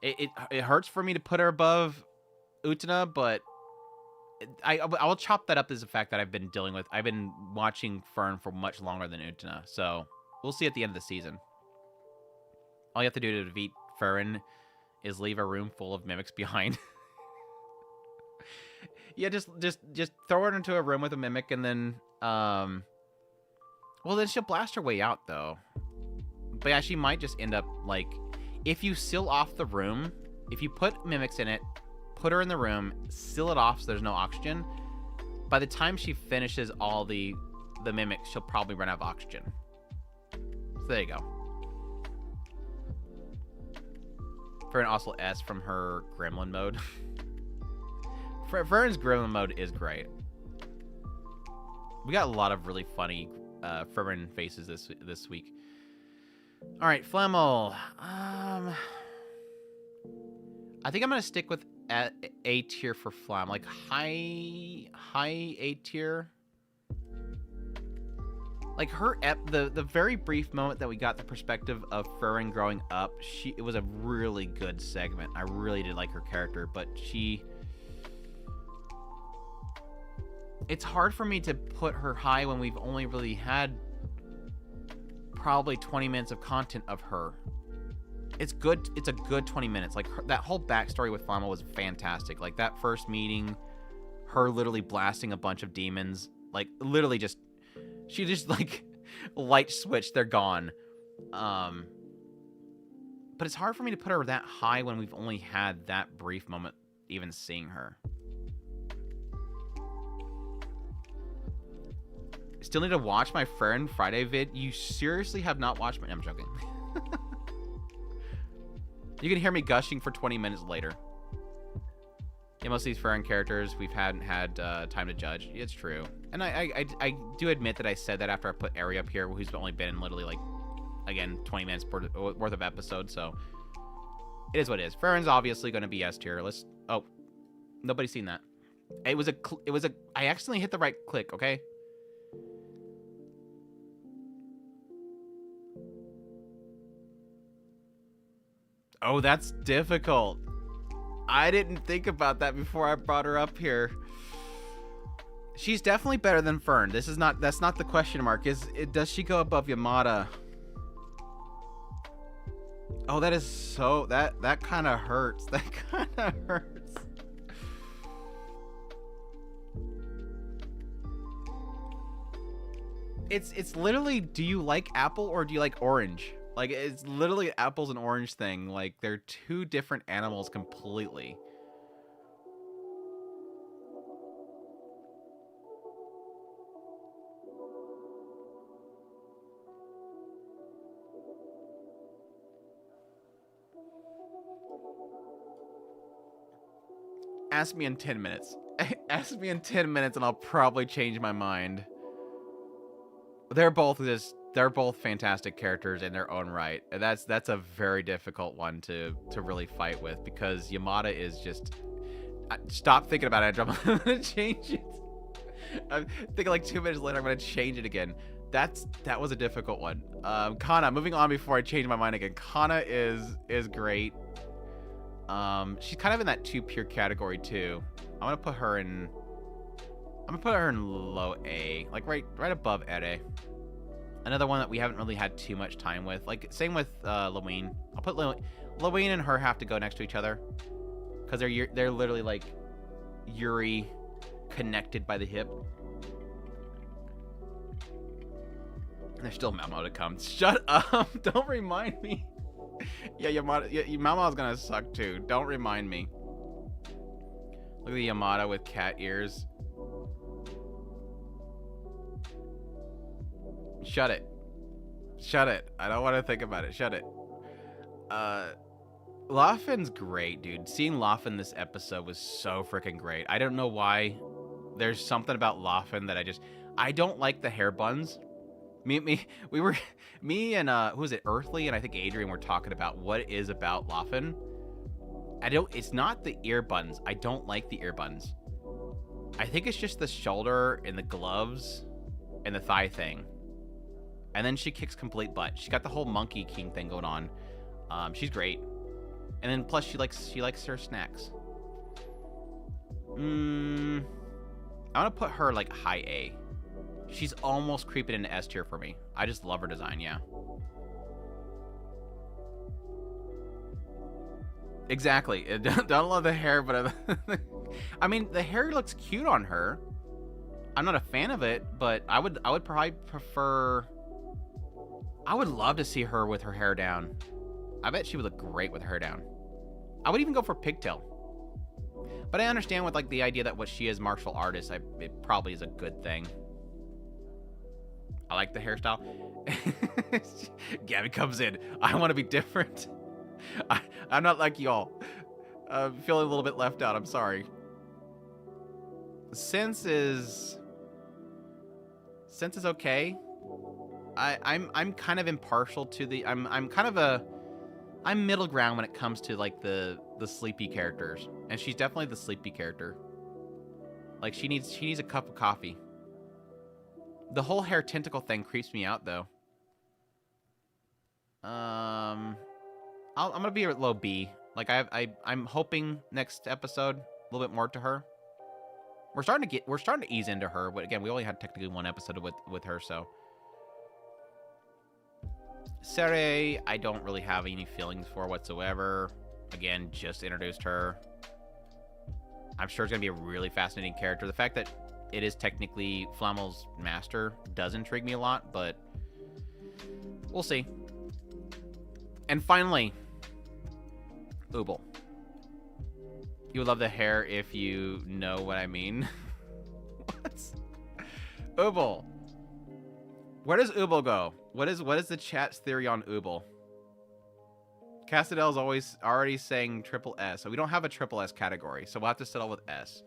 It hurts for me to put her above Utena, but I will chop that up as the fact that I've been watching Fern for much longer than Utena, so we'll see at the end of the season. All you have to do to defeat Fern is leave a room full of mimics behind. Yeah, just throw her into a room with a mimic, and then well, then she'll blast her way out though. But yeah, she might just end up like, if you seal off the room, if you put mimics in it, put her in the room, seal it off so there's no oxygen, by the time she finishes all the mimics, she'll probably run out of oxygen. So there you go. Fern also S from her gremlin mode. Fern's gremlin mode is great. We got a lot of really funny Frieren faces this week. All right, Flamel. I think I'm gonna stick with A tier for Flam, like high A tier. like the very brief moment that we got the perspective of Fern growing up, it was a really good segment. I really did like her character, but it's hard for me to put her high when we've only really had probably 20 minutes of content of her. It's good. It's a good 20 minutes. Like that whole backstory with Fama was fantastic. Like that first meeting, her literally blasting a bunch of demons, like literally she just like light switch, they're gone. But it's hard for me to put her that high when we've only had that brief moment even seeing her. Still need to watch my friend Friday vid. You seriously have not watched my... I'm joking. You can hear me gushing for 20 minutes later. Yeah, most of these foreign characters we hadn't had time to judge. It's true. And I do admit that I said that after I put Ari up here, who's only been in literally, like, again, 20 minutes worth of episodes, so... It is what it is. Farron's obviously going to be S tier. Oh, nobody's seen that. It was a... I accidentally hit the right click, okay? Oh, that's difficult. I didn't think about that before I brought her up here. She's definitely better than Fern. That's not the question mark. Does she go above Yamada? Oh, that is so that kind of hurts. That kind of hurts. It's literally, do you like apple or do you like orange? Like, it's literally apples and orange thing. Like, they're two different animals completely. Ask me in 10 minutes. Ask me in 10 minutes and I'll probably change my mind. They're both fantastic characters in their own right. That's a very difficult one to really fight with, because Yamada is just... Stop thinking about it, I'm gonna change it. I'm thinking like 2 minutes later I'm gonna change it again. That was a difficult one. Kana, moving on before I change my mind again. Kana is great. She's kind of in that 2 pure category too. I'm gonna put her in low A, like right above Ere. Another one that we haven't really had too much time with. Like, same with Laween. I'll put Laween and her have to go next to each other, because they're literally like Yuri connected by the hip. And there's still Mamo to come. Shut up! Don't remind me. Yeah, Mamo's gonna suck too. Don't remind me. Look at the Yamada with cat ears. Shut it. Shut it. I don't want to think about it. Shut it. Lawfin's great, dude. Seeing Lawfin this episode was so freaking great. I don't know why. There's something about Lawfin that I don't like the hair buns. Me and who was it? Earthly and I think Adrian were talking about what it is about Lawfin. It's not the ear buns. I don't like the ear buns. I think it's just the shoulder and the gloves and the thigh thing. And then she kicks complete butt. She got the whole Monkey King thing going on. She's great. And then plus she likes her snacks. I'm gonna put her like high A. She's almost creeping into S tier for me. I just love her design, yeah. Exactly. Don't love the hair, but I mean, the hair looks cute on her. I'm not a fan of it, but I would probably prefer... I would love to see her with her hair down. I bet she would look great with her hair down. I would even go for pigtail. But I understand with like the idea that what she is martial artist, it probably is a good thing. I like the hairstyle. Gabby comes in. I want to be different. I'm not like y'all. I'm feeling a little bit left out. I'm sorry. Sense is okay. I'm kind of impartial to the... I'm middle ground when it comes to like the sleepy characters, and she's definitely the sleepy character. Like she needs a cup of coffee. The whole hair tentacle thing creeps me out, though. I'm gonna be a low B. Like I'm hoping next episode a little bit more to her. We're starting to ease into her, but again, we only had technically one episode with her, so. Sere, I don't really have any feelings for whatsoever. Again, just introduced her. I'm sure it's gonna be a really fascinating character. The fact that it is technically Flammel's master does intrigue me a lot, but we'll see. And finally, Ubel. You would love the hair if you know what I mean. What? Ubel. Where does Ubel go? What is the chat's theory on Ubel? Castadel's already saying triple S, so we don't have a triple S category, so we'll have to settle with S.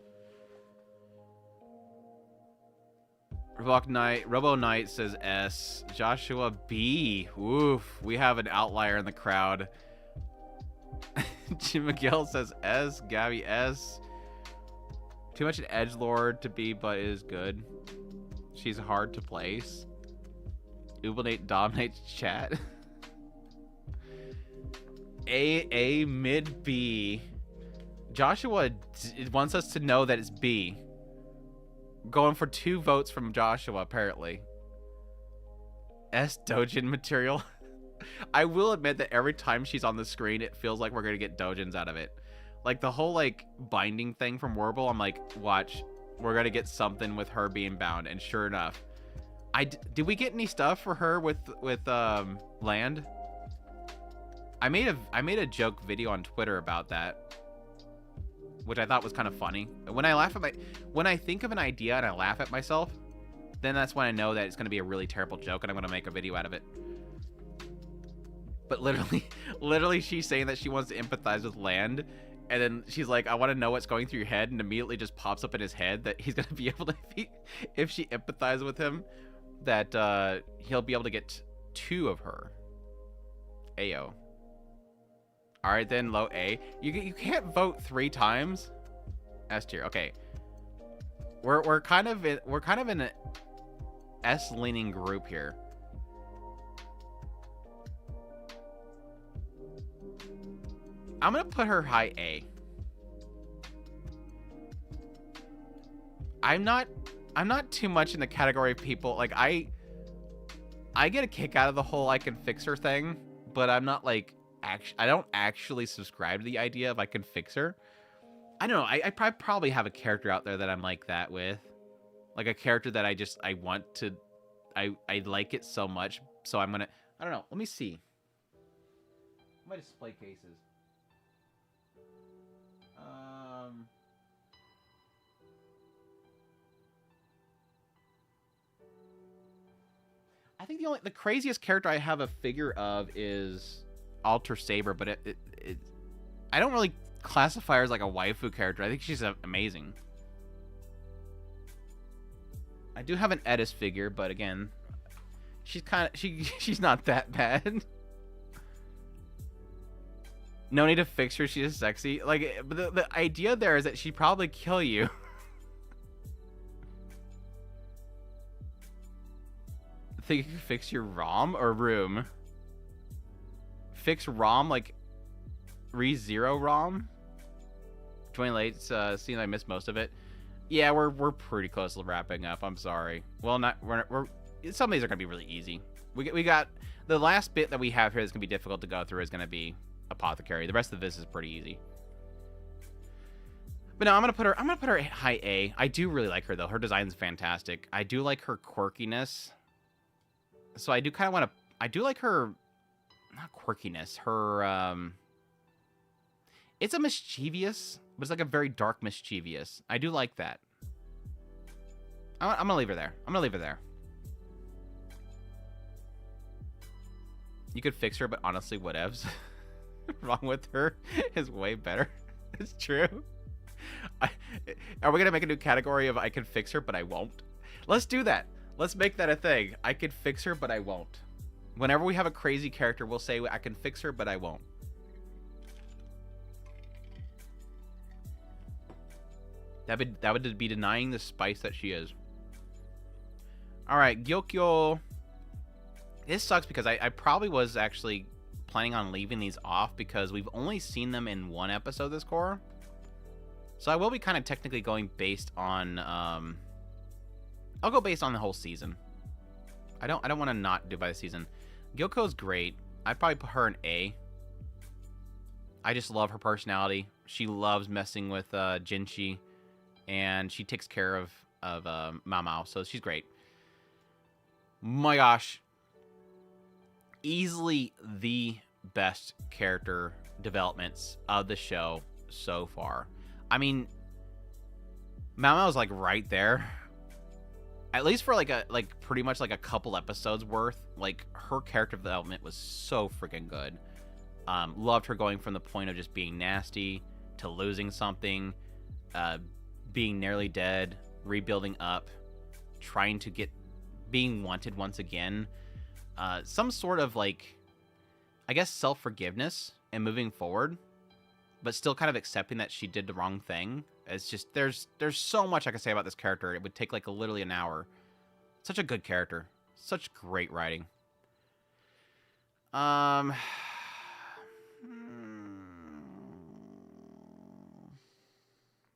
Robo Knight says S. Joshua B. Oof, we have an outlier in the crowd. Jim Miguel says S. Gabby S. Too much an edgelord to be, but is good. She's hard to place. Ubelnate dominates chat. A mid B. Joshua wants us to know that it's B. Going for 2 votes from Joshua, apparently. S Dojin material. I will admit that every time she's on the screen, it feels like we're going to get Dojins out of it. Like, the whole, like, binding thing from Warble, I'm like, watch. We're going to get something with her being bound. And sure enough. Did we get any stuff for her with Land? I made a joke video on Twitter about that, which I thought was kind of funny. When I think of an idea and I laugh at myself, then that's when I know that it's going to be a really terrible joke and I'm going to make a video out of it. But literally she's saying that she wants to empathize with Land, and then she's like, I want to know what's going through your head, and immediately just pops up in his head that he's going to be able to, if she empathizes with him, that he'll be able to get 2 of her. Ayo. All right, then low A. You can't vote 3 times. S tier. Okay. We're kind of in an S leaning group here. I'm gonna put her high A. I'm not too much in the category of people like I get a kick out of the whole I can fix her thing, but I'm not like I don't actually subscribe to the idea of I can fix her. I don't know. I probably have a character out there that I'm like that with, like a character that I want to, I like it so much. So I'm gonna, I don't know. Let me see. My display cases. I think the craziest character I have a figure of is Alter Saber, but I don't really classify her as like a waifu character. I think she's amazing. I do have an Edis figure, but again, she's not that bad. No need to fix her. She's sexy. Like, but the idea there is that she'd probably kill you. Think you can fix your ROM or room? Fix ROM like ReZero ROM? Join late. Seeing I missed most of it. Yeah, we're pretty close to wrapping up. I'm sorry. Well, we're some of these are gonna be really easy. We got the last bit that we have here that's gonna be difficult to go through is gonna be Apothecary. The rest of this is pretty easy. But no, I'm gonna put her high A. I do really like her though. Her design's fantastic. I do like her quirkiness. So I do kind of want to. I do like her, not quirkiness. Her it's a mischievous, but it's like a very dark mischievous. I do like that. I'm gonna leave her there. I'm gonna leave her there. You could fix her, but honestly, whatevs. Wrong with her is way better. It's true. Are we gonna make a new category of I can fix her, but I won't? Let's do that. Let's make that a thing. I could fix her, but I won't. Whenever we have a crazy character, we'll say I can fix her, but I won't. That would be denying the spice that she is. All right, Gyokyo. This sucks because I probably was actually planning on leaving these off because we've only seen them in one episode this core. So I will be kind of technically going based on I'll go based on the whole season. I don't want to not do by the season. Gyoko's great. I'd probably put her an A. I just love her personality. She loves messing with Jinchi, and she takes care of Mao Mao, so she's great. My gosh. Easily the best character developments of the show so far. I mean, Mao Mao's like right there. At least for like pretty much like a couple episodes worth. Like her character development was so freaking good. Loved her going from the point of just being nasty to losing something, being nearly dead, rebuilding up, trying to being wanted once again. Some sort of like, I guess, self-forgiveness and moving forward, but still kind of accepting that she did the wrong thing. It's just, there's so much I could say about this character. It would take like literally an hour. Such a good character. Such great writing.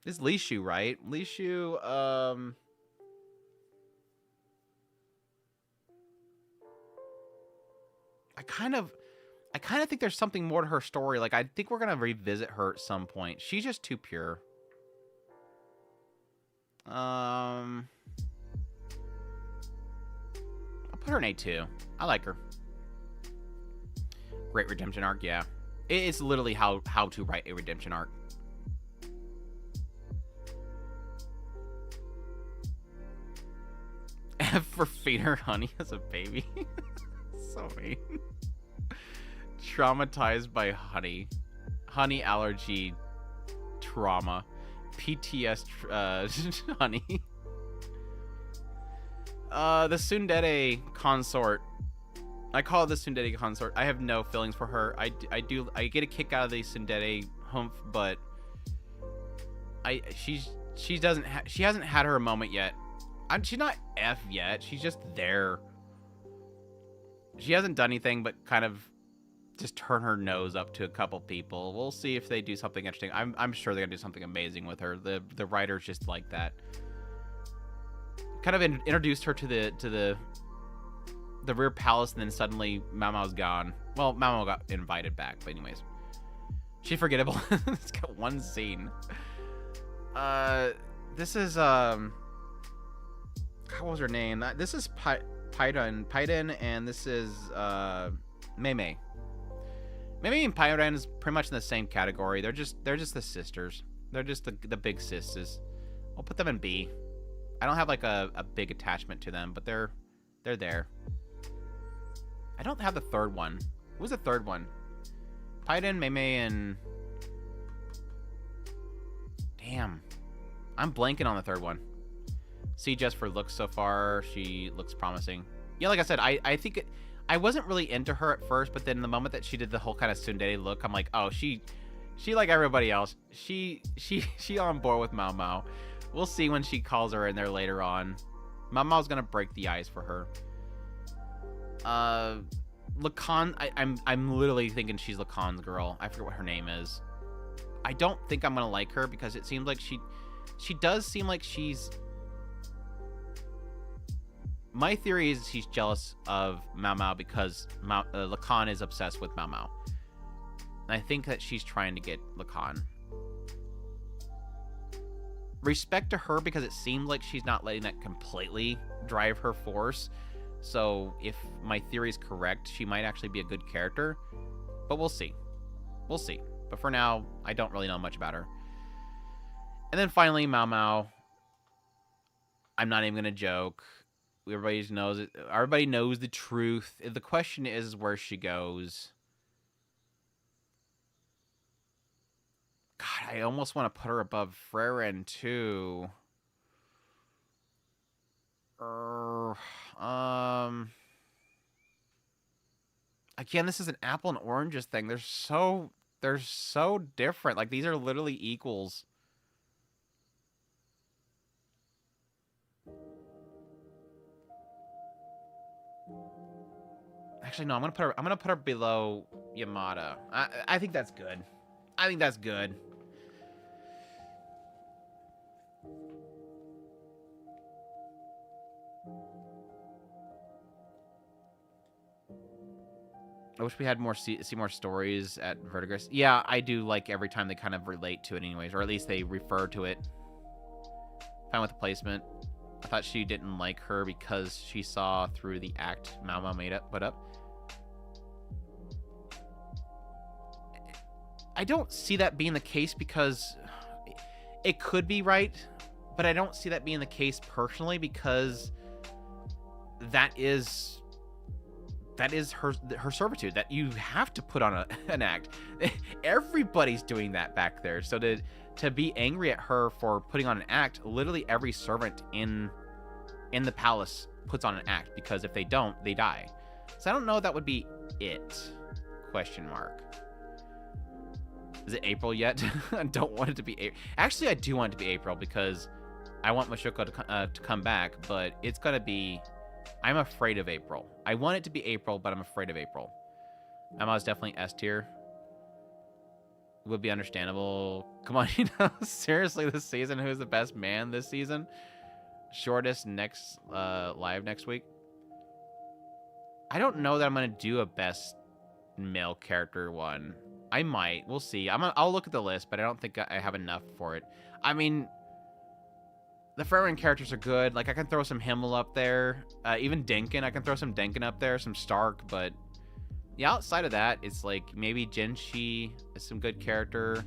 This is Lishu, right? Lishu, I kind of think there's something more to her story. Like, I think we're going to revisit her at some point. She's just too pure. I'll put her in A2. I like her. Great redemption arc, yeah. It's literally how to write a redemption arc. F for feed her honey as a baby. So mean. Traumatized by honey. Honey allergy trauma. PTS honey. The tsundere consort. I call it the tsundere consort. I have no feelings for her. I get a kick out of the tsundere humph, but she hasn't had her moment yet. She's not F yet. She's just there. She hasn't done anything but kind of just turn her nose up to a couple people. We'll see if they do something interesting. I'm sure they're gonna do something amazing with her. The writers just like that. Kind of introduced her to the rear palace, and then suddenly Mao Mao's gone. Well, Mao Mao got invited back, but anyways, she's forgettable. It's got one scene. This is what was her name? This is Paiden, and this is Mei Mei. Mei Mei and Paiden is pretty much in the same category. They're just the sisters. They're just the big sisters. I'll put them in B. I don't have like a big attachment to them, but they're there. I don't have the third one. What was the third one? Paiden, Mei Mei, and damn, I'm blanking on the third one. See, just for looks so far, she looks promising. Yeah, like I said, I think I wasn't really into her at first, but then the moment that she did the whole kind of tsundere look, I'm like, oh, she like everybody else. She on board with Mao Mao. We'll see when she calls her in there later on. Mao Mao's gonna break the ice for her. Lacan, I'm literally thinking she's Lacan's girl. I forget what her name is. I don't think I'm gonna like her because it seems like she does seem like she's. My theory is she's jealous of Mao Mao because Lacan is obsessed with Mao Mao. And I think that she's trying to get Lacan. Respect to her because it seems like she's not letting that completely drive her force. So if my theory is correct, she might actually be a good character. But we'll see. We'll see. But for now, I don't really know much about her. And then finally, Mao Mao. I'm not even going to joke. Everybody knows it. Everybody knows the truth. The question is where she goes. God, I almost want to put her above Freren too. Again, this is an apple and oranges thing. They're so different. Like, these are literally equals. Actually, no. I'm gonna put her below Yamada. I think that's good. I think that's good. I wish we had more see more stories at Vertigus. Yeah, I do like every time they kind of relate to it anyways, or at least they refer to it. Fine with the placement. I thought she didn't like her because she saw through the act Mama put up. I don't see that being the case because it could be right, but I don't see that being the case personally because that is her servitude that you have to put on an act. Everybody's doing that back there. So to be angry at her for putting on an act, literally every servant in the palace puts on an act because if they don't, they die. So I don't know if that would be it. Question mark. Is it April yet? I don't want it to be April. Actually, I do want it to be April because I want Mashoko to come back, but it's gonna be. I'm afraid of April. I want it to be April, but I'm afraid of April. Emma's definitely S tier. Would be understandable. Come on, seriously, this season, who's the best man this season? Shortest next live next week. I don't know that I'm gonna do a best male character one. I might. We'll see. I'll look at the list, but I don't think I have enough for it. I mean, the Fremen characters are good. Like, I can throw some Himmel up there. Even Denkin. I can throw some Denkin up there. Some Stark. But, yeah, outside of that, it's like maybe Jinshi is some good character.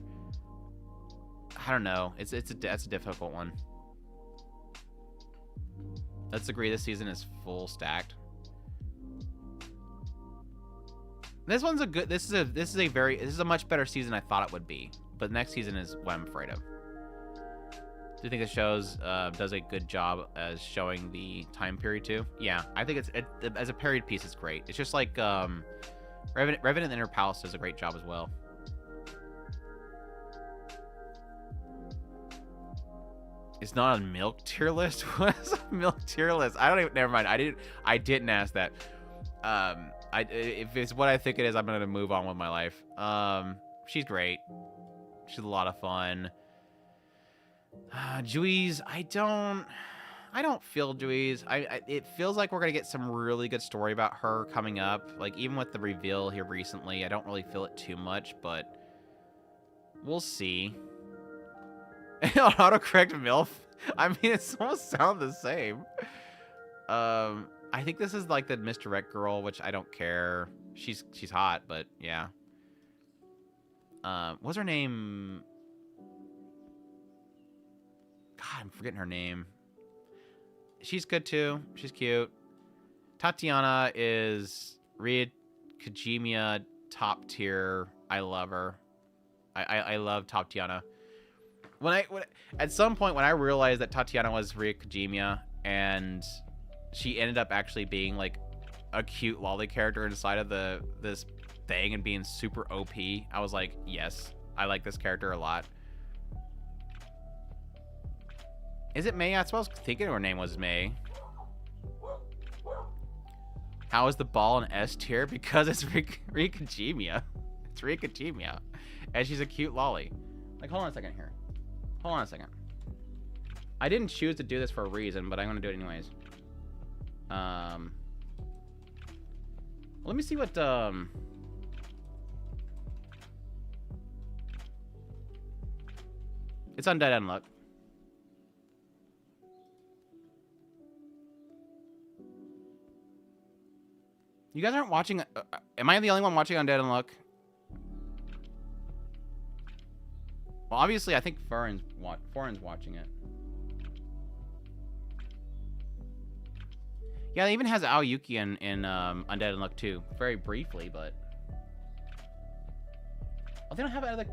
I don't know. That's a difficult one. Let's agree this season is full stacked. This one's a good. This is a much better season I thought it would be. But next season is what I'm afraid of. Do you think the shows does a good job as showing the time period too? Yeah, I think as a period piece, it's great. It's just like Revenant Inner Palace does a great job as well. It's not on milk tier list. What is a milk tier list? I don't even. Never mind. I didn't ask that. If it's what I think it is, I'm gonna move on with my life. She's great. She's a lot of fun. Juiz, I don't feel Juiz. It feels like we're gonna get some really good story about her coming up. Like, even with the reveal here recently, I don't really feel it too much, but we'll see. Autocorrect MILF. I mean, it almost sounds the same. I think this is like the misdirect girl, which I don't care. She's hot, but yeah. What's her name? God, I'm forgetting her name. She's good too. She's cute. Tatiana is Ria Kajimia top tier. I love her. I love Tatiana. At some point when I realized that Tatiana was Ria Kajimia and she ended up actually being like a cute lolly character inside of this thing and being super OP, I was like, yes, I like this character a lot. Is it May? That's what I was thinking her name was May. How is the ball an S tier? Because it's Rikajimia. It's Rikajimia. And she's a cute lolly. Like, hold on a second here. Hold on a second. I didn't choose to do this for a reason, but I'm going to do it anyways. Let me see what, it's Undead Unluck. You guys aren't watching, am I the only one watching Undead Unluck? Well, obviously, I think Foreign's watching it. Yeah, it even has Aoyuki in Undead Unluck too. Very briefly, but... Oh, they don't have other...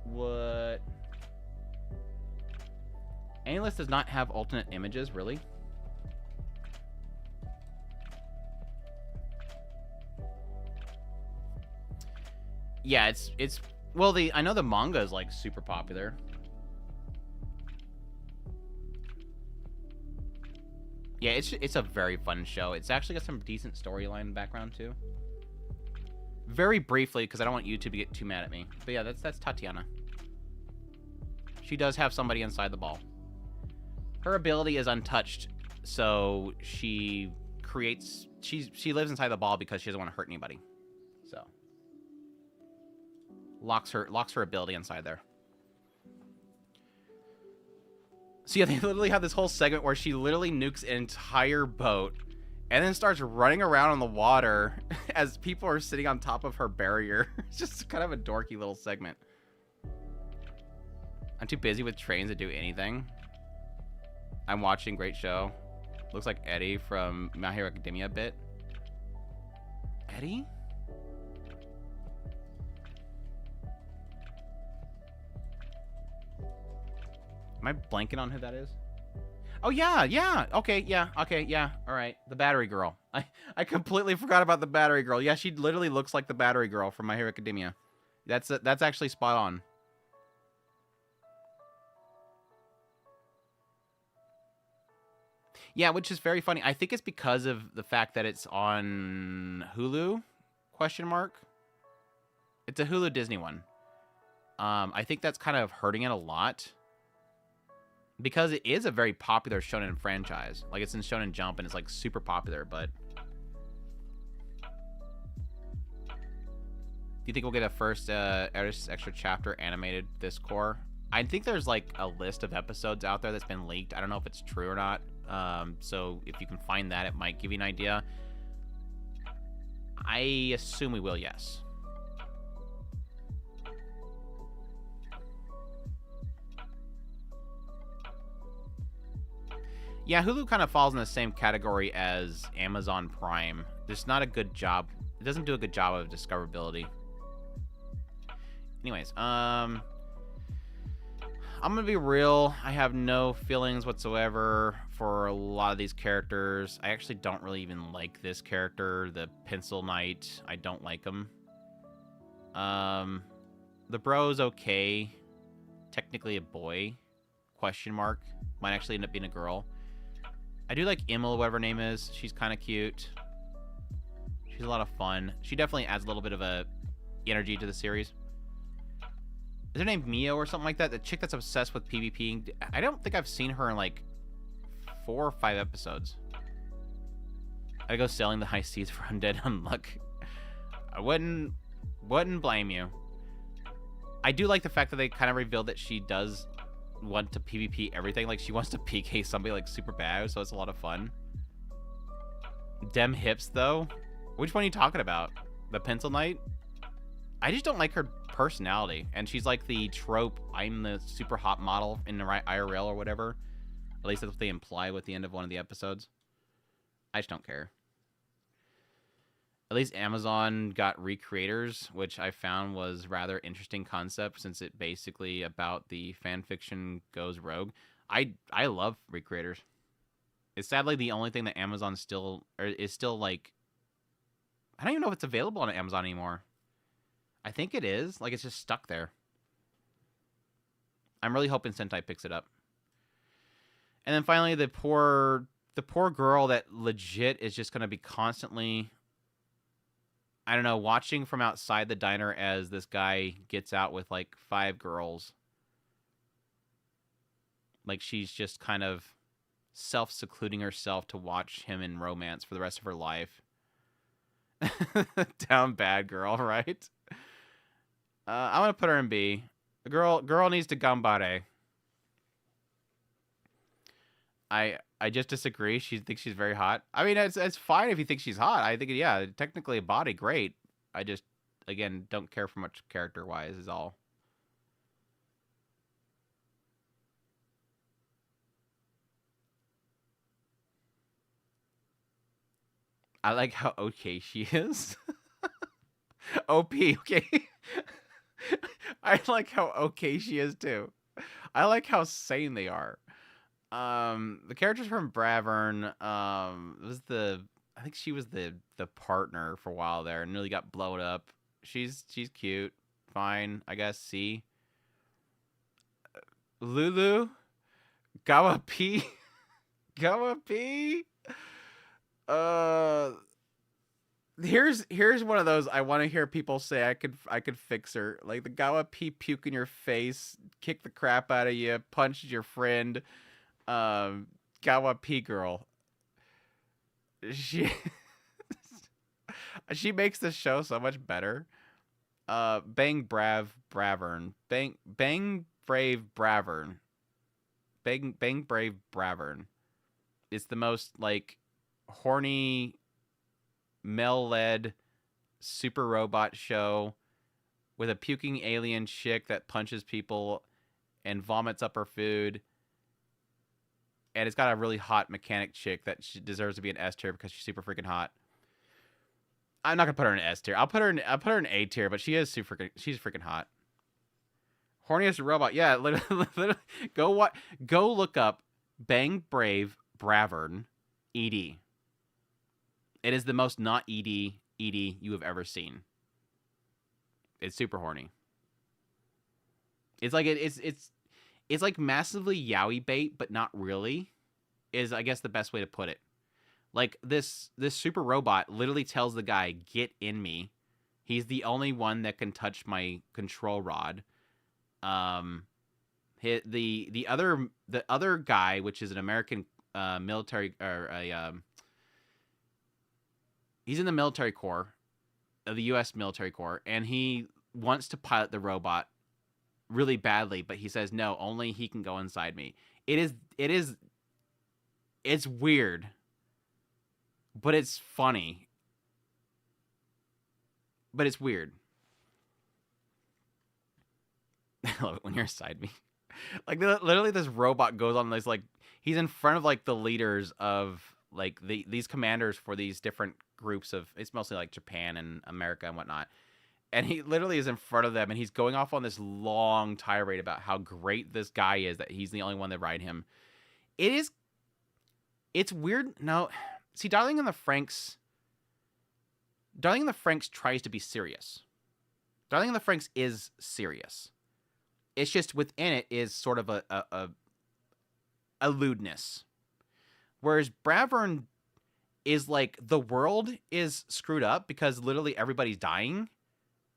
What? A-list does not have alternate images, really? Yeah, it's... Well, I know the manga is, like, super popular. Yeah, it's a very fun show. It's actually got some decent storyline background too. Very briefly, because I don't want YouTube to get too mad at me. But yeah, that's Tatiana. She does have somebody inside the ball. Her ability is untouched, so she creates. She lives inside the ball because she doesn't want to hurt anybody. So locks her ability inside there. So yeah, they literally have this whole segment where she literally nukes an entire boat and then starts running around on the water as people are sitting on top of her barrier. It's just kind of a dorky little segment. I'm too busy with trains to do anything. I'm watching great show. Looks like Eddie from My Hero Academia a bit. Eddie? Am I blanking on who that is? Oh, yeah. Okay, yeah. All right. The battery girl. I completely forgot about the battery girl. Yeah, she literally looks like the battery girl from My Hero Academia. That's actually spot on. Yeah, which is very funny. I think it's because of the fact that it's on Hulu, ? It's a Hulu Disney one. I think that's kind of hurting it a lot. Because it is a very popular shonen franchise. Like, it's in Shonen Jump, and it's, like, super popular, but... Do you think we'll get a first Artist's Extra Chapter animated this core? I think there's, like, a list of episodes out there that's been leaked. I don't know if it's true or not. So if you can find that, it might give you an idea. I assume we will, yes. Yeah, Hulu kind of falls in the same category as Amazon Prime. There's not a good job. It doesn't do a good job of discoverability. Anyways, I'm gonna be real. I have no feelings whatsoever for a lot of these characters. I actually don't really even like this character, the Pencil Knight. I don't like him. The bro's okay. Technically a boy. ? Might actually end up being a girl. I do like Emil, whatever her name is. She's kind of cute. She's a lot of fun. She definitely adds a little bit of a energy to the series. Is her name Mio or something like that? The chick that's obsessed with PvP. I don't think I've seen her in like 4 or 5 episodes. I go sailing the high seas for undead unluck. I wouldn't blame you. I do like the fact that they kind of revealed that she does want to PvP everything. Like, she wants to PK somebody like super bad, so it's a lot of fun. Dem hips though. Which one are you talking about? The Pencil Knight? I just don't like her personality, and she's like the trope, I'm the super hot model in the right IRL or whatever. At least that's what they imply with the end of one of the episodes. I just don't care. At least Amazon got Recreators, which I found was rather interesting concept, since it basically about the fanfiction goes rogue. I love Recreators. It's sadly the only thing that Amazon is still like, I don't even know if it's available on Amazon anymore. I think it is. Like, it's just stuck there. I'm really hoping Sentai picks it up. And then finally, the poor girl that legit is just going to be constantly, I don't know, watching from outside the diner as this guy gets out with like 5 girls. Like, she's just kind of self-secluding herself to watch him in romance for the rest of her life. Down bad girl, right? I'm gonna put her in B. The girl needs to gambare. I just disagree. She thinks she's very hot. I mean, it's fine if you think she's hot. I think, yeah, technically a body, great. I just, again, don't care for much character-wise is all. I like how okay she is. OP, okay. I like how okay she is too. I like how sane they are. The characters from Bravern, I think she was the partner for a while there and really got blown up. She's cute. Fine, I guess. C. Lulu, Gawa P. Gawa P. Uh, here's one of those I want to hear people say I could fix her. Like the Gawa P puke in your face, kick the crap out of you, punched your friend. Um, Gawa P girl. She she makes the show so much better. Bang Brav Bravern. Bang Brave Bravern. Bang Brave Bravern. It's the most like horny male-led super robot show with a puking alien chick that punches people and vomits up her food. And it's got a really hot mechanic chick that she deserves to be an S tier because she's super freaking hot. I'm not gonna put her in S tier. I'll put her in A tier, but she's freaking hot. Horniest robot, yeah. Literally, go look up Bang Brave Bravern ED. It is the most not ED you have ever seen. It's super horny. It's like it's like massively yaoi bait, but not really. Is I guess the best way to put it. Like this super robot literally tells the guy, "Get in me." He's the only one that can touch my control rod. The other guy, which is an American military or he's in the military corps, the U.S. military corps, and he wants to pilot the robot really badly, but he says no, only he can go inside me. It's weird, but it's funny, but it's weird. I love it when you're inside me. Like literally, this robot goes on this like he's in front of like the leaders of like these commanders for these different groups of it's mostly like Japan and America and whatnot. And he literally is in front of them and he's going off on this long tirade about how great this guy is, that he's the only one that ride him. It's weird. No, see, Darling in the Franxx tries to be serious. Darling in the Franxx is serious. It's just within it is sort of a lewdness. Whereas Bravern is like the world is screwed up because literally everybody's dying.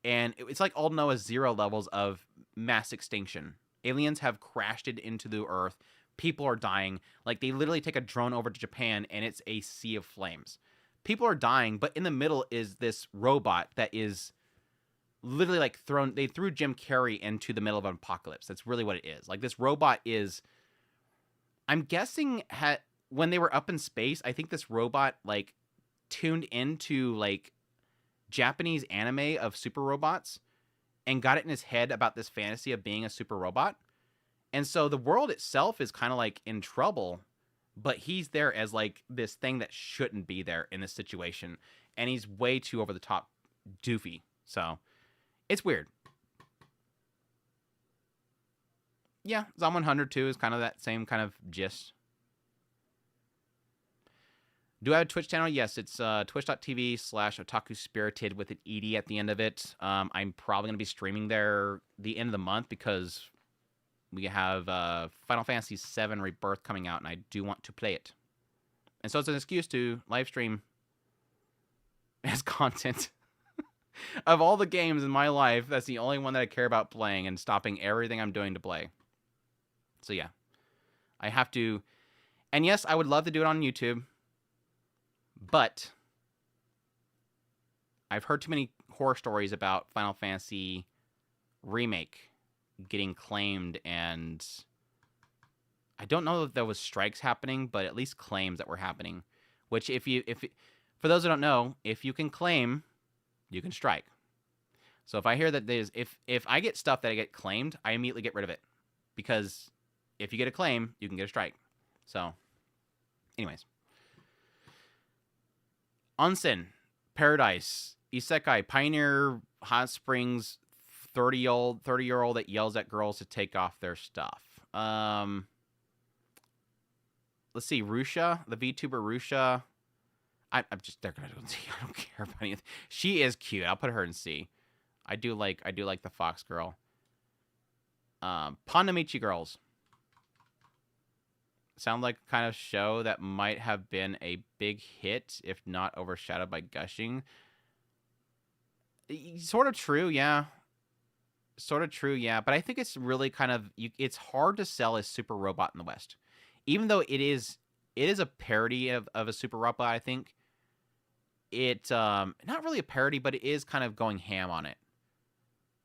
And it's like Old Noah's 0 levels of mass extinction. Aliens have crashed it into the earth. People are dying. Like they literally take a drone over to Japan and it's a sea of flames. People are dying, but in the middle is this robot that is literally like they threw Jim Carrey into the middle of an apocalypse. That's really what it is. Like this robot is, I'm guessing when they were up in space, I think this robot like tuned into like Japanese anime of super robots and got it in his head about this fantasy of being a super robot. And so the world itself is kind of like in trouble, but he's there as like this thing that shouldn't be there in this situation. And he's way too over the top doofy. So it's weird. Yeah, Zom 100 too is kind of that same kind of gist. Do I have a Twitch channel? Yes, it's twitch.tv/otakuspirited with an ED at the end of it. I'm probably going to be streaming there the end of the month because we have Final Fantasy VII Rebirth coming out, and I do want to play it. And so it's an excuse to live stream as content. Of all the games in my life, that's the only one that I care about playing and stopping everything I'm doing to play. So yeah, I have to. And yes, I would love to do it on YouTube. But I've heard too many horror stories about Final Fantasy Remake getting claimed, and I don't know if there was strikes happening, but at least claims that were happening. Which, for those who don't know, if you can claim, you can strike. So if I hear that if I get stuff that I get claimed, I immediately get rid of it, because if you get a claim, you can get a strike. So, anyways. Onsen, Paradise, Isekai, Pioneer, Hot Springs, 30-year-old that yells at girls to take off their stuff. Let's see, Rusha, the VTuber Rusha. They're gonna go see. I don't care about anything. She is cute. I'll put her in C. I do like the Fox girl. Pandamichi Girls. sound like a kind of show that might have been a big hit, if not overshadowed by Gushing. Sort of true, yeah. Sort of true, yeah. But I think it's really kind of it's hard to sell a super robot in the West, even though it is a parody of a super robot. I think it not really a parody, but it is kind of going ham on it.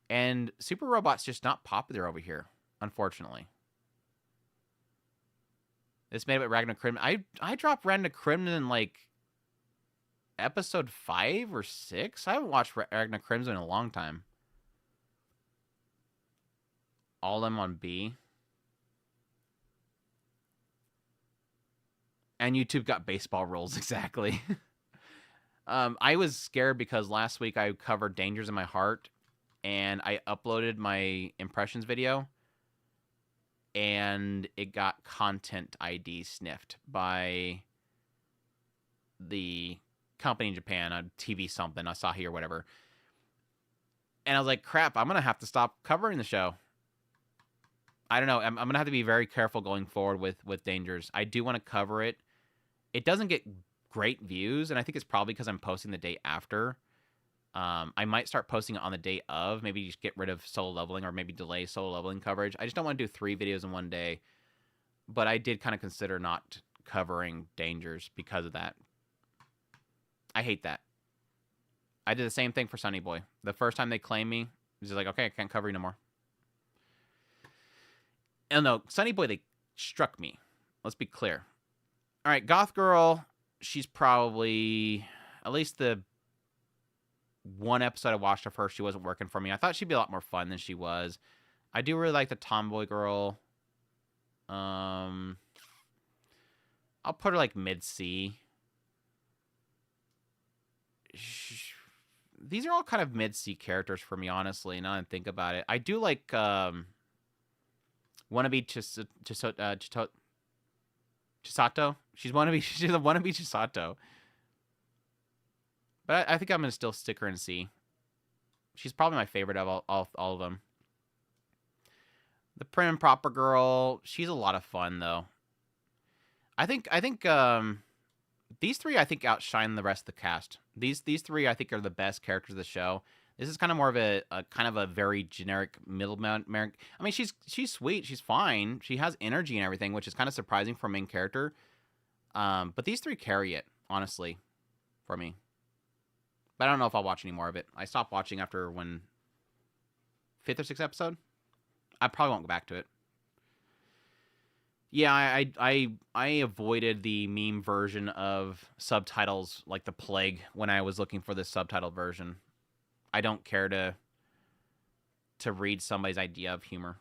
And super robot's just not popular over here, unfortunately. This made it with Ragnar Crimson. I dropped Ragnar Crimson in like episode 5 or 6. I haven't watched Ragnar Crimson in a long time. All of them on B. And YouTube got baseball rules, exactly. I was scared because last week I covered Dangers in My Heart, and I uploaded my impressions video, and it got content ID sniffed by the company in Japan on TV something, Asahi or whatever. And I was like, crap, I'm going to have to stop covering the show. I don't know. I'm going to have to be very careful going forward with Dangers. I do want to cover it. It doesn't get great views, and I think it's probably because I'm posting the day after. I might start posting it on the day of. Maybe just get rid of solo leveling, or maybe delay solo leveling coverage. I just don't want to do 3 videos in one day. But I did kind of consider not covering Dangers because of that. I hate that. I did the same thing for Sunny Boy. The first time they claimed me, it was just like, okay, I can't cover you no more. And no, Sunny Boy, they struck me. Let's be clear. All right, Goth Girl, she's probably, at least the one episode I watched of her, she wasn't working for me. I thought she'd be a lot more fun than she was. I do really like the Tomboy Girl. I'll put her like mid-C. These are all kind of mid-C characters for me, honestly, now that I think about it. I do like Wannabe Chisato. She's a wannabe Chisato. But I think I'm going to still stick her in C. She's probably my favorite of all of them. The Prim and Proper Girl, she's a lot of fun, though. I think these 3, I think, outshine the rest of the cast. These 3, I think, are the best characters of the show. This is kind of more of a kind of a very generic middleman. I mean, she's sweet. She's fine. She has energy and everything, which is kind of surprising for a main character. But these 3 carry it, honestly, for me. But I don't know if I'll watch any more of it. I stopped watching after 5th or 6th episode. I probably won't go back to it. Yeah, I avoided the meme version of subtitles like the plague when I was looking for the subtitled version. I don't care to read somebody's idea of humor.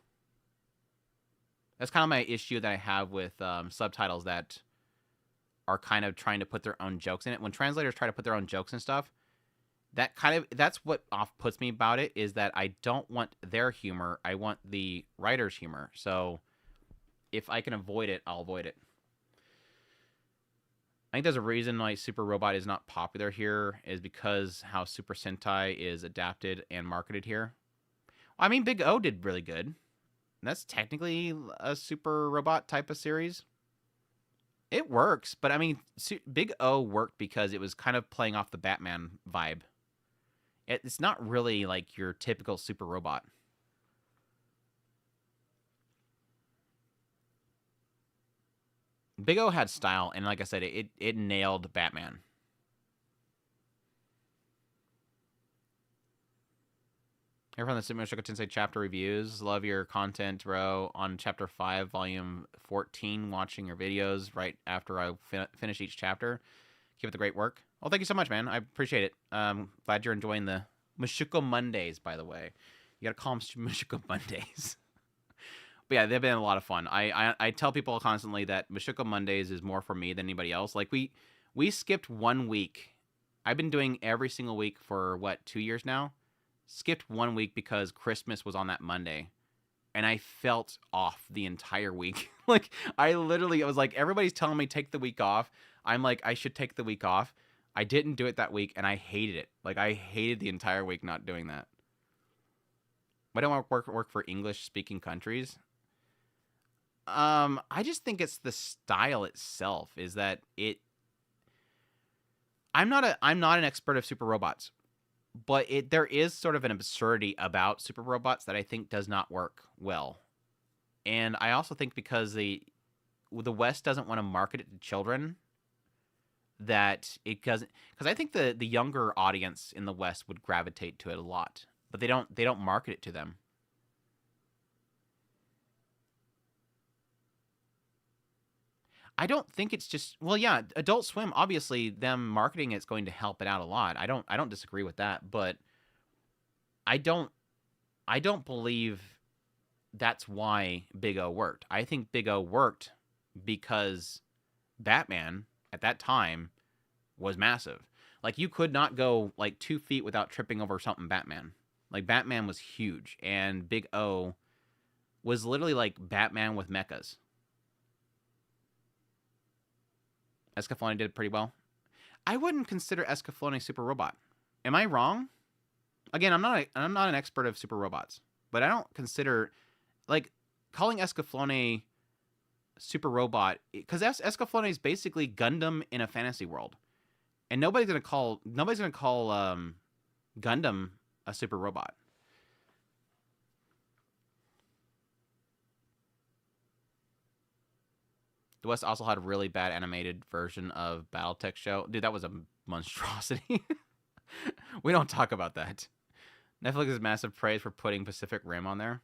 That's kind of my issue that I have with subtitles that are kind of trying to put their own jokes in it. When translators try to put their own jokes and stuff, that's what off-puts me about it, is that I don't want their humor. I want the writer's humor. So if I can avoid it, I'll avoid it. I think there's a reason why Super Robot is not popular here, is because how Super Sentai is adapted and marketed here. I mean, Big O did really good. That's technically a Super Robot type of series. It works, but I mean, Big O worked because it was kind of playing off the Batman vibe. It's not really like your typical Super Robot. Big O had style, and like I said, it nailed Batman. Here from the Super Mushoku Tensei chapter reviews. Love your content, bro. On chapter 5, volume 14, watching your videos right after I finish each chapter. Keep up the great work. Well, thank you so much, man. I appreciate it. Glad you're enjoying the Mushoku Mondays, by the way. You gotta call them Mushoku Mondays. But yeah, they've been a lot of fun. I tell people constantly that Mushoku Mondays is more for me than anybody else. Like, we skipped 1 week. I've been doing every single week for, 2 years now? Skipped 1 week because Christmas was on that Monday. And I felt off the entire week. Like, I was like, everybody's telling me take the week off. I'm like, I should take the week off. I didn't do it that week, and I hated it. Like, I hated the entire week not doing that. I don't want to work for English-speaking countries. I just think it's the style itself. Is that it? I'm not an expert of super robots, but there is sort of an absurdity about super robots that I think does not work well. And I also think because the West doesn't want to market it to children, that it doesn't, because I think the younger audience in the West would gravitate to it a lot, but they don't market it to them. I don't think it's just, well, yeah, Adult Swim, obviously them marketing it's going to help it out a lot. I don't disagree with that, but I don't I don't believe that's why Big O worked. I think Big O worked because Batman at that time was massive. Like you could not go like 2 feet without tripping over something Batman. Like Batman was huge, and Big O was literally like Batman with mechas. Escaflowne did pretty well. I wouldn't consider Escaflowne a super robot. Am I wrong? Again, I'm not an expert of super robots, but I don't consider like calling Escaflowne super robot because Escaflowne is basically Gundam in a fantasy world, and nobody's gonna call Gundam a super robot. The West also had a really bad animated version of BattleTech show. Dude, that was a monstrosity. We don't talk about that. Netflix is massive praise for putting Pacific Rim on there.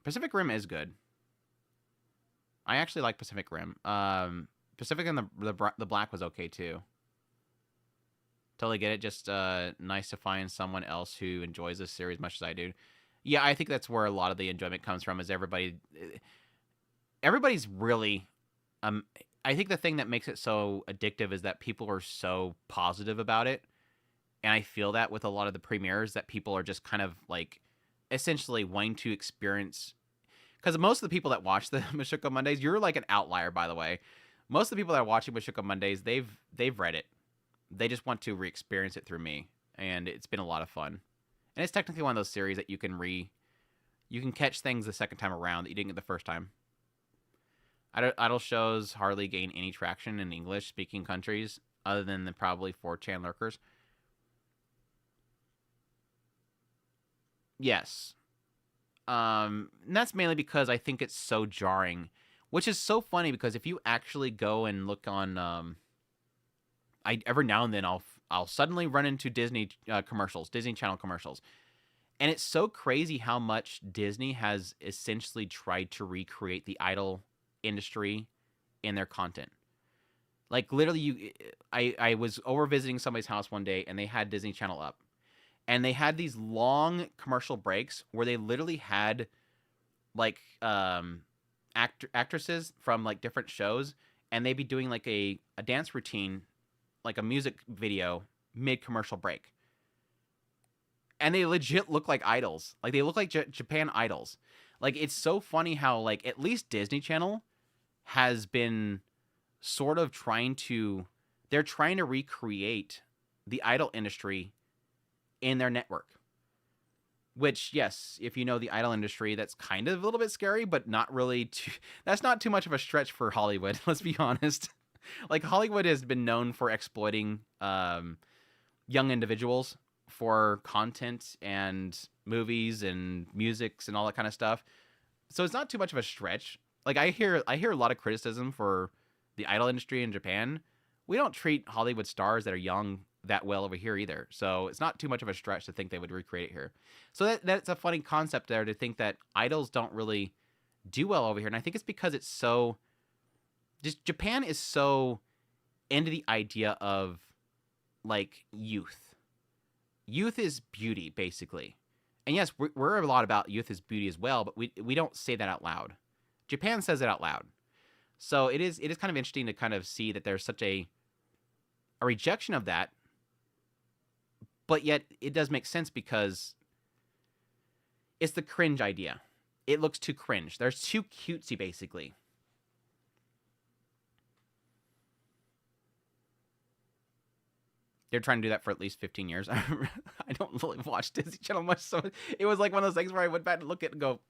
Pacific Rim is good. I actually like Pacific Rim. Pacific and the Black was okay too. Totally get it. Just nice to find someone else who enjoys this series as much as I do. Yeah, I think that's where a lot of the enjoyment comes from. Is everybody's really um. I think the thing that makes it so addictive is that people are so positive about it, and I feel that with a lot of the premieres that people are just kind of like essentially wanting to experience. Because most of the people that watch the Mashuko Mondays, you're like an outlier, by the way. Most of the people that are watching Mashuko Mondays, they've read it. They just want to re-experience it through me, and it's been a lot of fun. And it's technically one of those series that you can catch things the second time around that you didn't get the first time. Idol shows hardly gain any traction in English speaking countries, other than the probably 4chan lurkers. Yes, and that's mainly because I think it's so jarring, which is so funny because if you actually go and look on, I every now and then I'll suddenly run into Disney commercials, Disney Channel commercials, and it's so crazy how much Disney has essentially tried to recreate the idol industry in their content. Like literally, I was over visiting somebody's house one day and they had Disney Channel up, and they had these long commercial breaks where they literally had like actresses from like different shows, and they'd be doing like a dance routine, like a music video mid commercial break, and they legit look like idols. Like they look like Japan idols. Like it's so funny how like at least Disney Channel has been sort of they're trying to recreate the idol industry in their network. Which, yes, if you know the idol industry, that's kind of a little bit scary, but not really too. That's not too much of a stretch for Hollywood. Let's be honest. Like Hollywood has been known for exploiting young individuals for content and movies and musics and all that kind of stuff. So it's not too much of a stretch. Like I hear a lot of criticism for the idol industry in Japan. We don't treat Hollywood stars that are young that well over here either. So it's not too much of a stretch to think they would recreate it here. So that's a funny concept there to think that idols don't really do well over here. And I think it's because it's so just Japan is so into the idea of like youth. Youth is beauty, basically. And yes, we're a lot about youth is beauty as well, but we don't say that out loud. Japan says it out loud. So it is kind of interesting to kind of see that there's such a rejection of that, but yet it does make sense because it's the cringe idea. It looks too cringe. They're too cutesy, basically. they're trying to do that for at least 15 years. I don't really watch Disney Channel much, so it was like one of those things where I went back to look at it and go,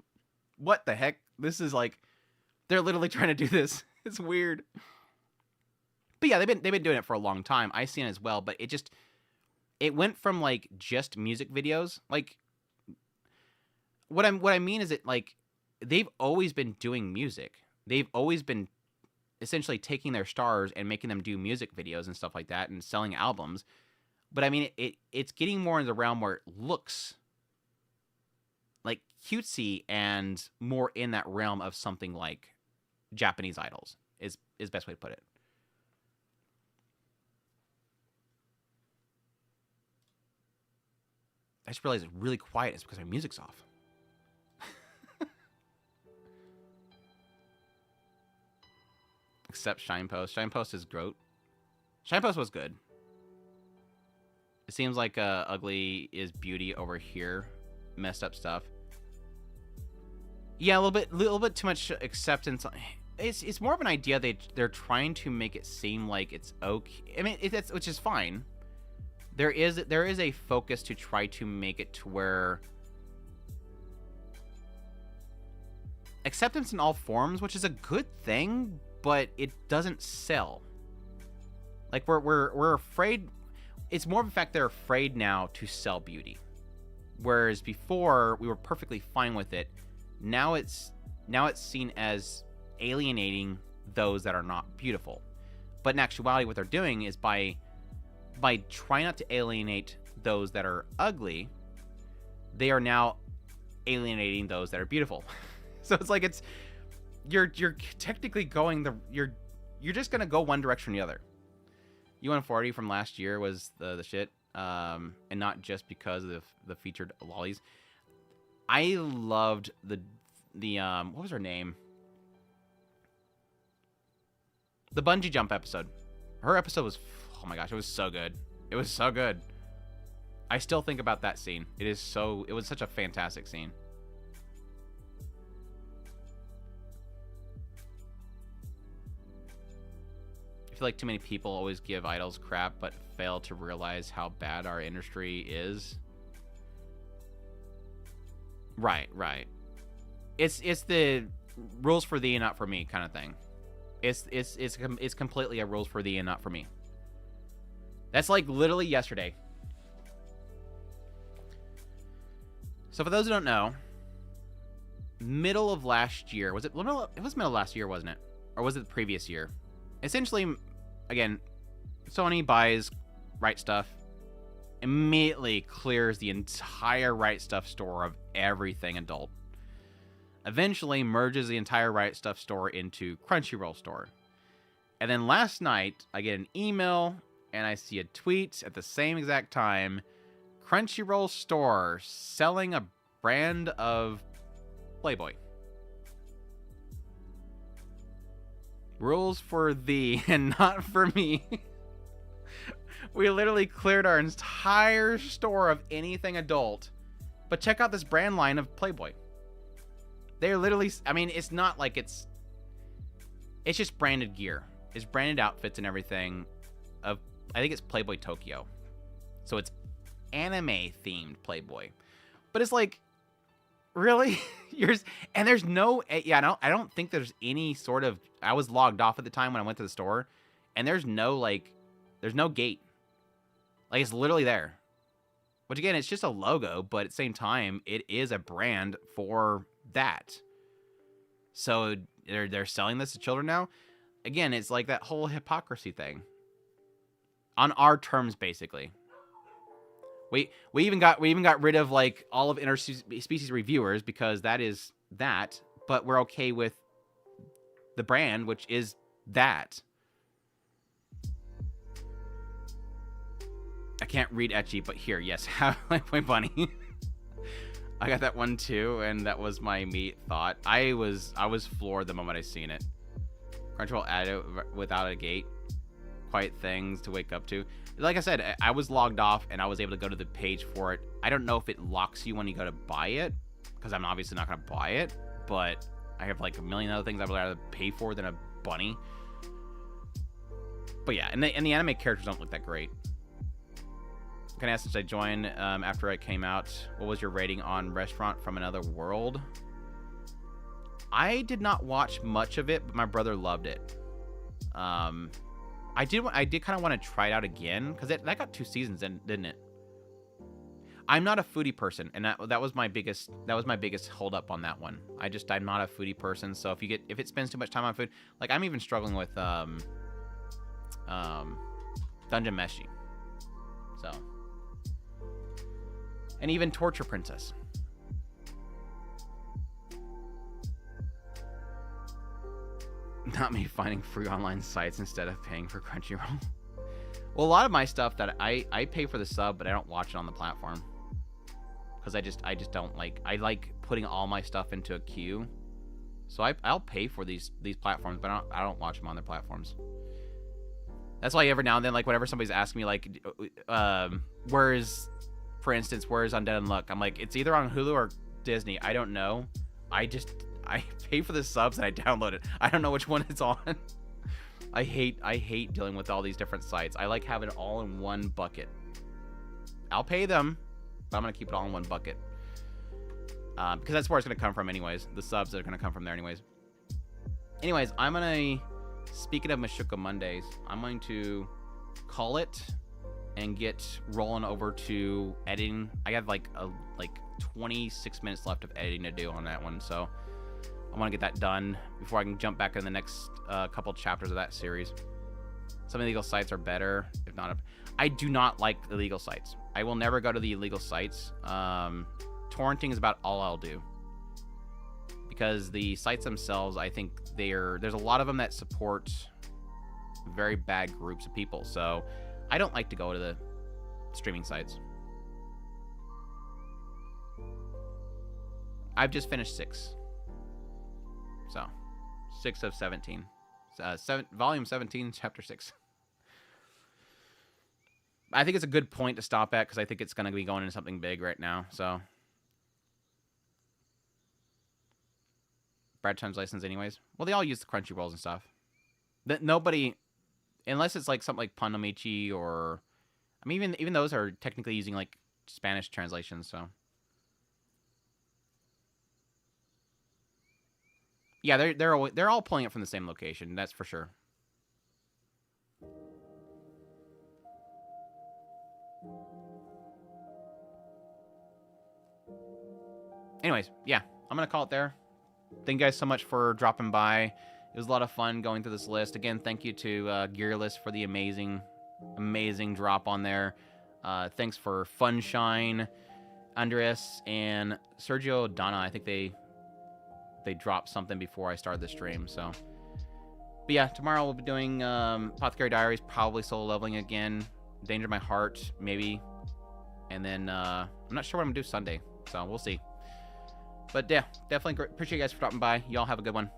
what the heck? This is like, they're literally trying to do this. It's weird. But yeah, they've been doing it for a long time. I seen it as well, but it went from like just music videos. Like what I mean is that like they've always been doing music. They've always been essentially taking their stars and making them do music videos and stuff like that and selling albums. But I mean, it's getting more in the realm where it looks like cutesy and more in that realm of something like Japanese idols is the best way to put it. I just realized it's really quiet. It's because my music's off. Except Shinepost. Shinepost is Groat. Shinepost was good. It seems like Ugly is Beauty over here. Messed up stuff. Yeah, a little bit too much acceptance. It's more of an idea they're trying to make it seem like it's okay. I mean, that's which is fine. There is a focus to try to make it to where acceptance in all forms, which is a good thing, but it doesn't sell. Like we're afraid. It's more of a fact they're afraid now to sell beauty, whereas before we were perfectly fine with it. Now it's seen as alienating those that are not beautiful. But in actuality, what they're doing is by trying not to alienate those that are ugly, they are now alienating those that are beautiful. So it's like you're technically going you're just gonna go one direction or the other. UN40 from last year was the shit, and not just because of the featured lollies. I loved the what was her name? The bungee jump episode. Her episode was, oh my gosh, it was so good. It was so good. I still think about that scene. It was such a fantastic scene. I feel like too many people always give idols crap but fail to realize how bad our industry is. Right. It's the rules for thee and not for me kind of thing. It's completely a rules for thee and not for me. That's like literally yesterday. So for those who don't know, middle of last year, it was middle of last year, wasn't it? Or was it the previous year? Essentially, again, Sony buys Right Stuff, immediately clears the entire Right Stuff store of everything adult. Eventually merges the entire Right Stuff store into Crunchyroll store. And then last night, I get an email and I see a tweet at the same exact time. Crunchyroll store selling a brand of Playboy. Rules for thee and not for me. We literally cleared our entire store of anything adult. But check out this brand line of Playboy. They're literally, I mean, it's not like it's just branded gear. It's branded outfits and everything of, I think it's Playboy Tokyo. So it's anime themed Playboy. But it's like, really? And there's no, yeah, I don't think there's any sort of, I was logged off at the time when I went to the store, and there's no gate. Like, it's literally there. Which again, it's just a logo, but at the same time, it is a brand for that. So they're selling this to children now. Again, it's like that whole hypocrisy thing. On our terms, basically. We even got rid of like all of interspecies reviewers because that is that, but we're okay with the brand, which is that. I can't read ecchi, but here, yes, have my bunny. I got that one too, and that was my immediate thought. I was floored the moment I seen it. Crunchyroll added it without a gate. Quite things to wake up to. Like I said, I was logged off and I was able to go to the page for it. I don't know if it locks you when you go to buy it, because I'm obviously not going to buy it, but I have like a million other things I would rather pay for than a bunny. But yeah, and the anime characters don't look that great. Can I ask, since I joined after I came out, what was your rating on Restaurant from Another World? I did not watch much of it, but my brother loved it. I did kind of want to try it out again because that got 2 seasons, didn't it? I'm not a foodie person, and that was my biggest hold up on that one. I'm not a foodie person, so if it spends too much time on food, like I'm even struggling with Dungeon Meshi. So, and even Torture Princess. Not me finding free online sites instead of paying for Crunchyroll. Well, a lot of my stuff that I pay for the sub, but I don't watch it on the platform. Because I just don't like, I like putting all my stuff into a queue. So I'll pay for these platforms, but I don't watch them on their platforms. That's why every now and then, like whenever somebody's asking me like, for instance, where's Undead Unluck? I'm like, it's either on Hulu or Disney. I don't know. I pay for the subs and I download it. I don't know which one it's on. I hate dealing with all these different sites. I like having it all in one bucket. I'll pay them, but I'm going to keep it all in one bucket. Because that's where it's going to come from anyways. The subs are going to come from there anyways. Anyways, I'm going to, speaking of Mashuka Mondays, I'm going to call it and get rolling over to editing. I have like 26 minutes left of editing to do on that one, so I want to get that done before I can jump back in the next couple chapters of that series. Some illegal sites are better, if not. I do not like illegal sites. I will never go to the illegal sites. Torrenting is about all I'll do. Because the sites themselves, I think there's a lot of them that support very bad groups of people. So I don't like to go to the streaming sites. I've just finished 6. So 6 of 17. Volume 17, chapter 6. I think it's a good point to stop at because I think it's going to be going into something big right now. So Brad translations anyways. Well, they all use the Crunchyrolls and stuff. That nobody, unless it's like something like Pandomichi or, I mean, even those are technically using like Spanish translations. So yeah, they're all pulling it from the same location. That's for sure. Anyways, yeah, I'm gonna call it there. Thank you guys so much for dropping by. It was a lot of fun going through this list. Again, thank you to Gearlist for the amazing drop on there. Thanks for Funshine, Andres, and Sergio Donna. I think they dropped something before I started the stream. So, but yeah, tomorrow we'll be doing Apothecary Diaries, probably solo leveling again. Danger My Heart, maybe. And then I'm not sure what I'm gonna do Sunday, so we'll see. But yeah, definitely appreciate you guys for dropping by. Y'all have a good one.